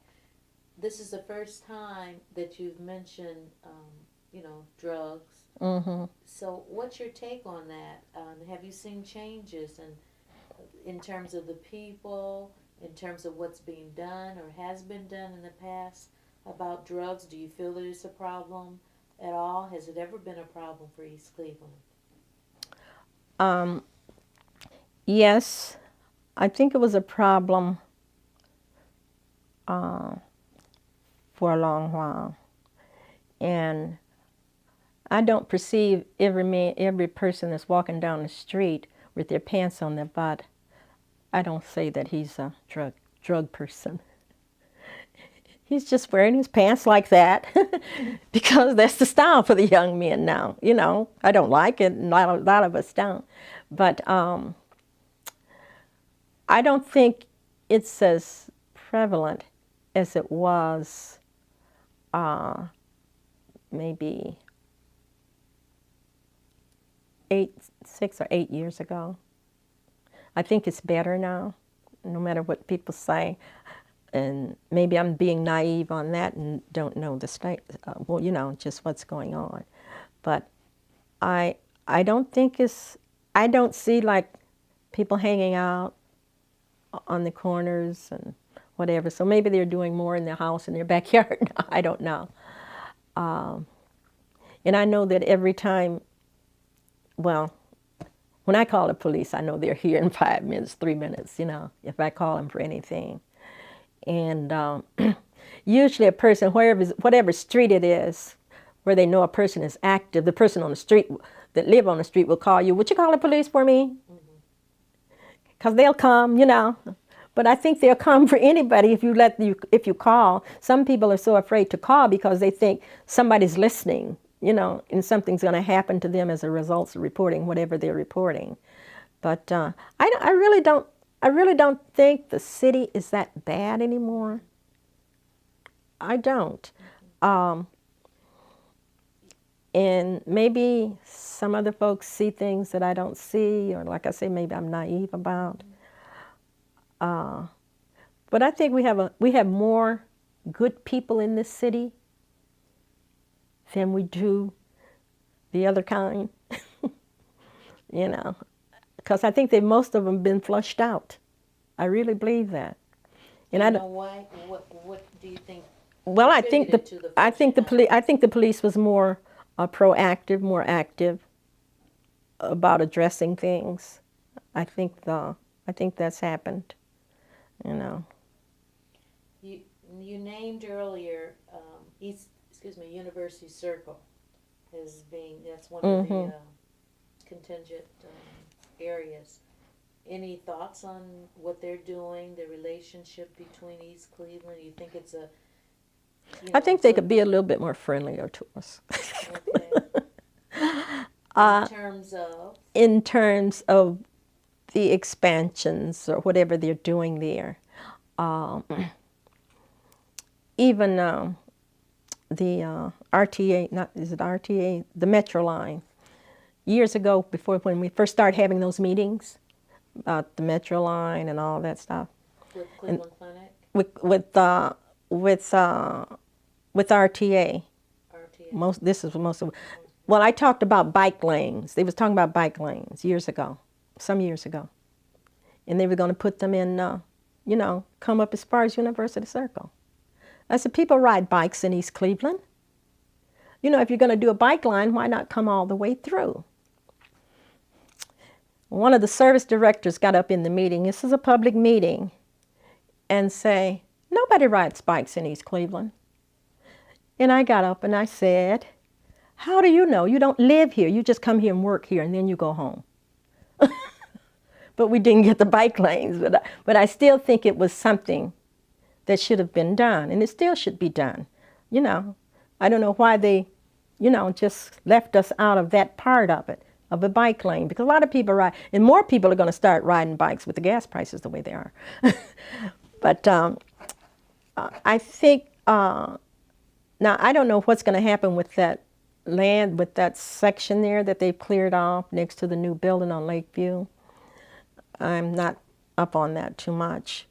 This is the first time that you've mentioned, drugs. So what's your take on that? Have you seen changes in terms of the people, in terms of what's being done or has been done in the past about drugs? Do you feel that it's a problem at all? Has it ever been a problem for East Cleveland? Yes, I think it was a problem for a long while. And I don't perceive every person that's walking down the street with their pants on their butt. I don't say that he's a drug person. He's just wearing his pants like that because that's the style for the young men now. You know, I don't like it, and a lot of us don't. But I don't think it's as prevalent as it was maybe 6 or 8 years ago. I think it's better now, no matter what people say. And maybe I'm being naive on that and don't know the state, just what's going on. But I don't think I don't see like people hanging out on the corners and whatever. So maybe they're doing more in their house, in their backyard. I don't know. And I know that every time, when I call the police, I know they're here in 5 minutes, 3 minutes, if I call them for anything. And usually a person, whatever street it is, where they know a person is active, the person on the street that live on the street will call you, would you call the police for me? Because they'll come, you know. But I think they'll come for anybody if you call. Some people are so afraid to call because they think somebody's listening, you know, and something's going to happen to them as a result of reporting whatever they're reporting. But I really don't think the city is that bad anymore. I don't. And maybe some other folks see things that I don't see, or like I say, maybe I'm naive about. But I think we have more good people in this city than we do the other kind. You know, because I think most of them been flushed out. I really believe that. And I don't know why. What do you think? Well, I think the police was more proactive, more active about addressing things. I think that's happened. You know. You named earlier University Circle as being that's one of the contingent areas. Any thoughts on what they're doing, the relationship between East Cleveland? You think it's a... I think they could be a little bit more friendlier to us. Okay. In terms of? In terms of the expansions or whatever they're doing there. Even the RTA, is it RTA? The Metro line. Years ago, when we first started having those meetings about the Metro line and all that stuff. With Cleveland Clinic? With RTA. RTA. Well, I talked about bike lanes. They was talking about bike lanes some years ago. And they were going to put them in, come up as far as University Circle. I said, people ride bikes in East Cleveland. You know, if you're going to do a bike line, why not come all the way through? One of the service directors got up in the meeting, this is a public meeting, and say, nobody rides bikes in East Cleveland. And I got up and I said, how do you know? You don't live here. You just come here and work here and then you go home. But we didn't get the bike lanes. But I still think it was something that should have been done, and it still should be done. You know, I don't know why they, just left us out of that part of it, of a bike lane, because a lot of people ride, and more people are going to start riding bikes with the gas prices the way they are. But I think, now I don't know what's going to happen with that land, with that section there that they've cleared off next to the new building on Lakeview. I'm not up on that too much.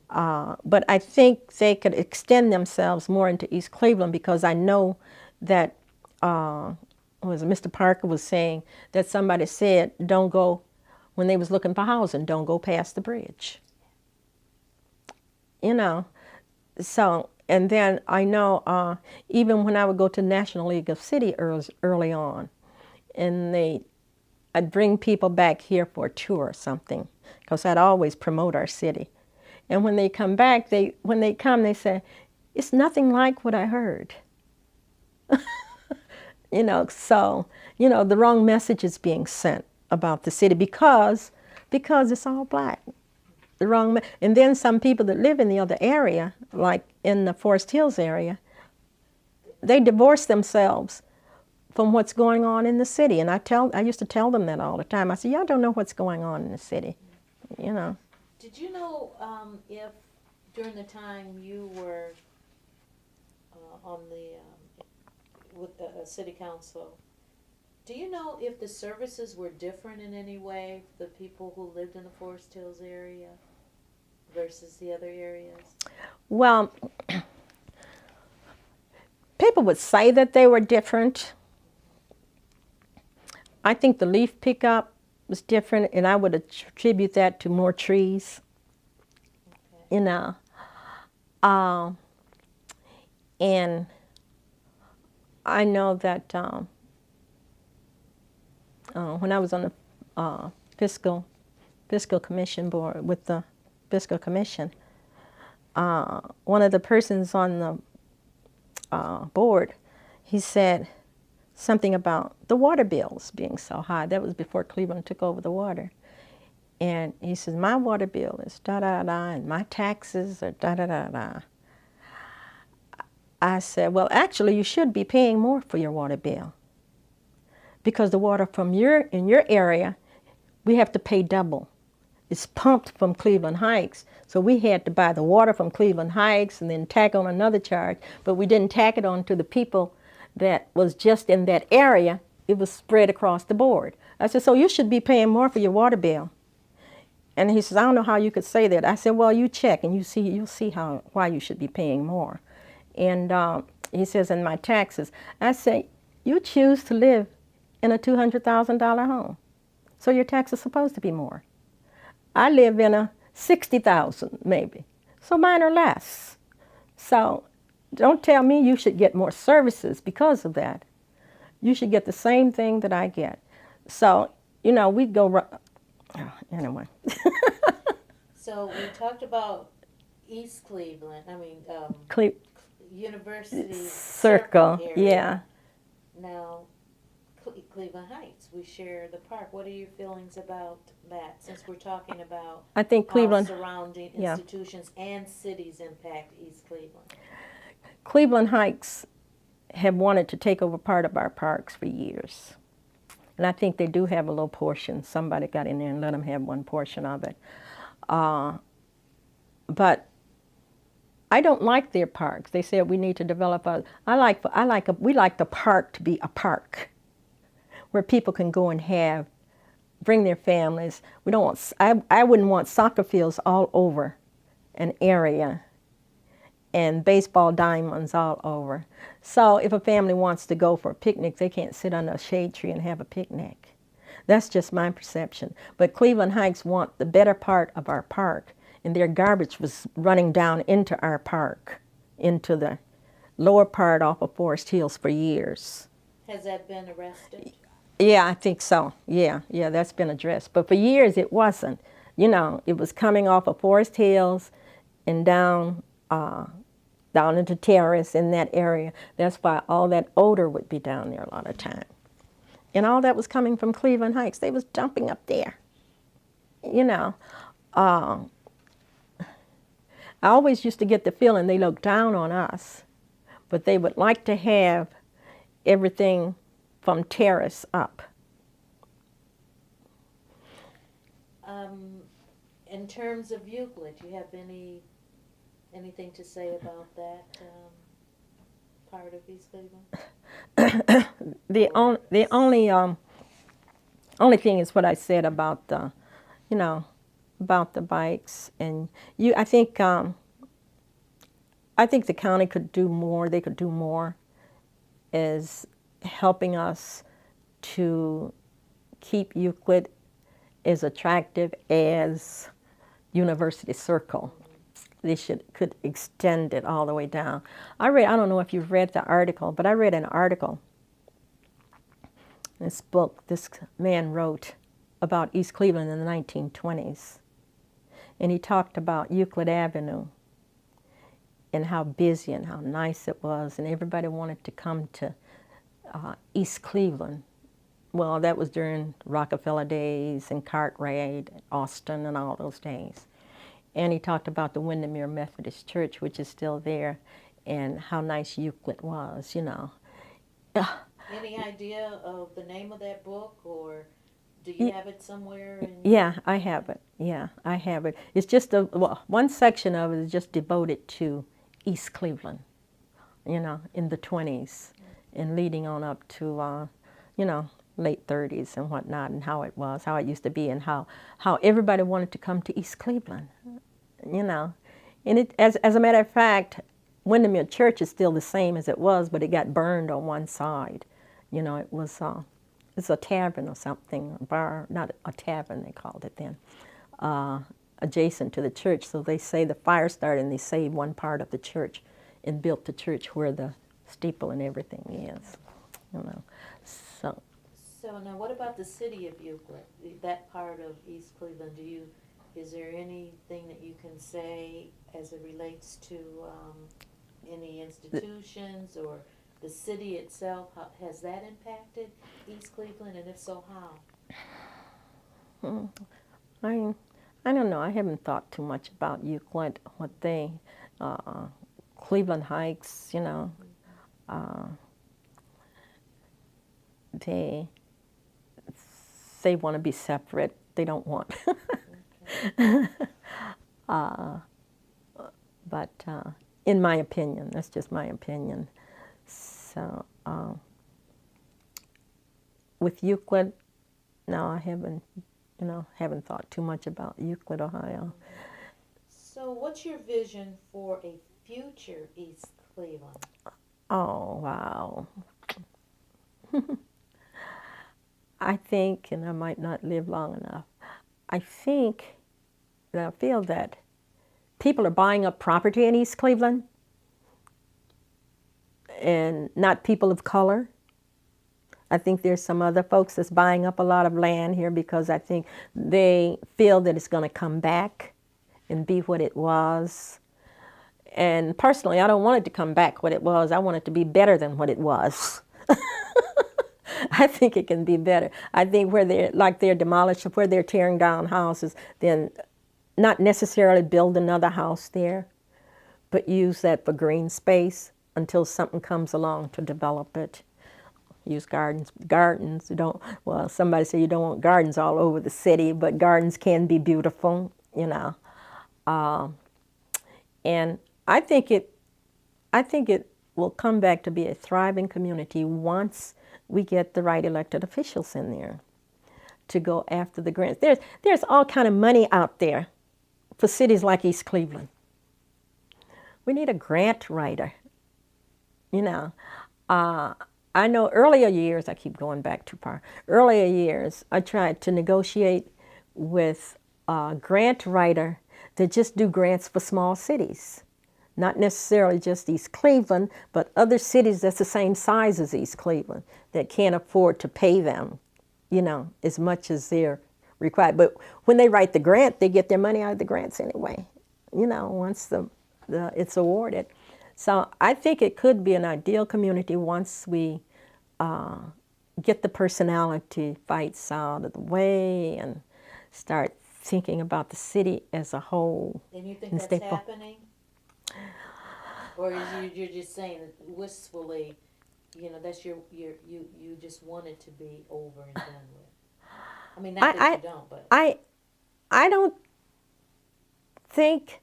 But I think they could extend themselves more into East Cleveland, because I know that Mr. Parker was saying that somebody said don't go, when they was looking for housing, don't go past the bridge. You know, so, and then I know even when I would go to National League of City early on, and I'd bring people back here for a tour or something, because I'd always promote our city. And when they come back, they say, it's nothing like what I heard. So, the wrong message is being sent about the city because it's all black. And then some people that live in the other area, like in the Forest Hills area, they divorce themselves from what's going on in the city. And I used to tell them that all the time. I said, y'all don't know what's going on in the city, Did you know if during the time you were on with the city council, do you know if the services were different in any way for the people who lived in the Forest Hills area versus the other areas? Well, people would say that they were different. I think the leaf pickup was different, and I would attribute that to more trees. Okay. And I know that when I was on the fiscal commission board with the fiscal commission, one of the persons on the board, he said something about the water bills being so high. That was before Cleveland took over the water. And he says, my water bill is da-da-da, and my taxes are da-da-da-da. I said, well, actually, you should be paying more for your water bill. Because the water from in your area, we have to pay double. It's pumped from Cleveland Heights. So we had to buy the water from Cleveland Heights and then tack on another charge. But we didn't tack it on to the people that was just in that area. It was spread across the board. I said, so you should be paying more for your water bill. And he says, I don't know how you could say that. I said, well, you check and you'll see why you should be paying more. And he says, and my taxes. I say, you choose to live in a $200,000 home. So your tax is supposed to be more. I live in a $60,000 maybe. So mine are less. So don't tell me you should get more services because of that. You should get the same thing that I get. So, we go, anyway. So we talked about East Cleveland, University Circle, area. yeah. Now, Cleveland Heights, we share the park. What are your feelings about that, since we're talking about I think Cleveland, how surrounding institutions and cities impact East Cleveland? Cleveland Heights have wanted to take over part of our parks for years. And I think they do have a little portion. Somebody got in there and let them have one portion of it. But I don't like their parks. They said we need to develop we like the park to be a park where people can go and bring their families. We don't want, I wouldn't want soccer fields all over an area and baseball diamonds all over. So if a family wants to go for a picnic, they can't sit under a shade tree and have a picnic. That's just my perception. But Cleveland Heights want the better part of our park, and their garbage was running down into our park, into the lower part off of Forest Hills for years. Has that been arrested? Yeah, I think so. Yeah, that's been addressed. But for years it wasn't. It was coming off of Forest Hills and down into Terrace in that area. That's why all that odor would be down there a lot of time. And all that was coming from Cleveland Heights. They was dumping up there. I always used to get the feeling they looked down on us, but they would like to have everything from Terrace up. In terms of Euclid, do you have anything to say about that part of East Cleveland? The only thing is what I said about the, about the bikes, and I think the county could do more. They could do more as helping us to keep Euclid as attractive as University Circle. They could extend it all the way down. I don't know if you've read the article, but I read an article, this book this man wrote about East Cleveland in the 1920s. And he talked about Euclid Avenue and how busy and how nice it was, and everybody wanted to come to East Cleveland. Well, that was during Rockefeller days and Cartwright, Austin, and all those days. And he talked about the Windermere Methodist Church, which is still there, and how nice Euclid was, Any idea of the name of that book, or do you have it somewhere? Yeah, I have it. Yeah, I have it. It's just one section of it is just devoted to East Cleveland, in the 20s and leading on up to, late 30s and whatnot, and how it was, how it used to be, and how everybody wanted to come to East Cleveland, And it, as a matter of fact, Windermere Church is still the same as it was, but it got burned on one side. It was it's a tavern or something, a bar, not a tavern they called it then, adjacent to the church. So they say the fire started and they saved one part of the church and built the church where the steeple and everything is. So now what about the city of Euclid, that part of East Cleveland? Do you Is there anything that you can say as it relates to any institutions or the city itself? Has that impacted East Cleveland, and if so, how? I don't know. I haven't thought too much about Euclid, what they, Cleveland Heights, you know, they want to be separate. They don't want. But in my opinion, that's just my opinion. So with Euclid, no, I haven't, haven't thought too much about Euclid, Ohio. So what's your vision for a future East Cleveland? Oh, wow. I think, and I might not live long enough, I think that I feel that people are buying up property in East Cleveland, and not people of color. I think there's some other folks that's buying up a lot of land here because I think they feel that it's going to come back and be what it was. And personally, I don't want it to come back what it was. I want it to be better than what it was. I think it can be better. I think where they're demolished, where they're tearing down houses, then not necessarily build another house there, but use that for green space until something comes along to develop it. Use gardens. Gardens, well, somebody said you don't want gardens all over the city, but gardens can be beautiful, And I think it will come back to be a thriving community once we get the right elected officials in there to go after the grants. There's all kind of money out there for cities like East Cleveland. We need a grant writer, I know earlier years, I keep going back too far, earlier years I tried to negotiate with a grant writer to just do grants for small cities. Not necessarily just East Cleveland, but other cities that's the same size as East Cleveland that can't afford to pay them, as much as they're required. But when they write the grant, they get their money out of the grants anyway, once it's awarded. So I think it could be an ideal community once we get the personality fights out of the way and start thinking about the city as a whole. And you think that's happening? Or you're just saying that wistfully, that's you just want it to be over and done with? I mean, not that you don't, but I don't think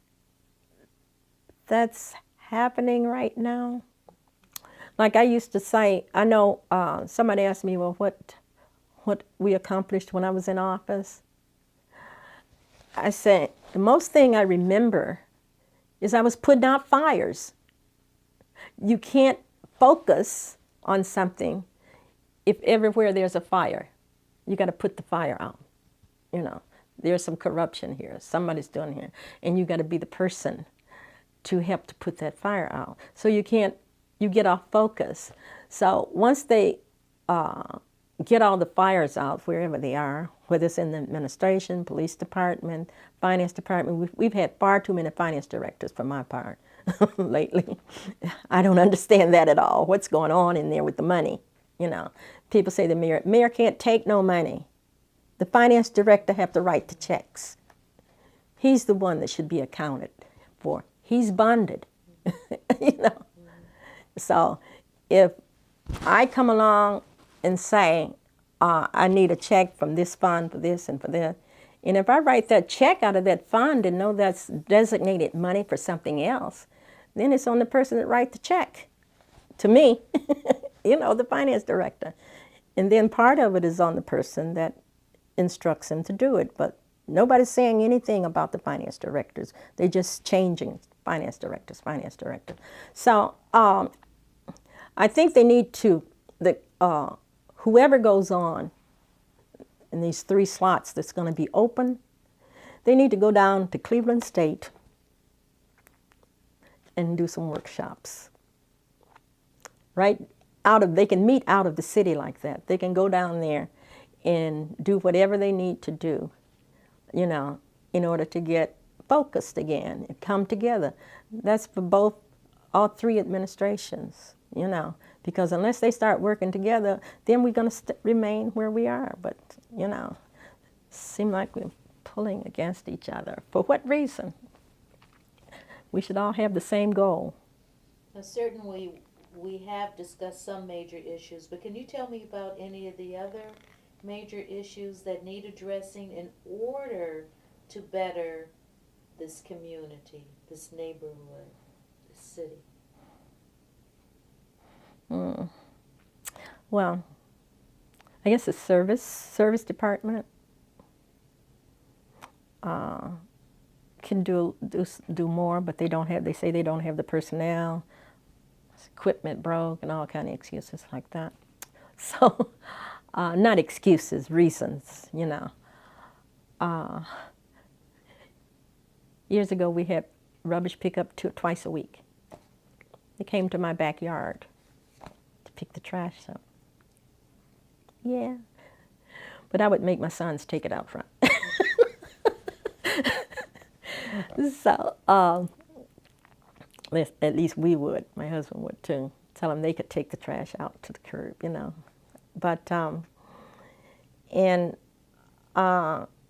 that's happening right now. Like I used to say, I know somebody asked me, well, what we accomplished when I was in office. I said, the most thing I remember is I was putting out fires. You can't focus on something if everywhere there's a fire. You got to put the fire out. There's some corruption here. Somebody's doing here. And you got to be the person to help to put that fire out. So you get off focus. So once they get all the fires out wherever they are, whether it's in the administration, police department, finance department, we've had far too many finance directors for my part lately. I don't understand that at all. What's going on in there with the money? People say the mayor can't take no money. The finance director have to write the checks. He's the one that should be accounted for. He's bonded, So if I come along and say, I need a check from this fund for this and for that, and if I write that check out of that fund and know that's designated money for something else, then it's on the person that writes the check to me, the finance director. And then part of it is on the person that instructs him to do it. But nobody's saying anything about the finance directors. They're just changing finance directors. So I think they need to, whoever goes on in these 3 slots that's going to be open, they need to go down to Cleveland State and do some workshops. They can meet out of the city like that. They can go down there and do whatever they need to do, in order to get focused again and come together. That's for all three administrations, you know, because unless they start working together, then we're going to remain where we are. But, you know, seem like we're pulling against each other. For what reason? We should all have the same goal. Now, certainly, we have discussed some major issues, but can you tell me about any of the other major issues that need addressing in order to better this community, this neighborhood, this city? Well, I guess the service department can do more, but they say they don't have the personnel. Equipment broke and all kind of excuses like that. So, not excuses, reasons, you know. Years ago, we had rubbish pickup twice a week. They came to my backyard to pick the trash up. Yeah, but I would make my sons take it out front. So, at least we would. My husband would too. Tell them they could take the trash out to the curb, you know. But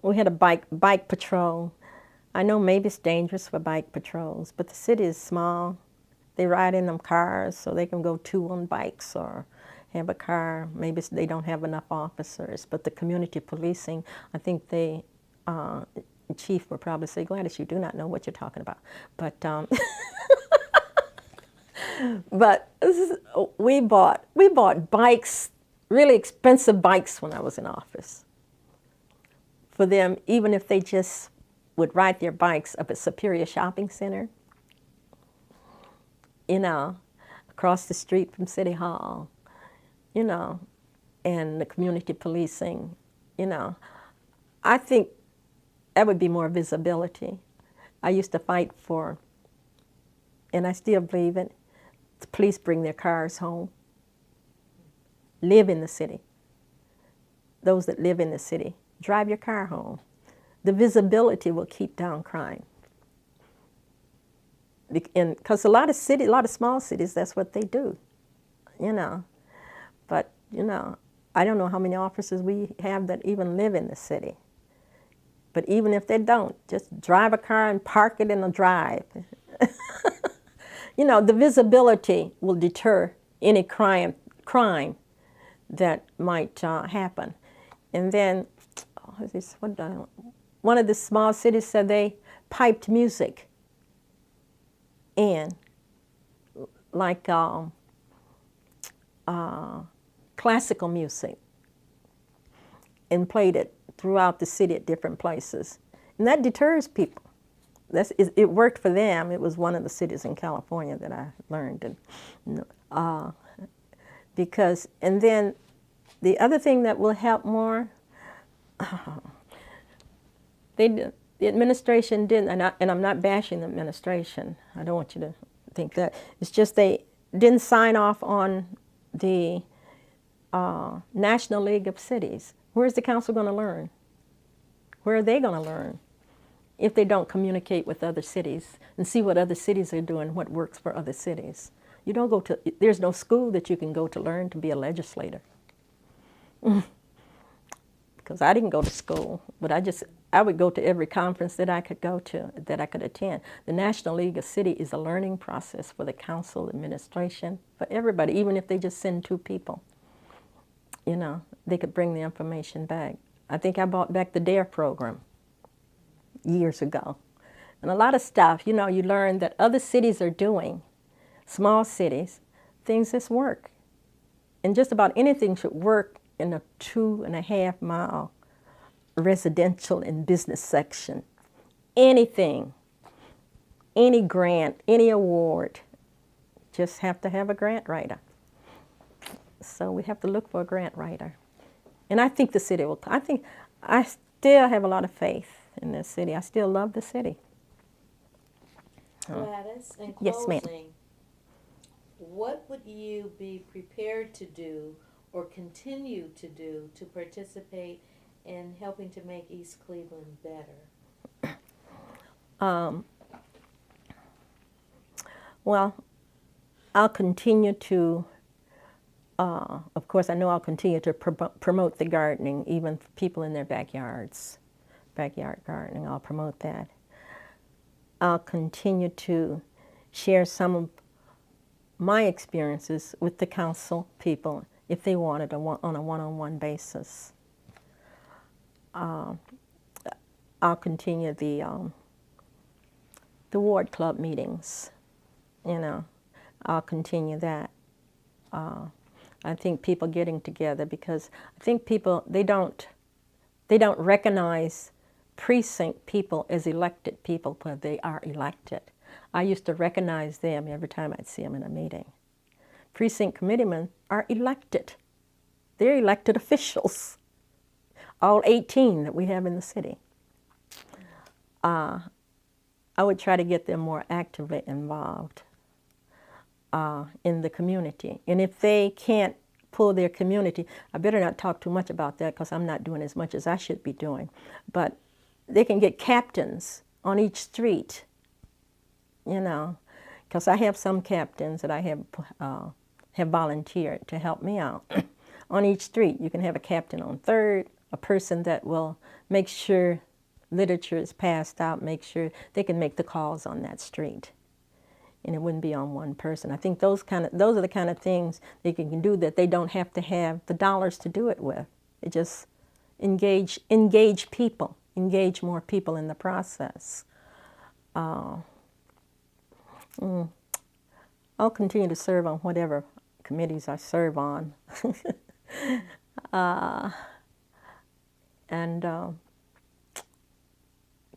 we had a bike patrol. I know maybe it's dangerous for bike patrols, but the city is small. They ride in them cars, so they can go 2 on bikes or have a car. Maybe they don't have enough officers. But the community policing, I think the chief would probably say, Gladys, you do not know what you're talking about. But but we bought bikes, really expensive bikes when I was in office. For them, even if they just would ride their bikes up at Superior Shopping Center, you know, across the street from City Hall, you know, and the community policing, you know. I think that would be more visibility. I used to fight for, and I still believe it, the police bring their cars home, live in the city. Those that live in the city, drive your car home. The visibility will keep down crime. Because a lot of small cities, that's what they do, you know. But, you know, I don't know how many officers we have that even live in the city. But even if they don't, just drive a car and park it in a drive. You know, the visibility will deter any crime that might happen. And then, one of the small cities said they piped music in, like classical music, and played it throughout the city at different places. And that deters people. It worked for them. It was one of the cities in California that I learned. And then the other thing that will help more, the administration didn't, and I'm not bashing the administration. I don't want you to think that. It's just they didn't sign off on the National League of Cities. Where's the council going to learn? Where are they going to learn if they don't communicate with other cities and see what other cities are doing, what works for other cities? You don't go to, there's no school that you can go to learn to be a legislator. Because I didn't go to school, but I would go to every conference that I could go to, that I could attend. The National League of Cities is a learning process for the council, administration, for everybody, even if they just send 2 people. You know, they could bring the information back. I think I brought back the DARE program years ago. And a lot of stuff, you know, you learn that other cities are doing, small cities, things that work. And just about anything should work in a 2.5 mile residential and business section. Anything, any grant, any award, just have to have a grant writer. So we have to look for a grant writer. And I think the city will, I still have a lot of faith in this city. I still love the city. Gladys, in closing, Yes, ma'am. What would you be prepared to do or continue to do to participate in helping to make East Cleveland better? Well, I'll continue to, of course, I know I'll continue to promote the gardening, even for people in their backyards. Backyard gardening, I'll promote that. I'll continue to share some of my experiences with the council people if they want it on a one-on-one basis. I'll continue the ward club meetings, you know. I'll continue that. I think people getting together, because I think people, they don't recognize precinct people as elected people, but they are elected. I used to recognize them every time I'd see them in a meeting. Precinct committeemen are elected. They're elected officials, all 18 that we have in the city. I would try to get them more actively involved in the community. And if they can't pull their community, I better not talk too much about that because I'm not doing as much as I should be doing. But they can get captains on each street, you know, because I have some captains that I have volunteered to help me out. On each street, you can have a captain on 3rd, a person that will make sure literature is passed out, make sure they can make the calls on that street. And it wouldn't be on one person. I think those are the kind of things they can do that they don't have to have the dollars to do it with. It just engage people, engage more people in the process. I'll continue to serve on whatever committees I serve on. And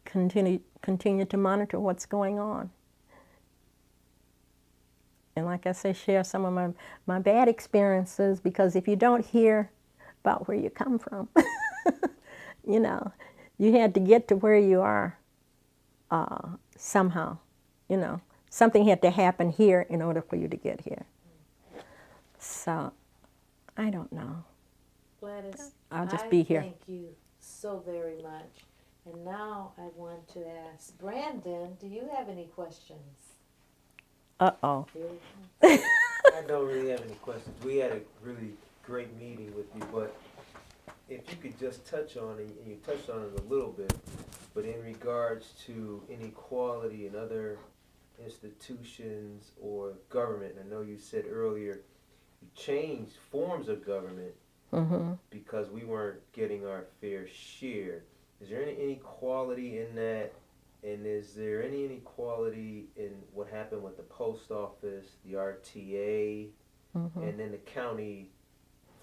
continue to monitor what's going on. And like I say, share some of my bad experiences, because if you don't hear about where you come from, you know, you had to get to where you are somehow, you know. Something had to happen here in order for you to get here. So, I don't know. Gladys, I'll just be here. Thank you so very much. And now I want to ask Brandon, do you have any questions? Uh-oh. I don't really have any questions. We had a really great meeting with you, but if you could just touch on it, and you touched on it a little bit, but in regards to inequality in other institutions or government, I know you said earlier you changed forms of government because we weren't getting our fair share. Is there any inequality in that? And is there any inequality in what happened with the post office, the RTA, and then the county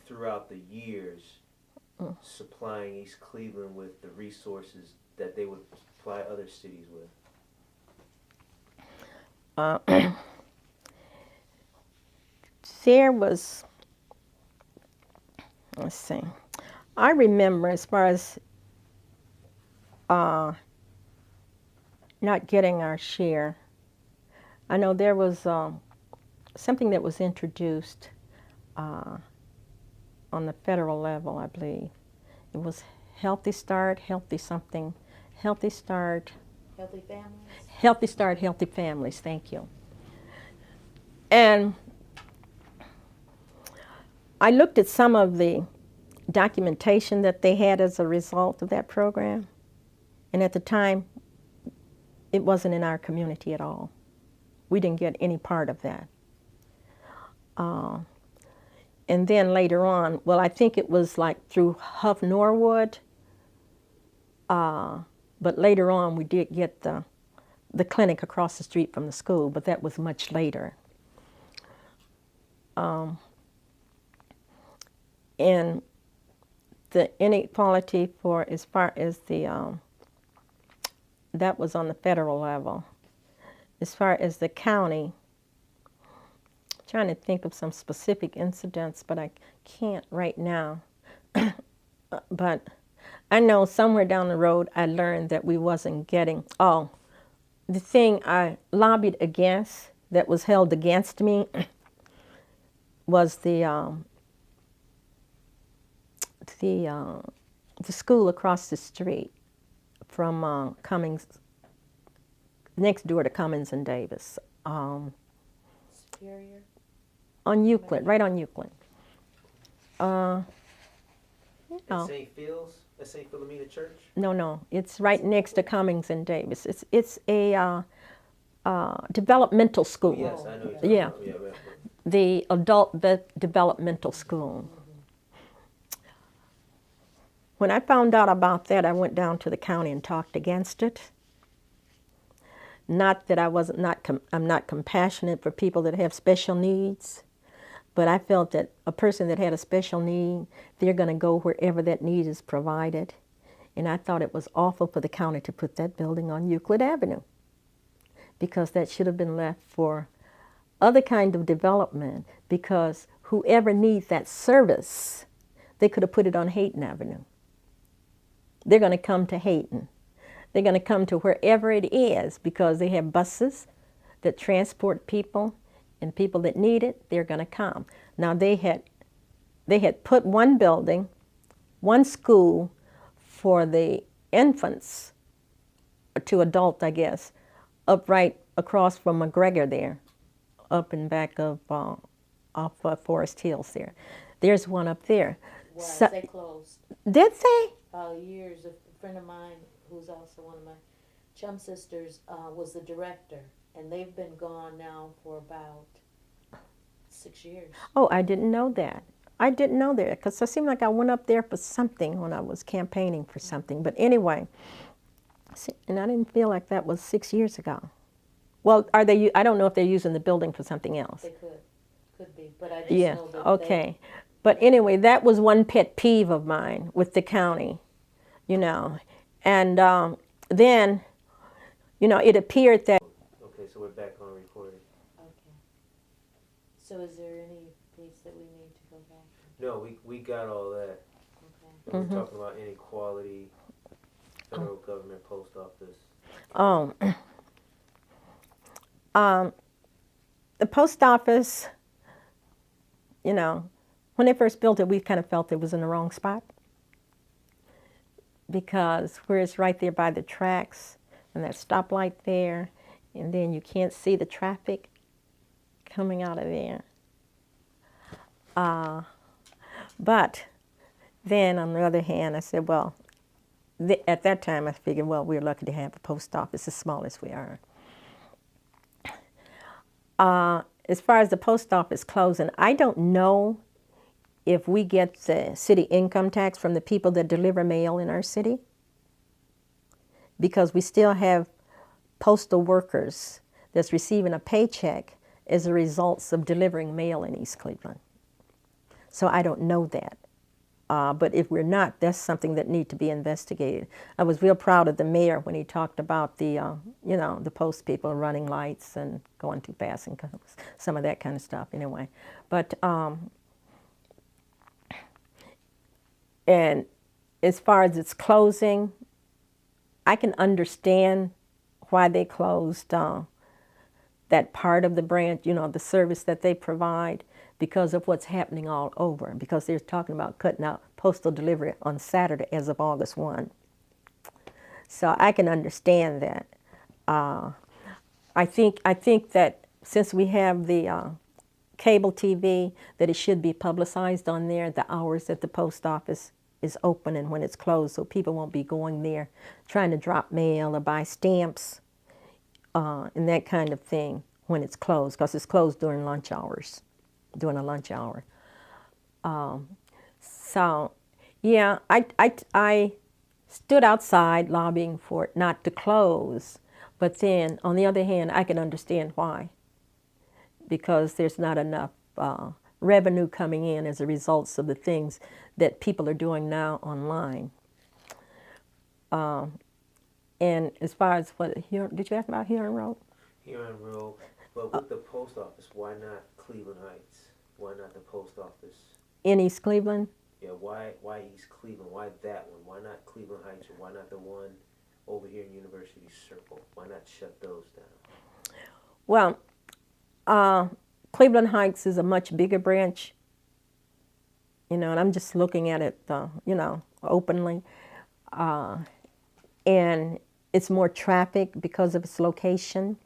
throughout the years supplying East Cleveland with the resources that they would supply other cities with? There was, let's see, I remember as far as not getting our share, I know there was something that was introduced on the federal level, I believe. It was Healthy Start, Healthy something, Healthy Start. Healthy Families? Healthy Start, Healthy Families, thank you. And I looked at some of the documentation that they had as a result of that program, and at the time, it wasn't in our community at all. We didn't get any part of that. And then later on, well, I think it was like through Huff Norwood, but later on we did get the clinic across the street from the school, but that was much later. And the inequality for as far as the that was on the federal level. As far as the county, I'm trying to think of some specific incidents, but I can't right now. But I know somewhere down the road I learned that we wasn't getting, the thing I lobbied against that was held against me was the school across the street from Cummings next door to Cummins and Davis, Superior? on Euclid, right on Euclid. At Oh. St. Phil's, at St. Philomena Church? No, it's right next to Cummings and Davis. It's a developmental Oh, school. yes, I know what you're talking Yeah. about. Yeah, right. The adult developmental school. When I found out about that, I went down to the county and talked against it. Not that I'm not compassionate for people that have special needs, but I felt that a person that had a special need, they're going to go wherever that need is provided. And I thought it was awful for the county to put that building on Euclid Avenue, because that should have been left for other kind of development, because whoever needs that service, they could have put it on Hayton Avenue. They're going to come to Hayton. They're going to come to wherever it is, because they have buses that transport people, and people that need it, they're going to come. Now they had put one building, one school for the infants to adult, I guess, up right across from McGregor there, up and back of off Forest Hills there. There's one up there. Was So- they closed? Did they? Years. A friend of mine, who's also one of my chum sisters, was the director, and they've been gone now for about 6 years. Oh, I didn't know that. I didn't know that, because it seemed like I went up there for something when I was campaigning for something. But anyway, and I didn't feel like that was 6 years ago. Well, are they? I don't know if they're using the building for something else. They could be, but I just Yeah, know that okay. But anyway, that was one pet peeve of mine with the county, you know. And then, you know, it appeared that, Okay, so we're back on recording. Okay. So is there any piece that we need to go back to? No, we got all that. Okay. And we're talking about inequality, federal government, post office. the post office, you know, when they first built it, we kind of felt it was in the wrong spot, because where it's right there by the tracks and that stoplight there, and then you can't see the traffic coming out of there. But then on the other hand, I said, well, at that time I figured, well, we're lucky to have a post office as small as we are. As far as the post office closing, I don't know if we get the city income tax from the people that deliver mail in our city, because we still have postal workers that's receiving a paycheck as a result of delivering mail in East Cleveland. So I don't know that. But if we're not, that's something that needs to be investigated. I was real proud of the mayor when he talked about the, you know, the post people running lights and going too fast and some of that kind of stuff anyway. But, and as far as its closing, I can understand why they closed that part of the branch, you know, the service that they provide, because of what's happening all over, because they're talking about cutting out postal delivery on Saturday as of August 1. So I can understand that. I think that since we have the cable TV, that it should be publicized on there, the hours that the post office is open and when it's closed, so people won't be going there trying to drop mail or buy stamps and that kind of thing when it's closed, because it's closed during lunch hours. During a lunch hour. So, yeah, I stood outside lobbying for it not to close, but then, on the other hand, I can understand why. Because there's not enough revenue coming in as a result of the things that people are doing now online. And as far as what, did you ask about Huron Road? Huron Road, but with the post office, why not Cleveland Heights? Why not the post office? In East Cleveland? Yeah, why East Cleveland? Why that one? Why not Cleveland Heights, or why not the one over here in University Circle? Why not shut those down? Well, Cleveland Heights is a much bigger branch, you know, and I'm just looking at it, you know, openly. And it's more traffic because of its location.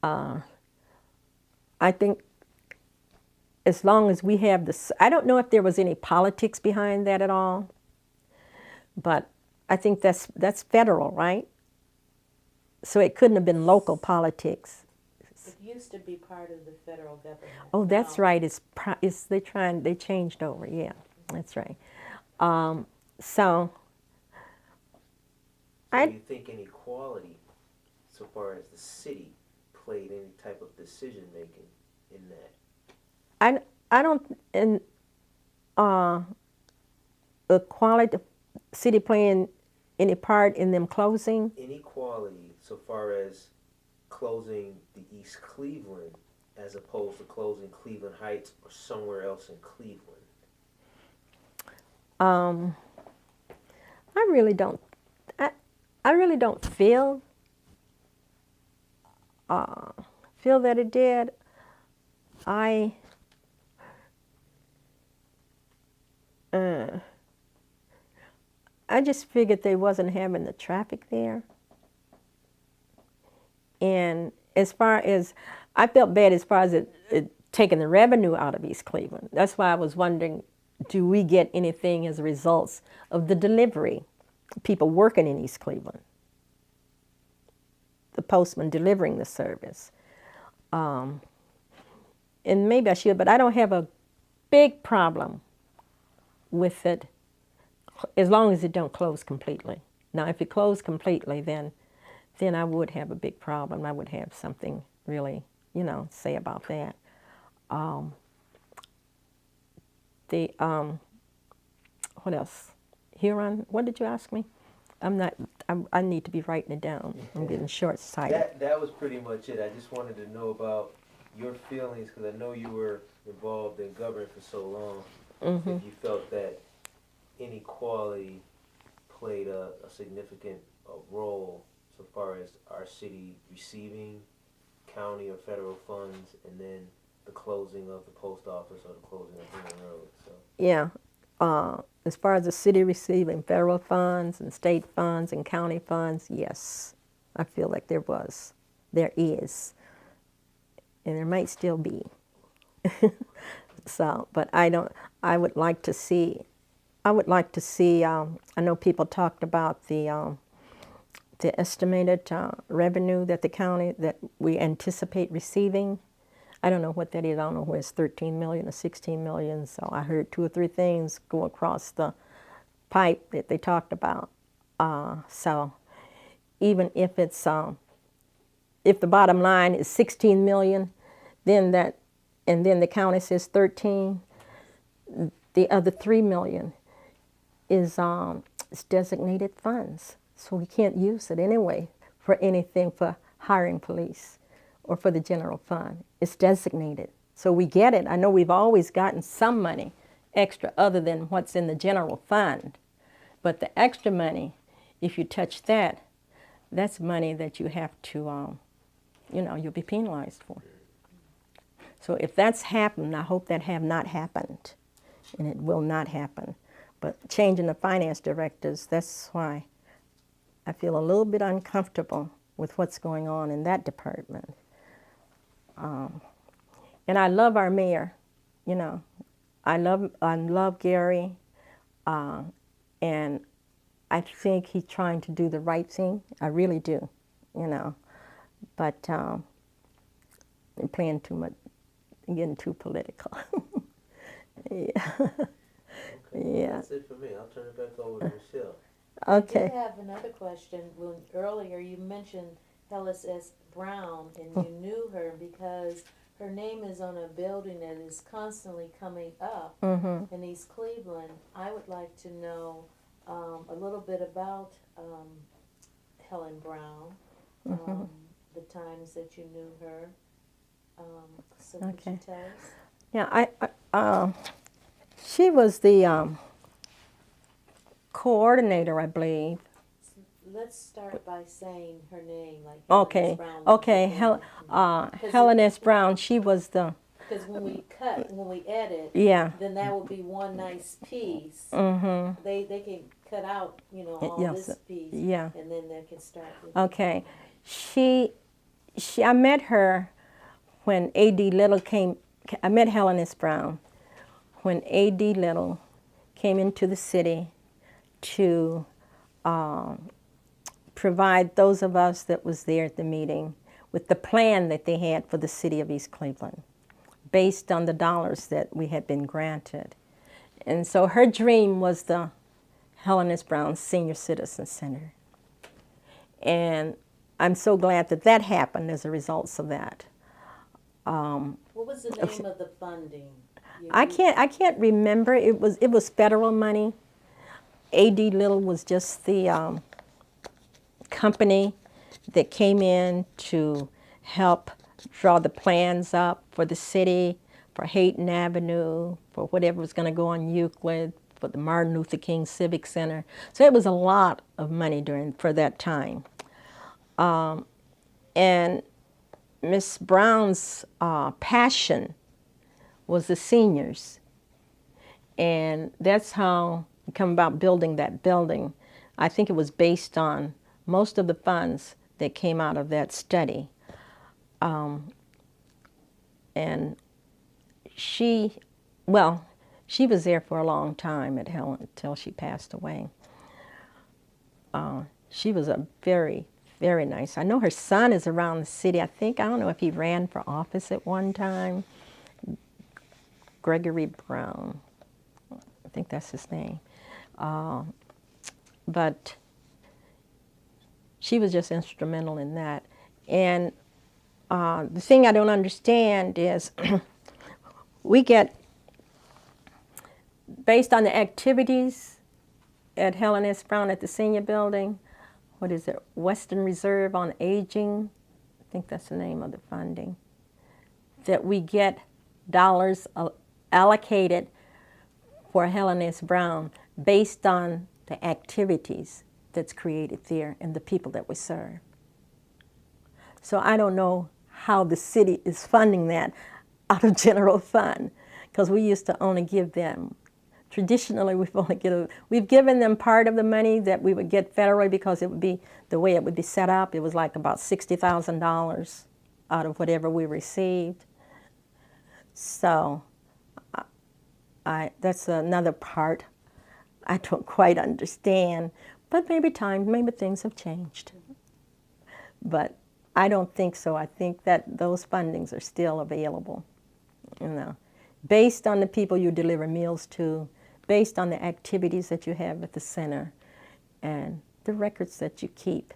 I think as long as we have this, I don't know if there was any politics behind that at all, but I think that's federal, right? So it couldn't have been local politics. It used to be part of the federal government. Oh, that's Now, right. They changed over. Yeah, that's right. So Do you think inequality, so far as the city, played any type of decision making in that? I don't in the quality city playing any part in them closing. Inequality, so far as closing the East Cleveland, as opposed to closing Cleveland Heights or somewhere else in Cleveland. I really don't. I really don't feel that it did. I just figured they wasn't having the traffic there. And as far as, I felt bad as far as it taking the revenue out of East Cleveland. That's why I was wondering, do we get anything as a result of the delivery? People working in East Cleveland. The postman delivering the service. And maybe I should, but I don't have a big problem with it as long as it don't close completely. Now, if it closed completely, then I would have a big problem. I would have something really, say about that. What else? Huron, what did you ask me? I need to be writing it down. I'm getting short-sighted. That was pretty much it. I just wanted to know about your feelings, because I know you were involved in government for so long. Mm-hmm. If you felt that inequality played a significant role so far as our city receiving county or federal funds, and then the closing of the post office or the closing of Huron Road. So. Yeah. As far as the city receiving federal funds and state funds and county funds, yes, I feel like there is, and there might still be. So, but I would like to see, I know people talked about the estimated revenue that the county, that we anticipate receiving. I don't know what that is. I don't know whether it's 13 million or 16 million. So I heard 2 or 3 things go across the pipe that they talked about. So even if it's if the bottom line is 16 million, then the county says 13, the other 3 million is designated funds. So we can't use it anyway for anything for hiring police or for the general fund. It's designated. So we get it. I know we've always gotten some money extra other than what's in the general fund. But the extra money, if you touch that, that's money that you have to, you'll be penalized for. So if that's happened, I hope that have not happened. And it will not happen. But changing the finance directors, that's why I feel a little bit uncomfortable with what's going on in that department. And I love our mayor, I love Gary, and I think he's trying to do the right thing. I really do, but I'm playing too much, getting too political. Yeah. Okay. Yeah. That's it for me. I'll turn it back over to Michele. Okay. I have another question. When earlier you mentioned Hellis S. Brown, and you knew her because her name is on a building that is constantly coming up in East Cleveland. I would like to know a little bit about Helen Brown, the times that you knew her. So could you tell us? Yeah, she was the coordinator, I believe. Let's start by saying her name, like Okay, Brown. okay. Helen S. Brown. She was the. Because when we edit, Yeah. then that would be one nice piece. Mm-hmm. They can cut out, all yes, this piece. yeah. And then they can start with Okay. I met her when A.D. Little came. I met Helen S. Brown when A.D. Little came into the city to provide those of us that was there at the meeting with the plan that they had for the city of East Cleveland, based on the dollars that we had been granted. And so her dream was the Helen S. Brown Senior Citizen Center. And I'm so glad that that happened as a result of that. What was the name of the funding? I can't remember. It was federal money. A.D. Little was just the company that came in to help draw the plans up for the city, for Hayden Avenue, for whatever was going to go on Euclid, for the Martin Luther King Civic Center. So it was a lot of money for that time. And Miss Brown's passion was the seniors. And that's how we come about building that building. I think it was based on most of the funds that came out of that study. And she was there for a long time at Helen until she passed away. She was a very, very nice. I know her son is around the city. I don't know if he ran for office at one time. Gregory Brown. I think that's his name. But she was just instrumental in that. And the thing I don't understand is we get, based on the activities at Helen S. Brown at the senior building, what is it, Western Reserve on Aging, I think that's the name of the funding, that we get dollars allocated for Helen S. Brown based on the activities that's created there and the people that we serve. So I don't know how the city is funding that out of general fund, because we used to only give them, traditionally we've given them part of the money that we would get federally, because it would be the way it would be set up. It was like about $60,000 out of whatever we received. So that's another part I don't quite understand, but maybe things have changed. But I don't think so. I think that those fundings are still available, based on the people you deliver meals to, based on the activities that you have at the center, and the records that you keep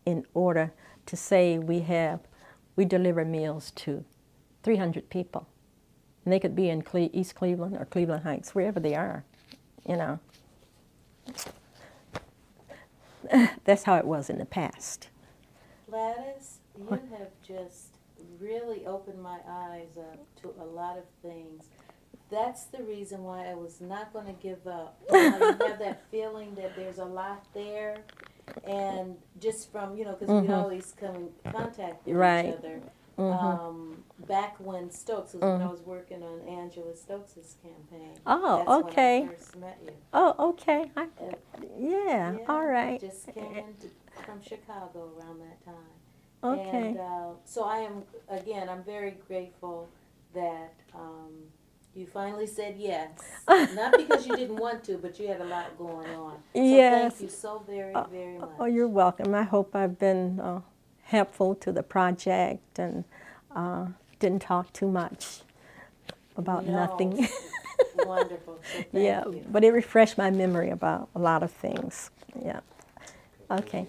in order to say we deliver meals to 300 people. And they could be in East Cleveland or Cleveland Heights, wherever they are, That's how it was in the past. Gladys, you have just really opened my eyes up to a lot of things. That's the reason why I was not going to give up. You have that feeling that there's a lot there, and just from, because we'd always come in contact with each other. Back when Stokes, when I was working on Angela Stokes' campaign. Oh, that's okay. when I first met you. Oh, okay. Yeah, all right. I just came in from Chicago around that time. Okay. And so I'm very grateful that you finally said yes. Not because you didn't want to, but you had a lot going on. So yes. Thank you so very, very much. Oh, you're welcome. I hope I've been helpful to the project and didn't talk too much about nothing. Wonderful. So thank you. But it refreshed my memory about a lot of things. Yeah. Okay.